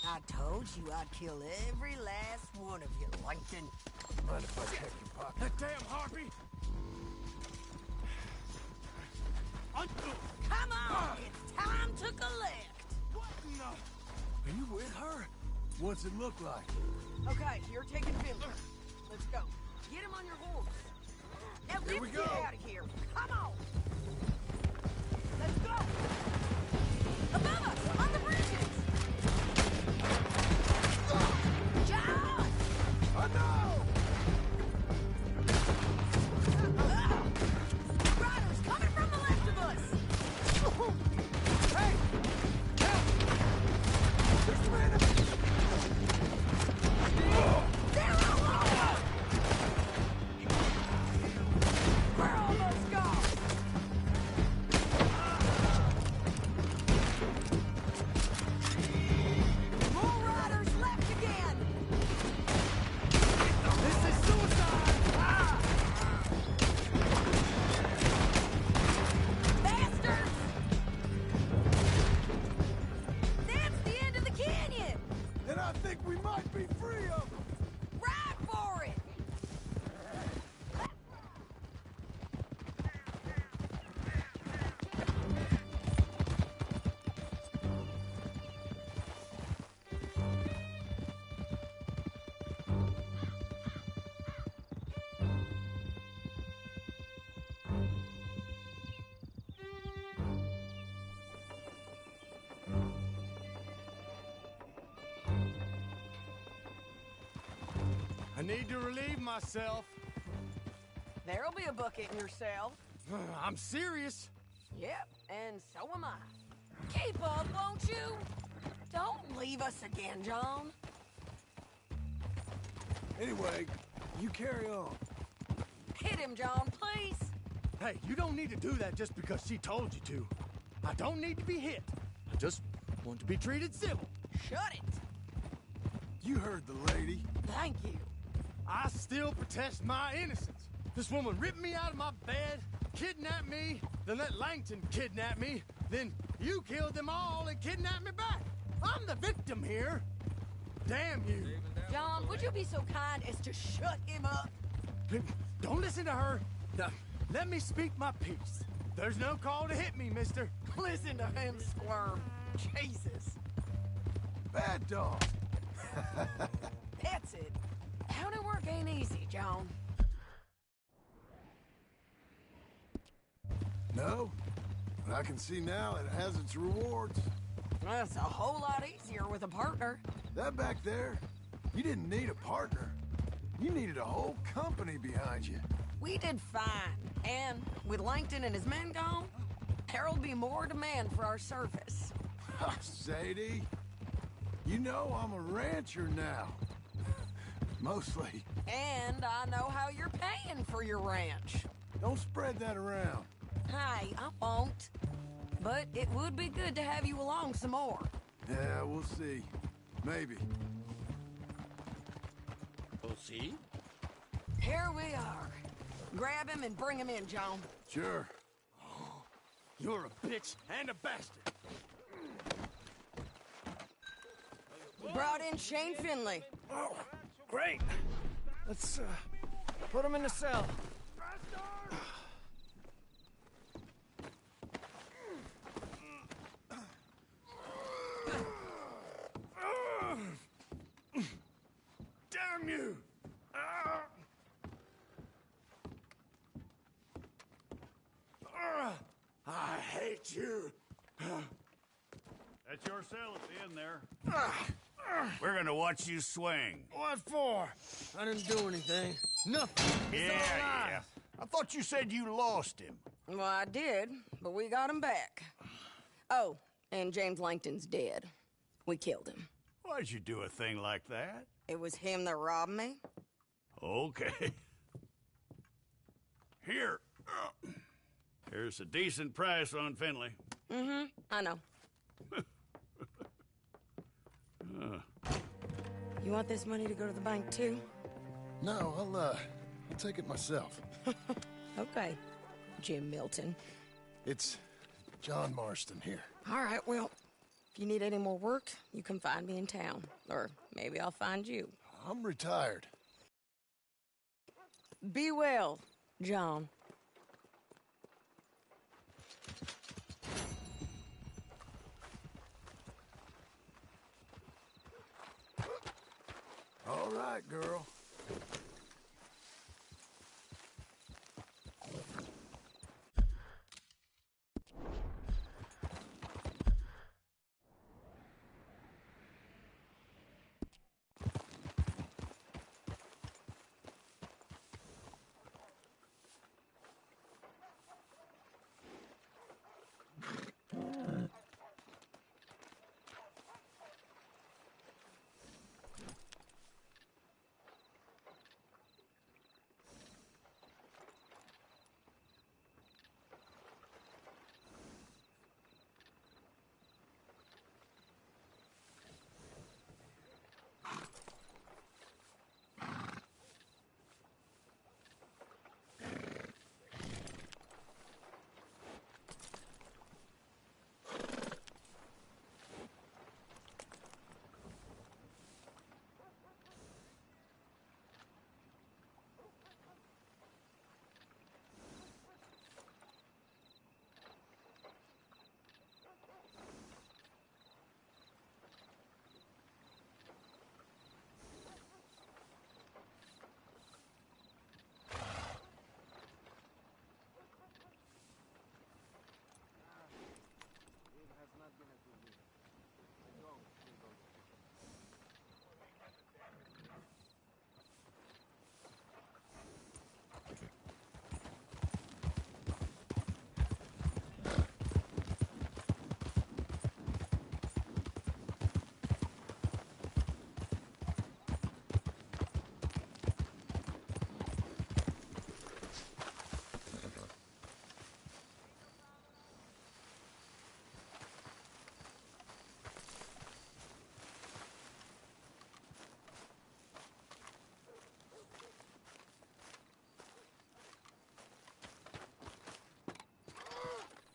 S21: I told you I'd kill every last one of you, Langton.
S3: Mind if I check your pocket?
S13: That damn harpy!
S21: Come on! It's time to collect!
S13: What in the...
S3: Are you with her? What's it look like?
S2: Okay, you're taking Finley. Let's go. Get him on your horse.
S21: Now
S3: Here
S21: let's
S3: we
S21: get
S3: go.
S21: out of here. Come on! Let's go! Above us! On the bridges! John!
S3: Oh no!
S21: Riders coming from the left of us!
S3: Hey! Help! There's some enemies!
S21: They're all over! We're almost gone! More riders left again!
S3: This is suicide!
S21: Bastards! That's the end of the canyon!
S3: And I think we might be free of them!
S21: Ride for it!
S3: I need to relieve myself.
S2: There'll be a bucket in your cell.
S3: I'm serious.
S2: Yep, and so am I.
S21: Keep up, won't you? Don't leave us again, John.
S3: Anyway, you carry on.
S21: Hit him, John, please.
S3: Hey, you don't need to do that just because she told you to. I don't need to be hit. I just want to be treated civil.
S21: Shut it.
S3: You heard the lady.
S21: Thank you.
S3: I still protest my innocence. This woman ripped me out of my bed, kidnapped me, then let Langton kidnap me, then you killed them all and kidnapped me back. I'm the victim here. Damn you.
S21: John, would you be so kind as to shut him up?
S3: Don't listen to her. Now, let me speak my piece. There's no call to hit me, mister.
S2: Listen to him squirm. Jesus.
S3: Bad dog.
S21: That's it. County work ain't easy, John.
S3: No, but I can see now it has its rewards.
S2: That's a whole lot easier with a partner.
S3: That back there, you didn't need a partner. You needed a whole company behind you.
S2: We did fine. And with Langton and his men gone, there'll be more demand for our service.
S3: Sadie, you know I'm a rancher now. Mostly.
S2: And I know how you're paying for your ranch.
S3: Don't spread that around.
S2: Hey, I won't. But it would be good to have you along some more.
S3: Yeah, we'll see. Maybe.
S13: We'll see.
S2: Here we are. Grab him and bring him in, John.
S3: Sure.
S13: You're a bitch and a bastard.
S2: We brought in Shane Finley.
S16: Oh, great. Let's put him in the cell.
S13: Damn you! I hate you.
S17: That's your cell at the end there. We're gonna watch you swing.
S16: What for? I didn't do anything. Nothing. It's all lies.
S17: I thought you said you lost him.
S2: Well, I did, but we got him back. Oh, and James Langton's dead. We killed him.
S17: Why'd you do a thing like that?
S2: It was him that robbed me.
S17: Okay. Here. Here's a decent price on Finley.
S2: Mm-hmm, I know. You want this money to go to the bank, too?
S3: No, I'll take it myself.
S2: Okay, Jim Milton.
S3: It's John Marston here.
S2: All right, well, If you need any more work, you can find me in town. Or maybe I'll find you.
S3: I'm retired.
S2: Be well, John.
S3: All right, girl.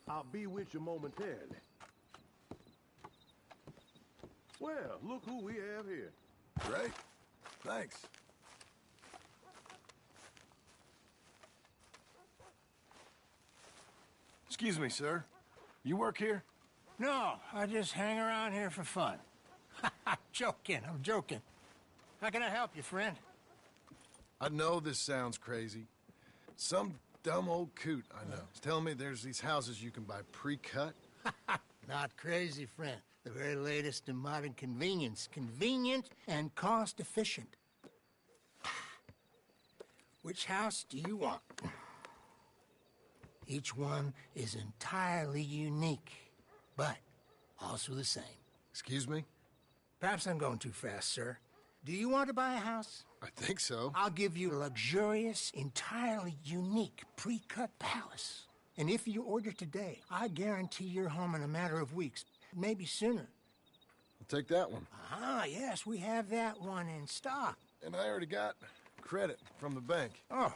S13: I'll be with you momentarily. Well, look who we have here.
S3: Great. Thanks. Excuse me, sir. You work here?
S10: No, I just hang around here for fun. I'm joking. How can I help you, friend?
S3: I know this sounds crazy. Some dumb old coot I know is telling me there's these houses you can buy pre-cut.
S10: Not crazy, friend. The very latest in modern convenience. Convenient and cost-efficient. Which house do you want? Each one is entirely unique, but also the same.
S3: Excuse me?
S10: Perhaps I'm going too fast, sir. Do you want to buy a house?
S3: I think so.
S10: I'll give you a luxurious, entirely unique pre-cut palace. And if you order today, I guarantee you're home in a matter of weeks, maybe sooner.
S3: I'll take that one.
S10: Ah, yes, we have that one in stock.
S3: And I already got credit from the bank.
S10: Oh,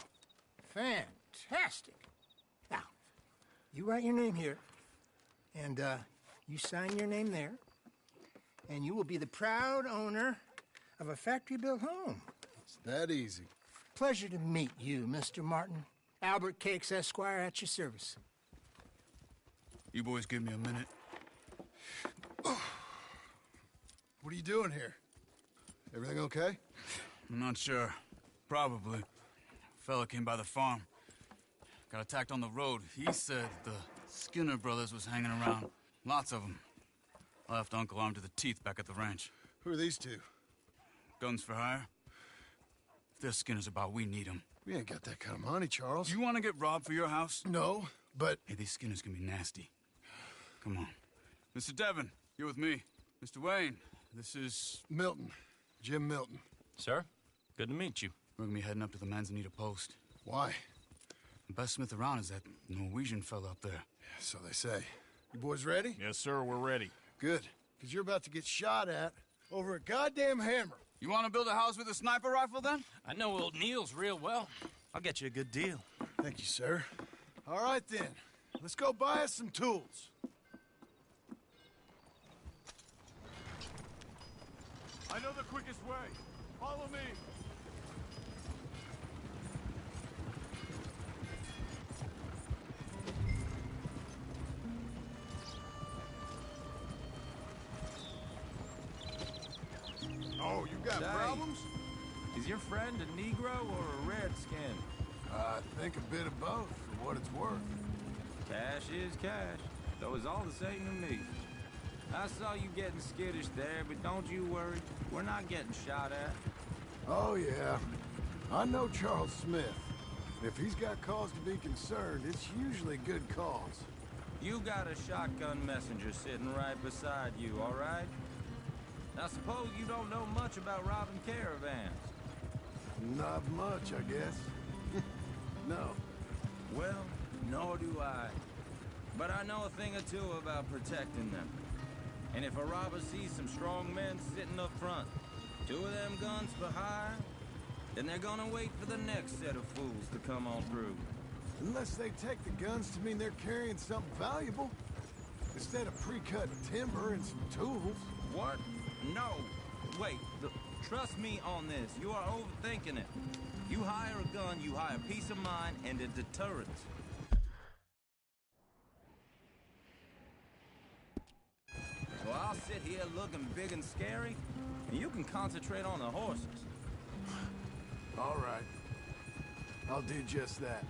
S10: fantastic. Now, you write your name here, and you sign your name there, and you will be the proud owner of a factory-built home.
S3: It's that easy.
S10: Pleasure to meet you, Mr. Martin. Albert Cakes, Esquire, at your service.
S15: You boys give me a minute.
S3: What are you doing here? Everything okay?
S15: I'm not sure. Probably. Fella came by the farm. Got attacked on the road. He said the Skinner brothers was hanging around. Lots of them. I left Uncle armed to the teeth back at the ranch.
S3: Who are these two?
S15: Guns for hire. If they're Skinner's about, we need them.
S3: We ain't got that kind of money, Charles.
S15: You want to get robbed for your house?
S3: No, but...
S15: Hey, these Skinners can be nasty. Come on. Mr. Devon, you're with me. Mr. Wayne, this is...
S3: Milton. Jim Milton.
S18: Sir, good to meet you.
S15: We're gonna be heading up to the Manzanita Post.
S3: Why?
S15: The best smith around is that Norwegian fella up there.
S3: Yeah, so they say. You boys ready?
S18: Yes, sir, we're ready.
S3: Good, because you're about to get shot at over a goddamn hammer.
S15: You want to build a house with a sniper rifle, then?
S18: I know old Neil's real well. I'll get you a good deal.
S3: Thank you, sir. All right, then. Let's go buy us some tools.
S13: I know the quickest way. Follow me.
S14: Oh, you got
S8: Say,
S14: problems?
S8: Is your friend a Negro or a Redskin?
S3: I think a bit of both, for what it's worth.
S8: Cash is cash. So it's all the same to me. I saw you getting skittish there, but don't you worry. We're not getting shot at.
S3: Oh, yeah. I know Charles Smith. If he's got cause to be concerned, it's usually good cause.
S8: You got a shotgun messenger sitting right beside you, all right? Now suppose you don't know much about robbing caravans.
S3: Not much, I guess. No.
S8: Well, nor do I. But I know a thing or two about protecting them. And if a robber sees some strong men sitting up front, 2 of them guns for hire, then they're gonna wait for the next set of fools to come on through.
S3: Unless they take the guns to mean they're carrying something valuable. Instead of pre-cut timber and some tools.
S8: What? No. Wait, trust me on this. You are overthinking it. You hire a gun, you hire peace of mind and a deterrent. So I'll sit here looking big and scary, and you can concentrate on the horses.
S3: All right. I'll do just that.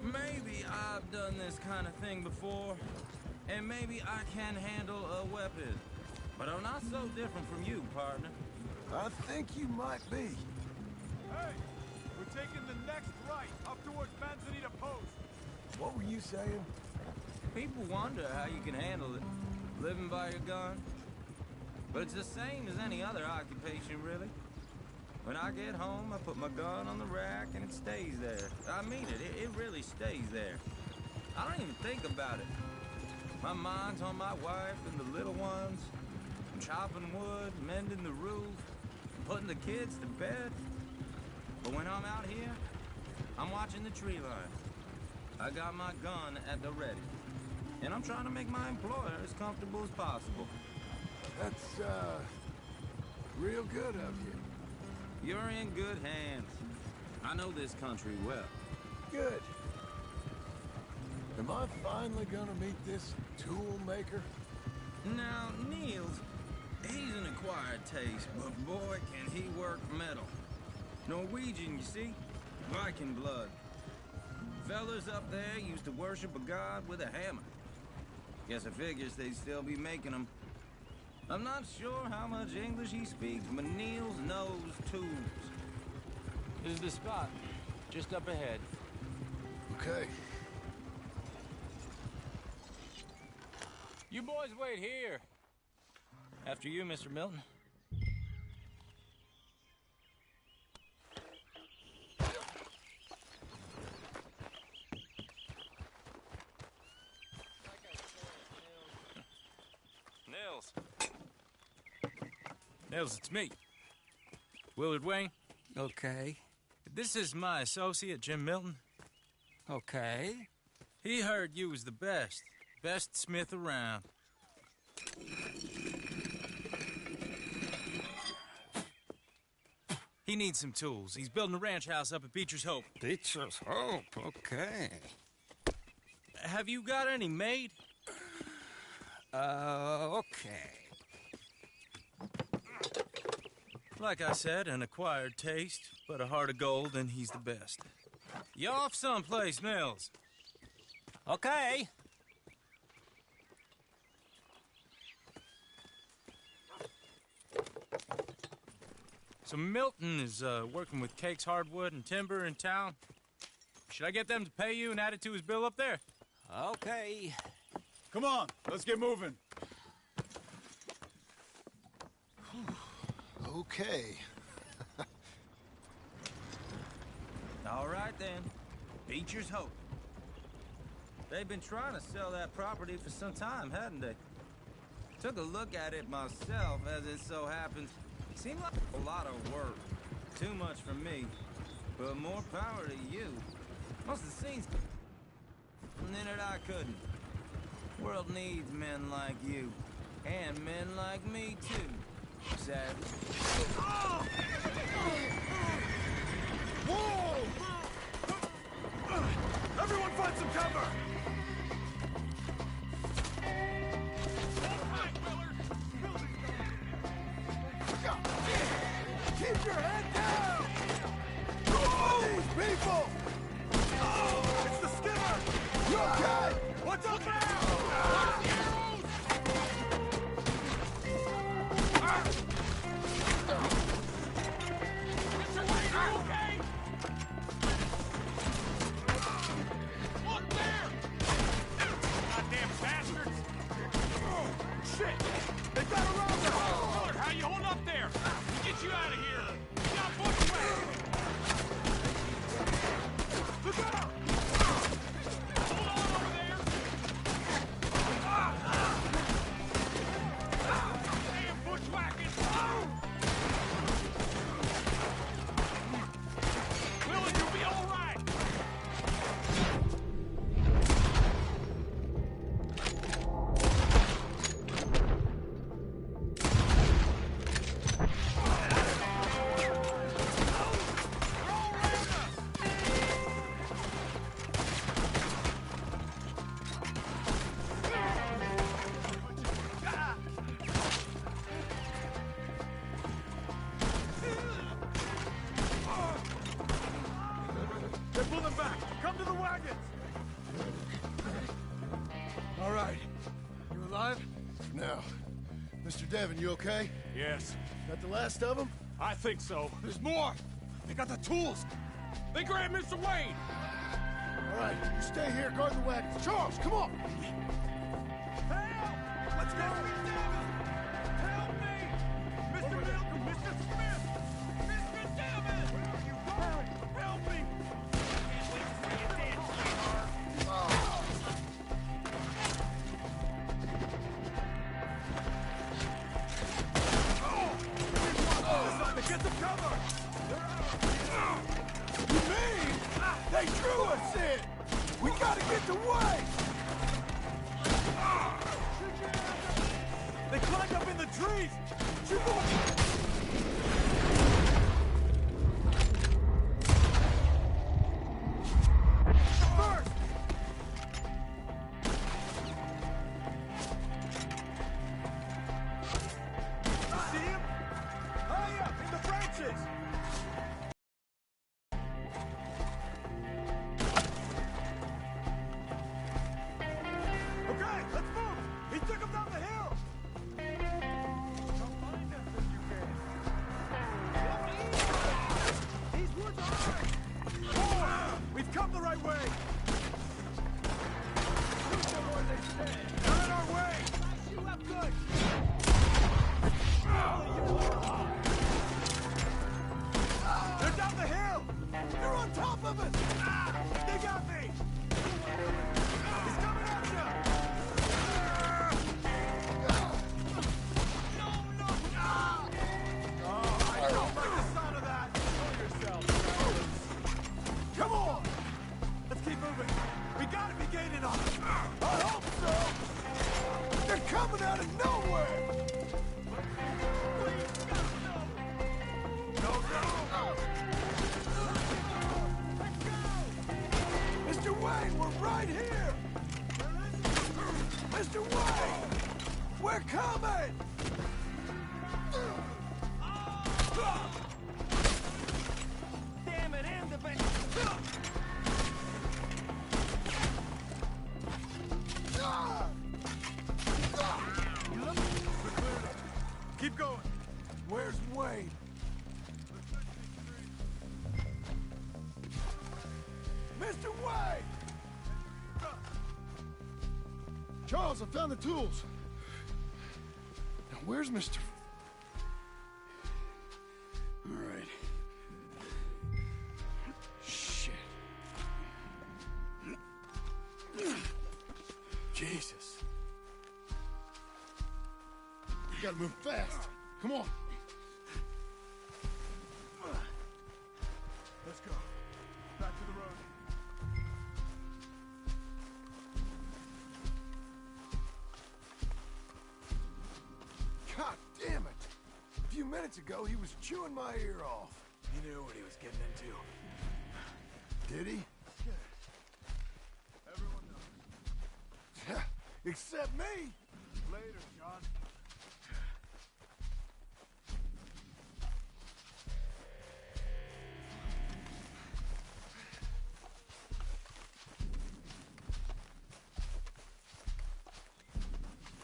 S8: Maybe I've done this kind of thing before, and maybe I can handle a weapon. But I'm not so different from you, partner.
S3: I think you might be.
S13: Hey, we're taking the next right, up towards Manzanita Post.
S3: What were you saying?
S8: People wonder how you can handle it, living by your gun. But it's the same as any other occupation, really. When I get home, I put my gun on the rack and it stays there. I mean it, it really stays there. I don't even think about it. My mind's on my wife and the little ones. I'm chopping wood, mending the roof, putting the kids to bed. But when I'm out here, I'm watching the tree line. I got my gun at the ready. And I'm trying to make my employer as comfortable as possible.
S3: That's, real good of you.
S8: You're in good hands. I know this country well.
S3: Good. Am I finally gonna meet this tool maker?
S8: Now, Niels, he's an acquired taste, but boy, can he work metal. Norwegian, you see? Viking blood. Fellas up there used to worship a god with a hammer. Guess I figures they'd still be making them. I'm not sure how much English he speaks, but Niels knows tools.
S18: This is the spot, just up ahead.
S3: Okay.
S18: You boys wait here.
S8: After you, Mr. Milton.
S18: Nils, it's me. Willard Wayne.
S10: Okay.
S18: This is my associate, Jim Milton.
S10: Okay.
S18: He heard you was the best. Best smith around. He needs some tools. He's building a ranch house up at Beecher's Hope.
S10: Beecher's Hope, okay.
S18: Have you got any made?
S10: Okay.
S18: Like I said, an acquired taste, but a heart of gold, and he's the best. You off someplace, Nils?
S10: Okay.
S18: So Milton is working with Cakes Hardwood and Timber in town. Should I get them to pay you and add it to his bill up there?
S10: Okay.
S13: Come on, let's get moving.
S3: Okay.
S8: All right, then. Beecher's Hope. They've been trying to sell that property for some time, hadn't they? Took a look at it myself, as it so happens. Seemed like a lot of work. Too much for me. But more power to you. Must have seen something in it I couldn't. World needs men like you. And men like me, too. savage.
S3: Whoa! Everyone find some cover! Keep your head down! These people! It's the Skinner! You okay? What's up now?
S9: Mr. Wayne, are you okay? Look there! Goddamn bastards! Oh, shit! They got around us! Miller, how you holding up there? We'll get you out of here! We got bushwhacked! Look out! Hold on over there! Damn bushwhacking! Willard, you'll be all right!
S3: They're pulling back! Come to the wagons! All right. You alive? Now, Mr. Devon, you okay?
S9: Yes.
S3: That the last of them?
S9: I think so. There's more! They got the tools! They grabbed Mr. Wayne!
S3: All right, you stay here, guard the wagons. Charles, come on!
S9: Help! Let's go! Help me! Mr. Milton! Mr. Smith! Mr. Devon! Where are you going? Help me!
S3: Get some cover! You mean they drew us in? We gotta get the way! They climbed up in the trees! Shoot them! First! See him? Hurry up! In the branches! Okay, let's move! He took him down the hill! Come find us if you can. These woods are ours! Forward! We've come the right way! They're in our way! Flash you up good! They're down the hill! They're on top of us! They got me! He's coming at you! No! Oh, I don't like the sound of that! Show yourself! Come on! Let's keep moving! We gotta be gaining on them! I hope so! They're coming out of nowhere! Mr. Wayne, we're right here! Mr. Wayne! We're coming!
S9: Damn it, and the back!
S3: Keep going! Where's Wayne? Mr. Wayne! Charles, I found the tools. Now, where's Mr. All right. Shit. Jesus. You gotta move fast. Come on. Let's go. Back to the road. God damn it! minutes ago, he was chewing my ear off.
S14: He knew what he was getting into.
S3: Did he?
S14: Everyone knows.
S3: Except me!
S14: Later, John.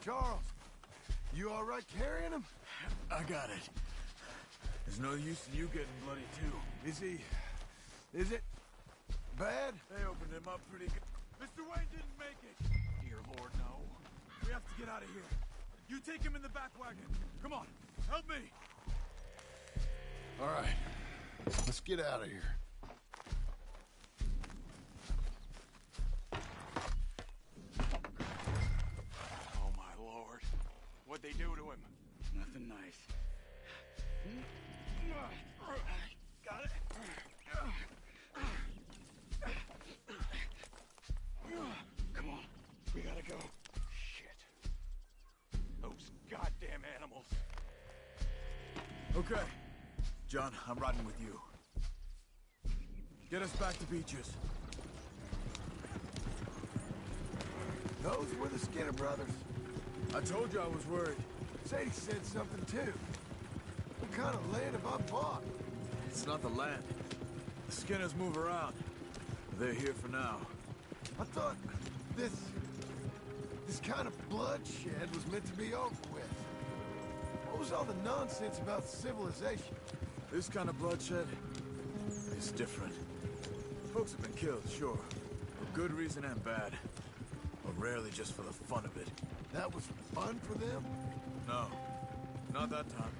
S3: Charles, you all right carrying him?
S14: I got it. There's no use in you getting bloody, too.
S3: Is it bad?
S14: They opened him up pretty good. Mr. Wayne didn't make it. Dear Lord, no. We have to get out of here. You take him in the back wagon. Come on, help me.
S3: All right, let's get out of here.
S14: Oh, my Lord. What'd they do to him?
S17: Nothing nice.
S14: Got it. Come on, we gotta go. Shit. Those goddamn animals.
S19: Okay. John, I'm riding with you. Get us back to Beaches.
S3: Those were the Skinner brothers.
S19: I told you I was worried.
S3: Sadie said something too. What kind of land have I bought?
S19: It's not the land. The Skinners move around. They're here for now.
S3: I thought this kind of bloodshed was meant to be over with. What was all the nonsense about civilization?
S19: This kind of bloodshed is different. Folks have been killed, sure. For good reason and bad. But rarely just for the fun of it.
S3: That was fun for them?
S19: No. Not that time.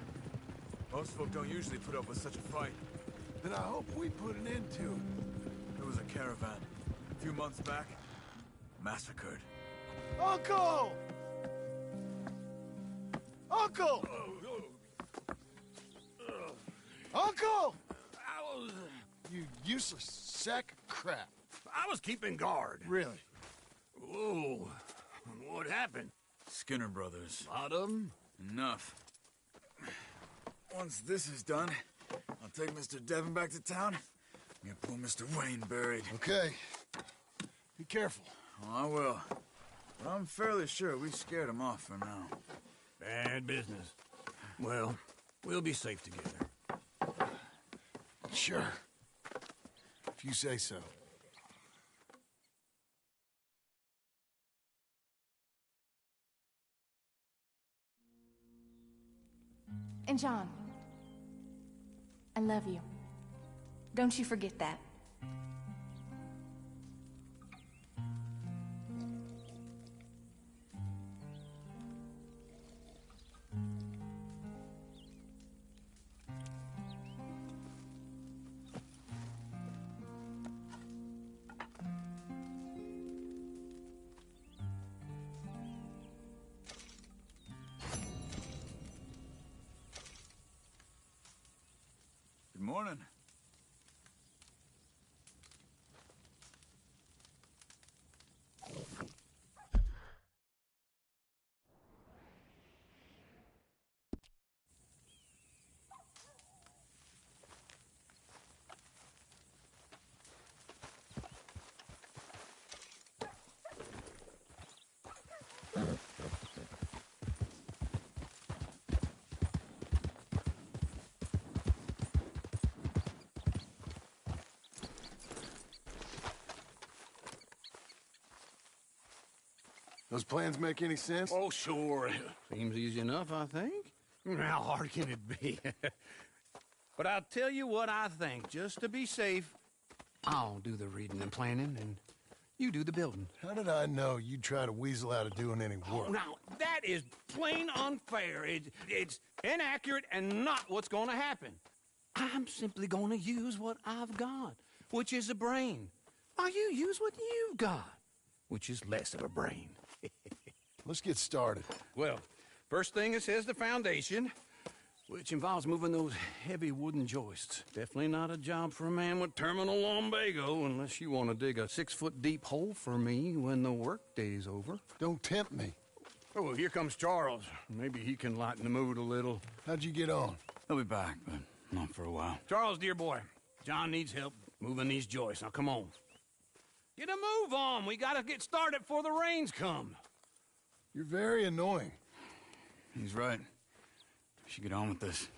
S19: Most folk don't usually put up with such a fight.
S3: Then I hope we put an end to it.
S19: There was a caravan. A few months back. Massacred.
S3: Uncle! Uncle! Uncle! You useless sack of crap.
S17: I was keeping guard.
S3: Really?
S17: Whoa. What happened?
S19: Skinner brothers.
S17: Lot of them?
S19: Enough. Once this is done, I'll take Mr. Devon back to town. Get poor Mr. Wayne buried.
S3: Okay. Be careful.
S19: Oh, I will. But I'm fairly sure we scared him off for now.
S17: Bad business. Well, we'll be safe together.
S3: Sure. If you say so.
S5: And John, I love you. Don't you forget that.
S19: Good morning.
S3: Those plans make any sense?
S17: Oh, sure. Seems easy enough, I think. How hard can it be? But I'll tell you what I think. Just to be safe, I'll do the reading and planning, and you do the building.
S3: How did I know you'd try to weasel out of doing any work?
S17: Now, that is plain unfair. It's inaccurate and not what's going to happen. I'm simply going to use what I've got, which is a brain. While you use what you've got, which is less of a brain.
S3: Let's get started.
S17: Well, first thing it says the foundation, which involves moving those heavy wooden joists. Definitely not a job for a man with terminal lumbago, unless you want to dig a 6-foot deep hole for me when the workday's over.
S3: Don't tempt me.
S17: Oh, well, here comes Charles. Maybe he can lighten the mood a little.
S3: How'd you get on?
S15: He'll be back, but not for a while.
S17: Charles, dear boy, John needs help moving these joists. Now, come on. Get a move on. We gotta get started before the rains come.
S3: You're very annoying.
S15: He's right. We should get on with this.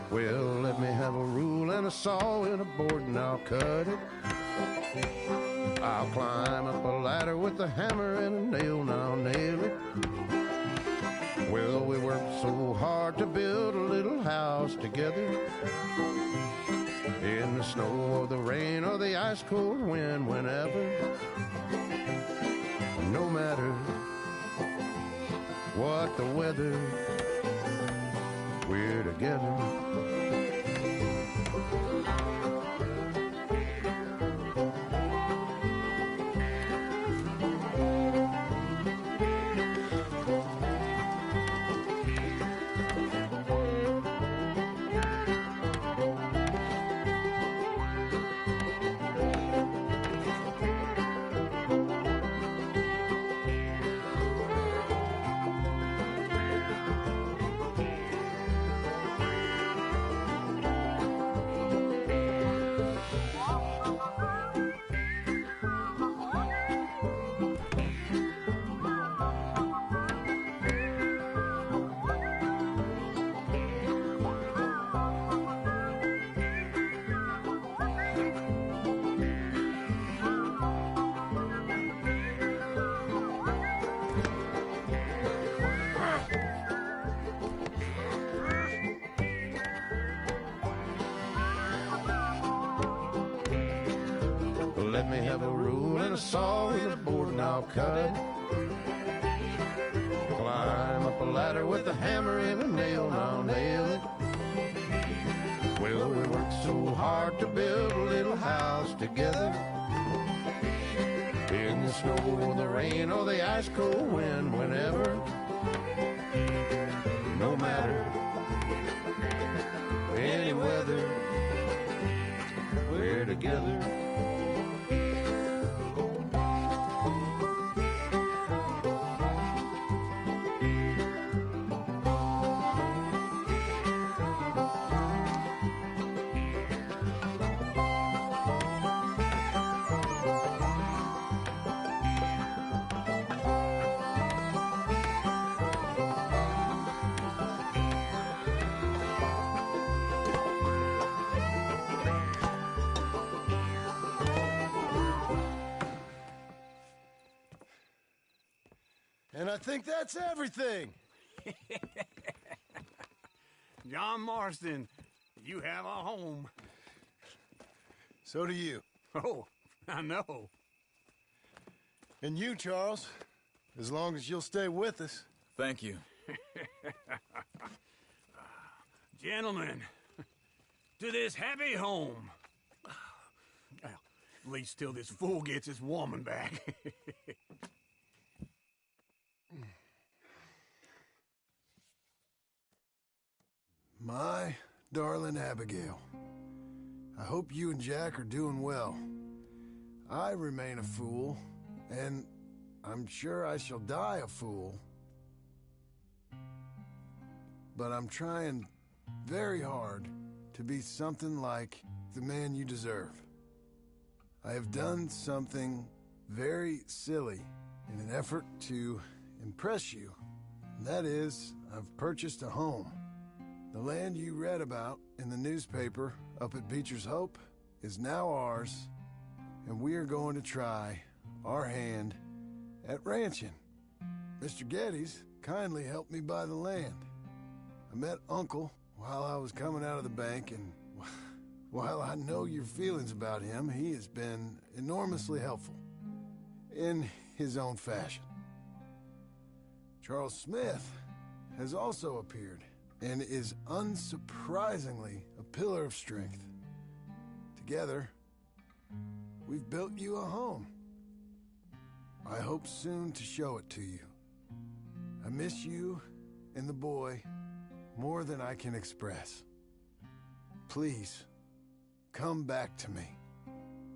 S7: Well, let me have a rule and a saw and a board and I'll cut it. I'll climb up a ladder with a hammer and a nail and I'll nail it. Well, we worked so hard to build a little house together. In the snow or the rain or the ice cold wind, whenever. No matter what the weather, we're together. Let me have a rule and a saw and a board and I'll cut it. Climb up a ladder with a hammer and a nail and I'll nail it. Well, we worked so hard to build a little house together. In the snow or the rain or the ice cold wind, whenever. No matter any weather, we're together.
S3: And I think that's everything.
S17: John Marston, you have a home.
S3: So do you.
S17: Oh, I know.
S3: And you, Charles, as long as you'll stay with us.
S19: Thank you.
S17: Gentlemen, to this happy home. Well, at least till this fool gets his woman back.
S3: My darling Abigail, I hope you and Jack are doing well. I remain a fool, and I'm sure I shall die a fool. But I'm trying very hard to be something like the man you deserve. I have done something very silly in an effort to impress you. And that is, I've purchased a home. The land you read about in the newspaper up at Beecher's Hope is now ours, and we are going to try our hand at ranching. Mr. Geddes kindly helped me buy the land. I met Uncle while I was coming out of the bank, and while I know your feelings about him, he has been enormously helpful in his own fashion. Charles Smith has also appeared and is unsurprisingly a pillar of strength. Together, we've built you a home. I hope soon to show it to you. I miss you and the boy more than I can express. Please, come back to me.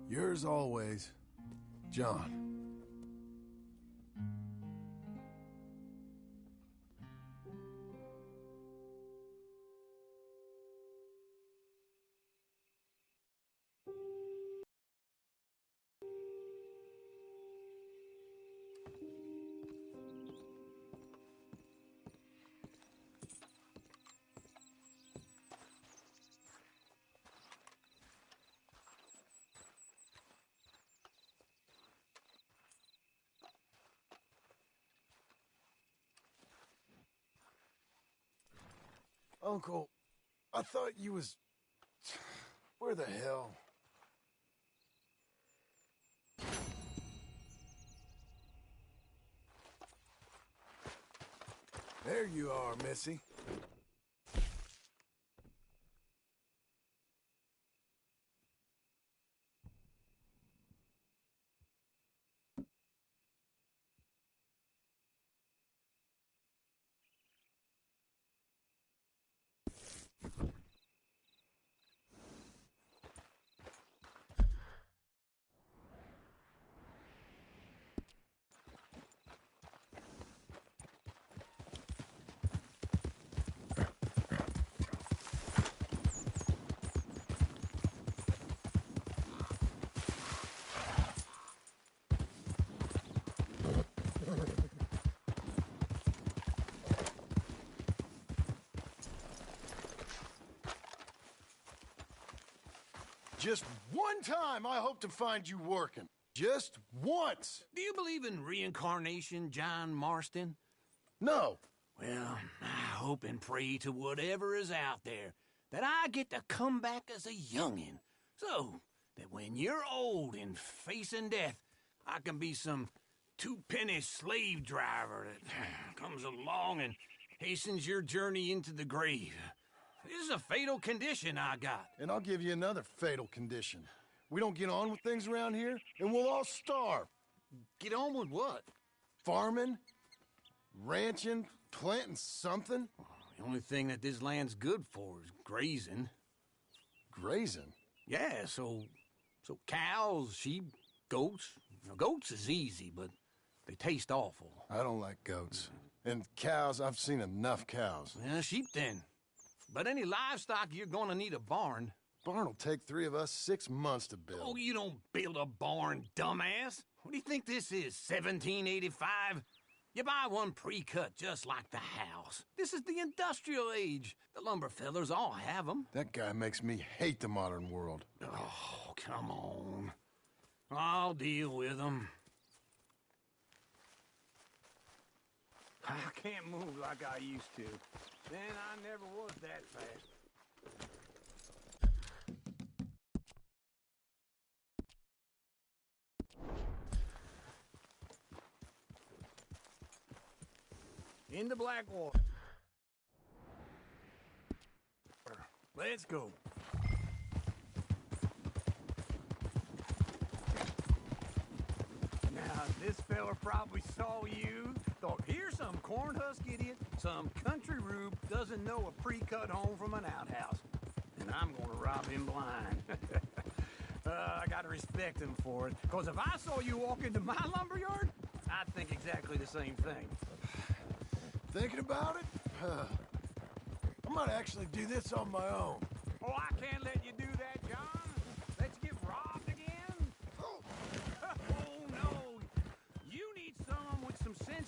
S3: Yours always, John. Uncle, I thought you was... Where the hell? There you are, Missy. Just one time I hope to find you working. Just once.
S17: Do you believe in reincarnation, John Marston?
S3: No.
S17: Well, I hope and pray to whatever is out there that I get to come back as a youngin', so that when you're old and facing death, I can be some two-penny slave driver that comes along and hastens your journey into the grave. This is a fatal condition I got.
S3: And I'll give you another fatal condition. We don't get on with things around here, and we'll all starve.
S17: Get on with what?
S3: Farming, ranching, planting something.
S17: The only thing that this land's good for is grazing.
S3: Grazing?
S17: Yeah, so cows, sheep, goats. Now, goats is easy, but they taste awful.
S3: I don't like goats. And cows, I've seen enough cows.
S17: Yeah, sheep then. But any livestock, you're gonna need a barn.
S3: Barn will take 3 of us 6 months to build.
S17: Oh, you don't build a barn, dumbass. What do you think this is, 1785? You buy one pre-cut just like the house. This is the industrial age. The lumber fellers all have them.
S3: That guy makes me hate the modern world.
S17: Oh, come on. I'll deal with them.
S9: I can't move like I used to. Then I never was that fast. Into Blackwater. Let's go. Now, this fella probably saw you, thought, here's some corn-husk idiot, some country rube doesn't know a pre-cut home from an outhouse. And I'm gonna rob him blind. I gotta respect him for it, because if I saw you walk into my lumberyard, I'd think exactly the same thing.
S3: Thinking about it? I might actually do this on my own.
S9: Oh, I can't let you do that, John. Let you get robbed again? Oh, no. You need some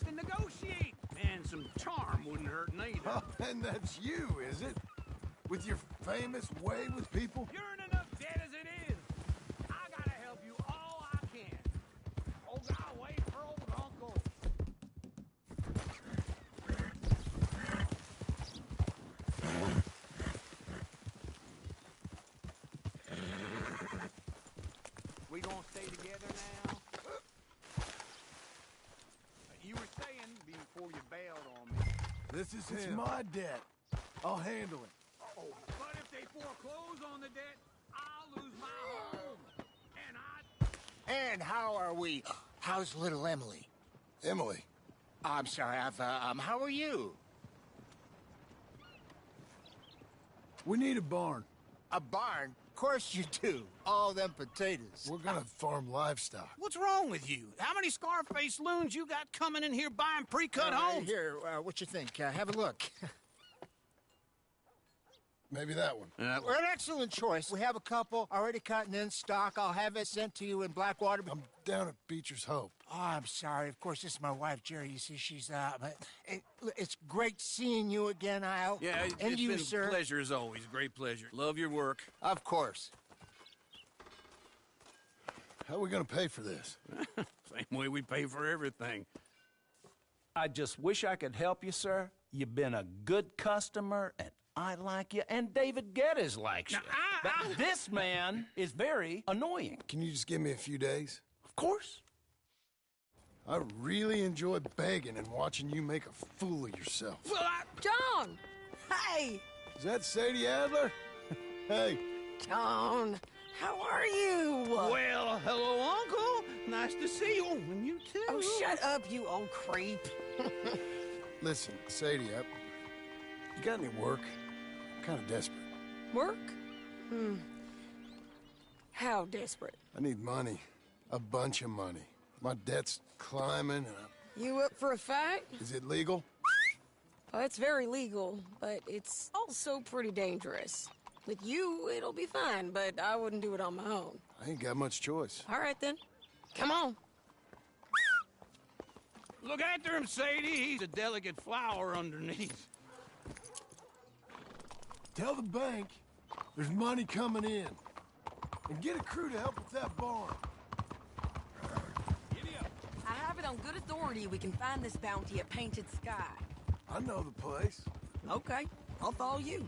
S17: to negotiate. And some charm wouldn't hurt neither.
S3: Oh, and that's you, is it? With your famous way with people?
S17: You're in enough debt as it is. I gotta help you all I can. Oh, God, wait for old Uncle. We gonna stay together now? You were saying before you bailed on me.
S3: This is him. It's my debt. I'll handle it.
S17: Oh, but if they foreclose on the debt, I'll lose my home.
S11: And how are we? How's little Emily?
S3: Emily?
S11: I'm sorry, how are you?
S3: We need a barn.
S11: A barn? Of course you do. All them potatoes.
S3: We're gonna farm livestock.
S17: What's wrong with you? How many Scarface loons you got coming in here buying pre-cut homes?
S11: Here, what you think? Have a look.
S3: Maybe that one.
S11: We're an excellent choice. We have a couple already cut and in stock. I'll have it sent to you in Blackwater.
S3: I'm down at Beecher's Hope.
S11: Oh, I'm sorry. Of course, this is my wife, Jerry. You see, she's but it's great seeing you again, Al.
S17: Yeah,
S11: and
S17: it's
S11: you,
S17: been
S11: sir.
S17: a pleasure as always. Great pleasure. Love your work.
S11: Of course.
S3: How are we gonna pay for this?
S17: Same way we pay for everything.
S23: I just wish I could help you, sir. You've been a good customer, and I like you, and David Geddes likes you. But this man is very annoying.
S3: Can you just give me a few days?
S23: Of course.
S3: I really enjoy begging and watching you make a fool of yourself.
S17: Well,
S2: John! Hey!
S3: Is that Sadie Adler? Hey.
S2: John, how are you?
S17: Well, hello, Uncle. Nice to see you. And you too.
S2: Oh, shut up, you old creep.
S3: Listen, Sadie, you got any work? I'm kind of desperate.
S2: Work? How desperate?
S3: I need money. A bunch of money. My debt's climbing and
S2: You up for a fight?
S3: Is it legal?
S2: Well, it's very legal, but it's also pretty dangerous. With you, it'll be fine, but I wouldn't do it on my own.
S3: I ain't got much choice.
S2: All right, then. Come on.
S17: Look after him, Sadie. He's a delicate flower underneath.
S3: Tell the bank there's money coming in. And get a crew to help with that barn.
S21: I have it on good authority we can find this bounty at Painted Sky.
S3: I know the place.
S21: Okay, I'll follow you.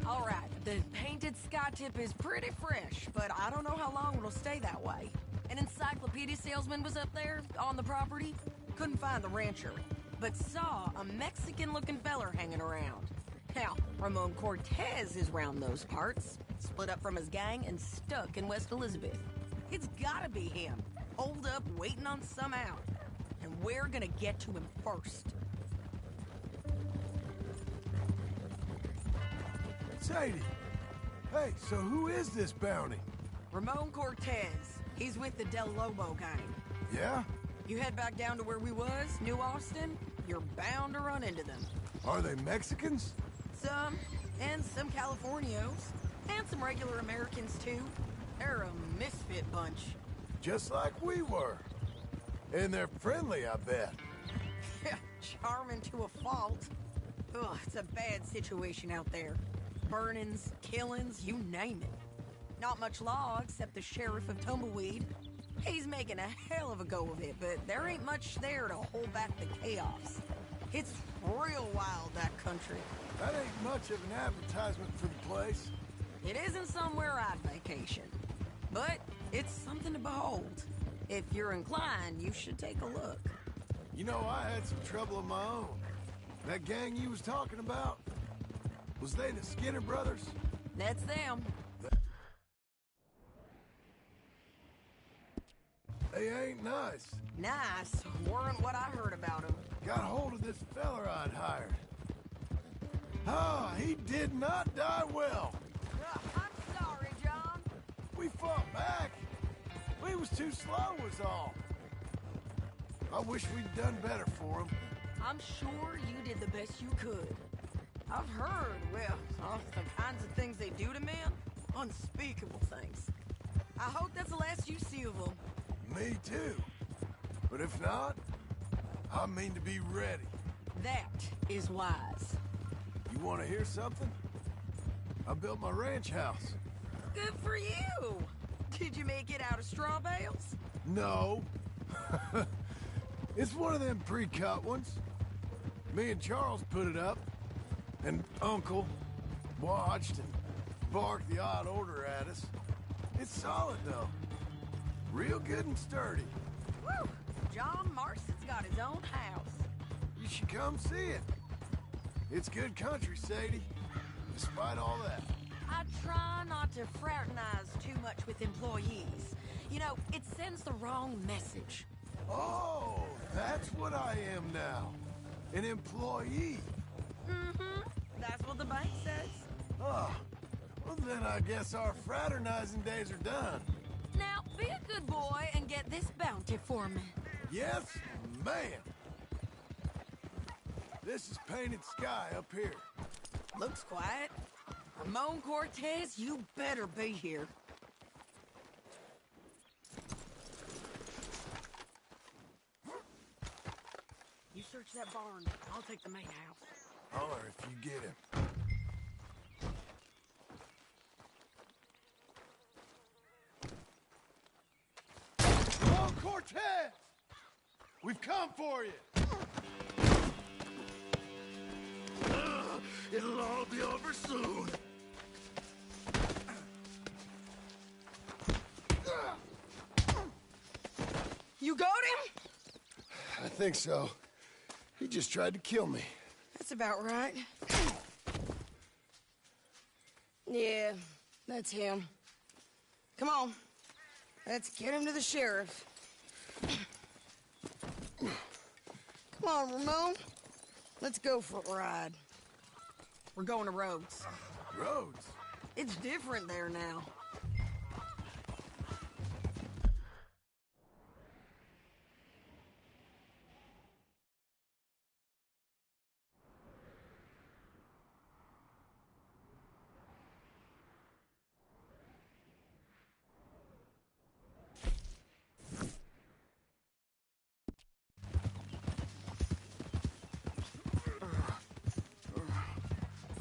S21: All right, the Painted Sky tip is pretty fresh, but I don't know how long it'll stay that way. An encyclopedia salesman was up there on the property. Couldn't find the rancher, but saw a Mexican-looking feller hanging around. Now, Ramon Cortez is round those parts, split up from his gang and stuck in West Elizabeth. It's gotta be him, holed up waiting on some out. And we're gonna get to him first.
S3: Sadie! Hey, so who is this bounty?
S21: Ramon Cortez. He's with the Del Lobo gang.
S3: Yeah?
S21: You head back down to where we was, New Austin, you're bound to run into them.
S3: Are they Mexicans?
S21: Some, and some Californios, and some regular Americans too. They're a misfit bunch.
S3: Just like we were. And they're friendly, I bet.
S21: Charming to a fault. Ugh, it's a bad situation out there. Burnings, killings, you name it. Not much law except the sheriff of Tumbleweed. He's making a hell of a go of it, but there ain't much there to hold back the chaos. It's real wild, that country.
S3: That ain't much of an advertisement for the place.
S21: It isn't somewhere I'd vacation, but it's something to behold. If you're inclined, you should take a look.
S3: You know, I had some trouble of my own. That gang you was talking about, was they the Skinner brothers?
S21: That's them.
S3: They ain't nice.
S21: Nice weren't what I heard about them.
S3: Got hold of this feller I'd hired. Ah, he did not die well.
S21: I'm sorry, John.
S3: We fought back. We was too slow was all. I wish we'd done better for him.
S21: I'm sure you did the best you could. I've heard, well, the kinds of things they do to men. Unspeakable things. I hope that's the last you see of them.
S3: Me too. But if not, I mean to be ready.
S21: That is wise.
S3: You want to hear something? I built my ranch house.
S21: Good for you! Did you make it out of straw bales?
S3: No. It's one of them pre-cut ones. Me and Charles put it up, and Uncle watched and barked the odd order at us. It's solid, though. Real good and sturdy.
S21: Woo! John Marston's got his own house.
S3: You should come see it. It's good country, Sadie. Despite all that.
S21: I try not to fraternize too much with employees. You know, it sends the wrong message.
S3: Oh, that's what I am now. An employee.
S21: Mm-hmm. That's what the bank says.
S3: Oh, well then I guess our fraternizing days are done.
S21: Now, be a good boy and get this bounty for me.
S3: Yes, ma'am. This is Painted Sky up here.
S21: Looks quiet. Ramon Cortez, you better be here. You search that barn. I'll take the main house.
S3: Holler if you get him. Ramon Cortez! We've come for you!
S7: It'll all be over soon.
S21: You got him?
S3: I think so. He just tried to kill me.
S21: That's about right. Yeah, that's him. Come on. Let's get him to the sheriff. Come on, Ramon. Let's go for a ride. We're going to Rhodes.
S3: Rhodes?
S21: It's different there now.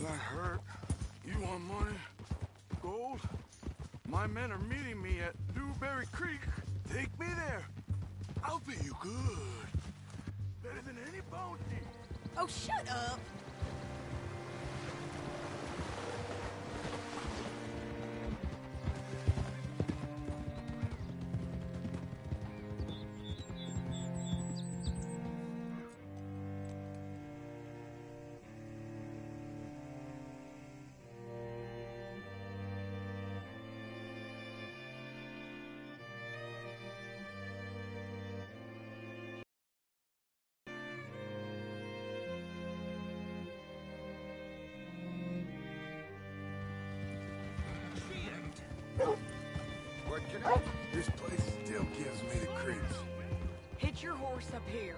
S14: That hurt. You want money? Gold? My men are meeting me at Dewberry Creek. Take me there. I'll pay you good. Better than any bounty.
S21: Oh, shut up.
S3: This place still gives me the creeps.
S21: Hitch your horse up here.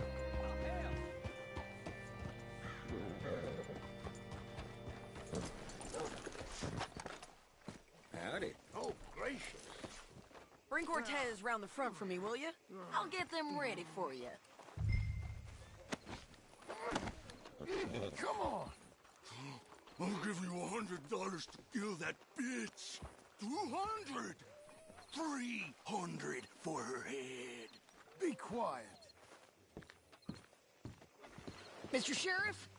S14: Howdy. Oh, gracious.
S21: Bring Cortez round the front for me, will you? I'll get them ready for you.
S3: Come on.
S7: I'll give you $100 to kill that bitch. 200. 300 for her head.
S3: Be quiet.
S21: Mr. Sheriff?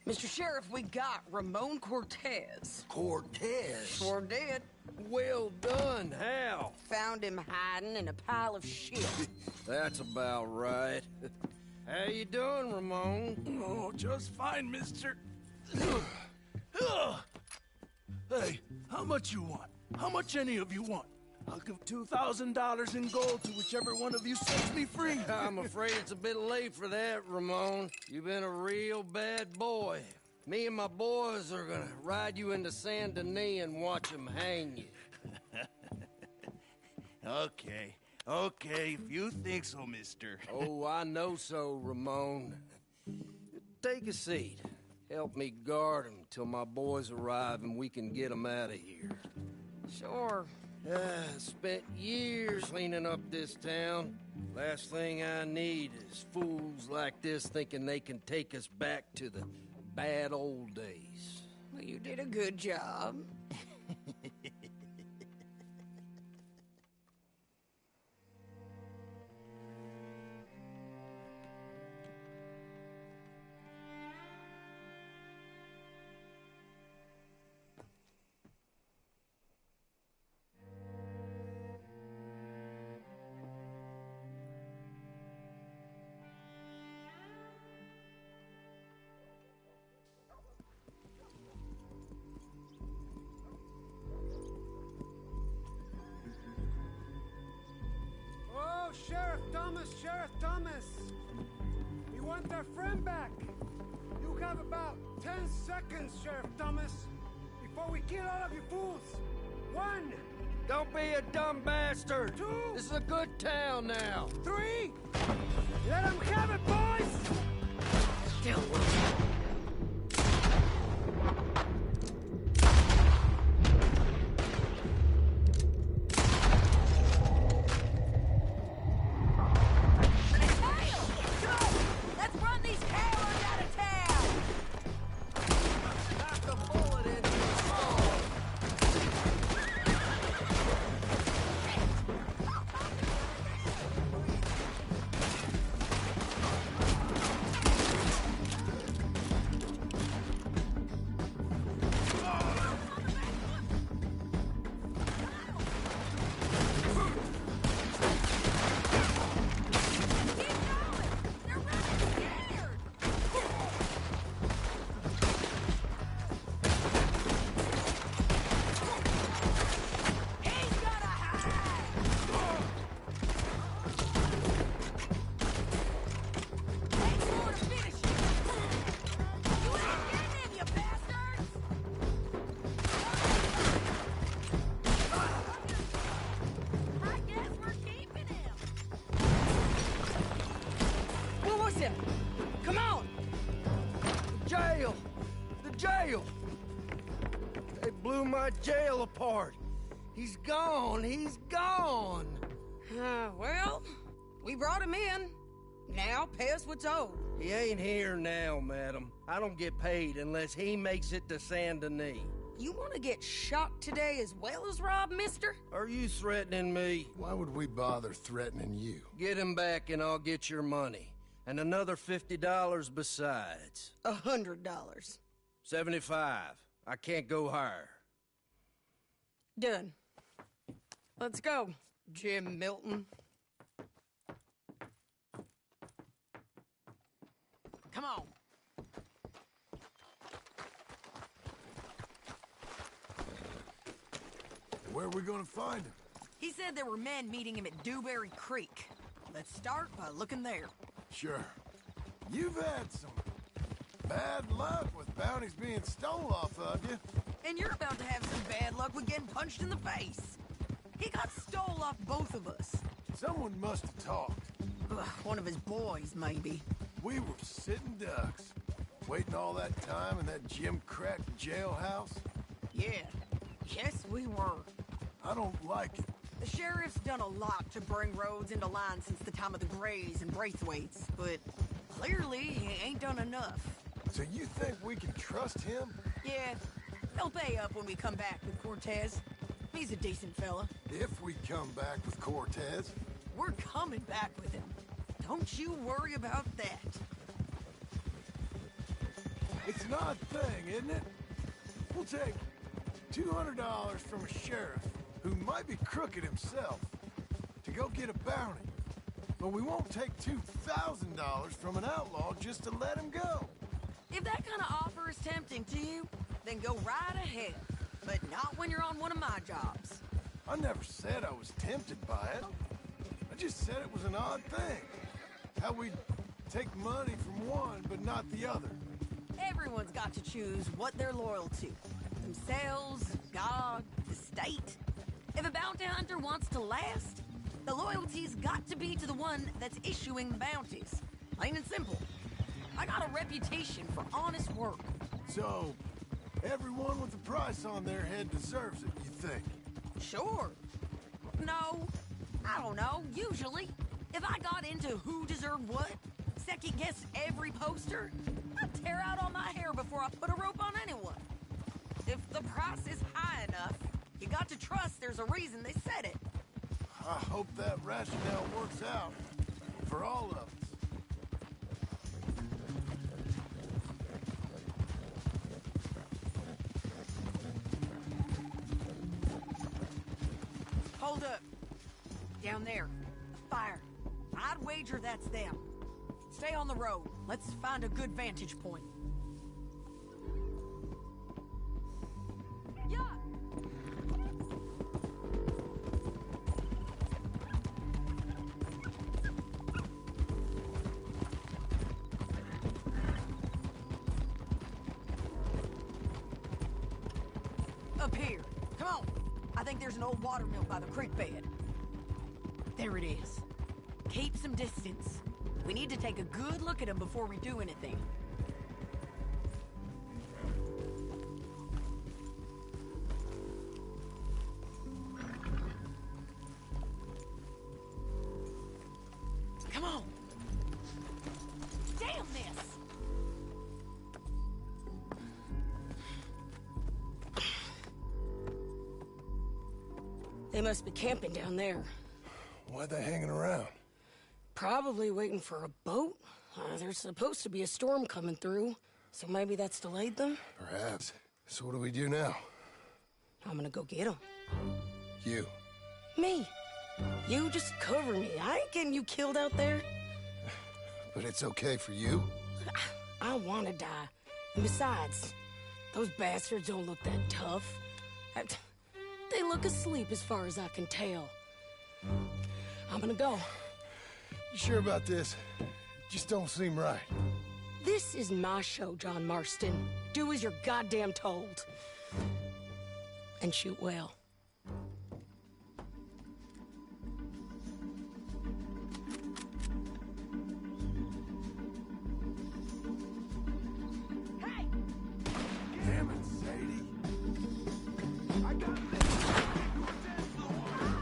S21: Mr. Sheriff, we got Ramon Cortez.
S7: Cortez?
S21: Sure did.
S12: Well done, Hal.
S21: Found him hiding in a pile of shit.
S12: That's about right. How you doing, Ramon?
S14: Oh, just fine, mister. Hey, how much you want? How much any of you want? I'll give $2,000 in gold to whichever one of you sets me free.
S12: I'm afraid it's a bit late for that, Ramon. You've been a real bad boy. Me and my boys are gonna ride you into Saint Denis and watch them hang you.
S14: Okay, if you think so, mister.
S12: Oh, I know so, Ramon. Take a seat. Help me guard him till my boys arrive and we can get them out of here.
S21: Sure.
S12: Spent years cleaning up this town. Last thing I need is fools like this thinking they can take us back to the bad old days.
S21: Well, you did a good job.
S6: Sheriff Thomas! We want our friend back! You have about 10 seconds, Sheriff Thomas, before we kill all of you fools! 1!
S12: Don't be a dumb bastard!
S6: 2!
S12: This is a good town now!
S6: 3! Let them have it, boys!
S21: Still Come on!
S12: Jail! The jail! They blew my jail apart. He's gone. He's gone.
S21: Well, we brought him in. Now pay us what's owed.
S12: He ain't here now, madam. I don't get paid unless he makes it to Saint Denis.
S21: You want to get shot today as well as Rob, mister?
S12: Are you threatening me?
S3: Why would we bother threatening you?
S12: Get him back and I'll get your money. And another $50 besides.
S21: $100.
S12: 75. I can't go higher.
S21: Done. Let's go, Jim Milton. Come on.
S3: Where are we gonna find him?
S21: He said there were men meeting him at Dewberry Creek. Let's start by looking there.
S3: Sure. You've had some bad luck with bounties being stole off of you.
S21: And you're about to have some bad luck with getting punched in the face. He got stole off both of us.
S3: Someone must have talked.
S21: Ugh, one of his boys, maybe.
S3: We were sitting ducks, waiting all that time in that Jim Crack jailhouse.
S21: Yeah. Yes, we were.
S3: I don't like it.
S21: The sheriff's done a lot to bring roads into line since the time of the Grays and Braithwaites, but clearly he ain't done enough.
S3: So you think we can trust him?
S21: Yeah, he'll pay up when we come back with Cortez. He's a decent fella.
S3: If we come back with Cortez?
S21: We're coming back with him. Don't you worry about that.
S3: It's an odd thing, isn't it? We'll take $200 from a sheriff who might be crooked himself to go get a bounty. But we won't take $2,000 from an outlaw just to let him go.
S21: If that kind of offer is tempting to you, then go right ahead. But not when you're on one of my jobs.
S3: I never said I was tempted by it. I just said it was an odd thing. How we'd take money from one but not the other.
S21: Everyone's got to choose what they're loyal to. Themselves, God, the state. If a bounty hunter wants to last, the loyalty's got to be to the one that's issuing the bounties. Plain and simple. I got a reputation for honest work.
S3: So, everyone with a price on their head deserves it, you think?
S21: Sure. No. I don't know, usually. If I got into who deserved what, second-guessed every poster, I'd tear out all my hair before I put a rope on anyone. If the price is high enough, you got to trust there's a reason they said it.
S3: I hope that rationale works out for all of us.
S21: Hold up. Down there. A fire. I'd wager that's them. Stay on the road. Let's find a good vantage point. Yeah. Up here. Come on. I think there's an old water mill by the creek bed. There it is. Keep some distance. We need to take a good look at him before we do anything. Come on. Damn this!
S2: They must be camping down there.
S3: Why they hanging around?
S2: Probably waiting for a boat. There's supposed to be a storm coming through, so maybe that's delayed them?
S3: Perhaps. So what do we do now?
S2: I'm gonna go get them.
S3: You.
S2: Me. You just cover me. I ain't getting you killed out there.
S3: But it's okay for you?
S2: I wanna die. And besides, those bastards don't look that tough. They look asleep as far as I can tell. I'm gonna go.
S3: You sure about this? Just don't seem right.
S2: This is my show, John Marston. Do as you're goddamn told. And shoot well.
S21: Hey!
S3: Damn it, Sadie. I got this.
S21: Cortez!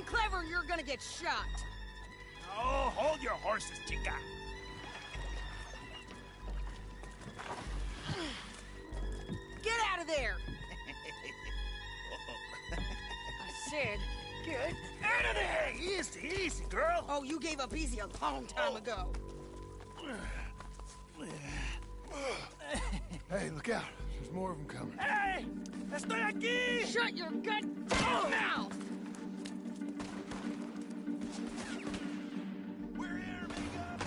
S21: clever, you're gonna get shot.
S9: Oh, hold your horses, chica.
S21: Get out of there! I said, get out of there!
S9: Easy, easy, girl.
S21: Oh, you gave up easy a long time ago.
S3: Hey, look out. There's more of them coming.
S9: Hey! Estoy aquí!
S21: Shut your gut mouth!
S9: We're here, amiga!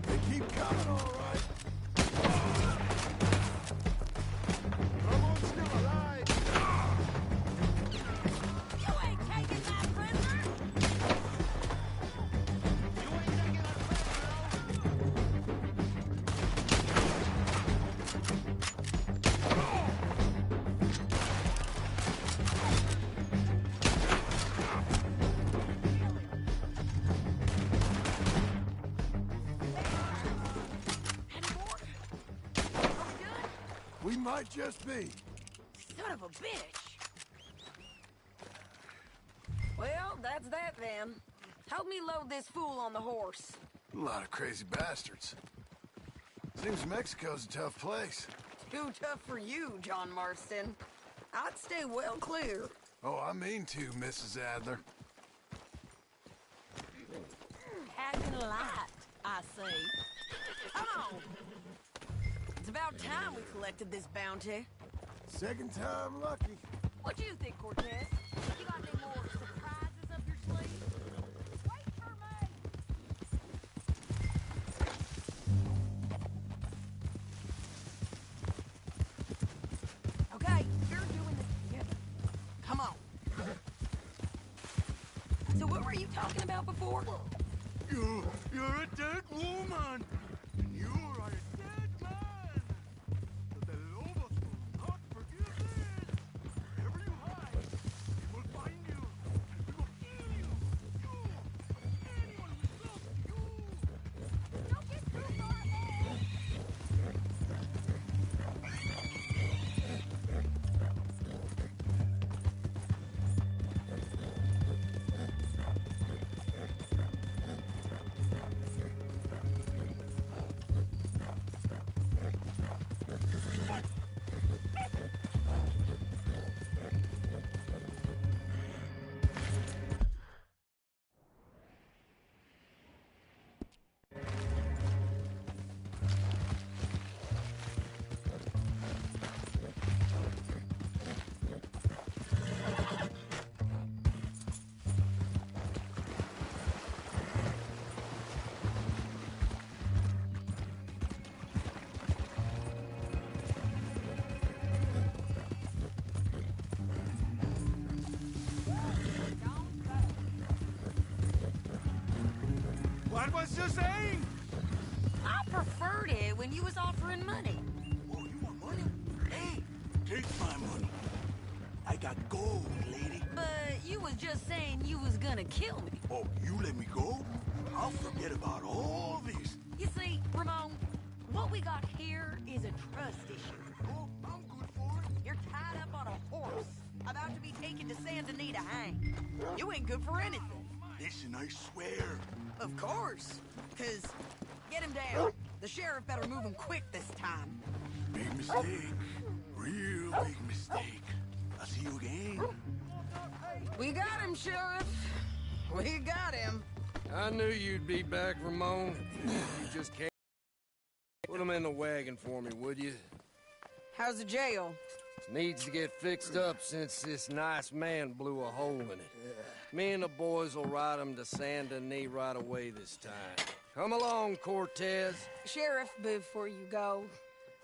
S3: They keep coming, all right. Ramon's still alive.
S21: You ain't taking my prisoner!
S3: We might just be.
S21: Son of a bitch! Well, that's that then. Help me load this fool on the horse.
S3: A lot of crazy bastards. Seems Mexico's a tough place.
S21: Too tough for you, John Marston. I'd stay well clear.
S3: Oh, I mean to, Mrs. Adler.
S21: Packing light, I say. Come on! It's about time we collected this bounty.
S3: Second time lucky.
S21: What do you think, Cortez? You got any more surprises up your sleeve? Wait for me! Okay, we're doing this together. Come on. So what were you talking about before?
S14: You're a dead woman. And you are a dead man. The Lobos will not forgive this. Wherever you hide, we will find you. And we will kill you. You. Anyone who loves you.
S21: Don't get too far ahead!
S9: What was you saying?
S21: I preferred it when you was offering money.
S14: Oh, you want money? Hey, take my money. I got gold, lady.
S21: But you was just saying you was gonna kill me.
S14: Oh, you let me go? I'll forget about all this.
S21: You see, Ramon, what we got here is a trust issue.
S14: Oh, I'm good for it.
S21: You're tied up on a horse, about to be taken to Saint Denis to hang. You ain't good for anything.
S14: Listen, I swear.
S21: Of course, 'cause get him down. The sheriff better move him quick this time.
S14: Big mistake. Real big mistake. I'll see you again.
S21: We got him, Sheriff. We got him.
S12: I knew you'd be back, Ramon. You just can't. Put him in the wagon for me, would you?
S21: How's the jail?
S12: Needs to get fixed up since this nice man blew a hole in it. Me and the boys will ride him to Saint Denis right away this time. Come along, Cortez.
S21: Sheriff, before you go,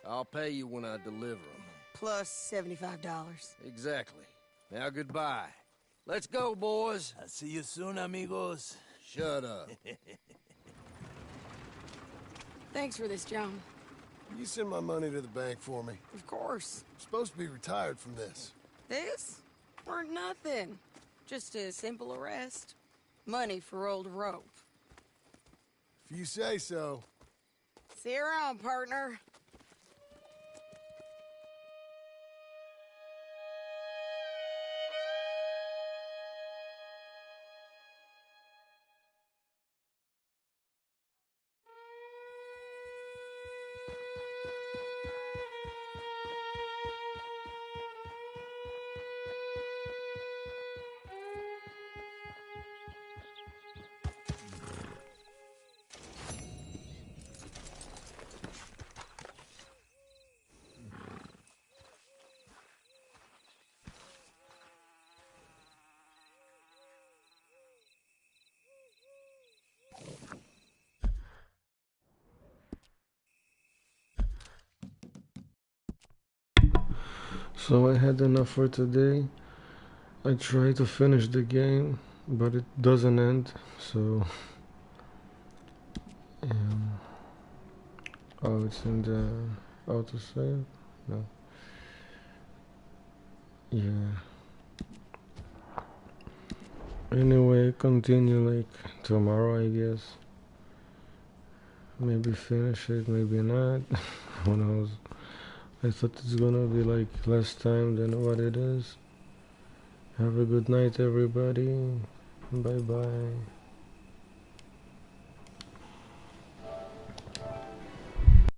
S12: I'll pay you when I deliver him.
S21: plus $75.
S12: Exactly. Now goodbye. Let's go, boys.
S9: I'll see you soon, amigos.
S12: Shut up.
S2: Thanks for this, John.
S3: You send my money to the bank for me.
S21: Of course.
S3: I'm supposed to be retired from this.
S21: This? Weren't nothing. Just a simple arrest. Money for old rope.
S3: If you say so.
S21: See you around, partner.
S1: So I had enough for today. I tried to finish the game, but it doesn't end, so... oh, it's in the autosave? No. Yeah. Anyway, continue like tomorrow, I guess. Maybe finish it, maybe not. Who knows? I thought it's gonna be like less time than what it is. Have a good night, everybody. Bye bye.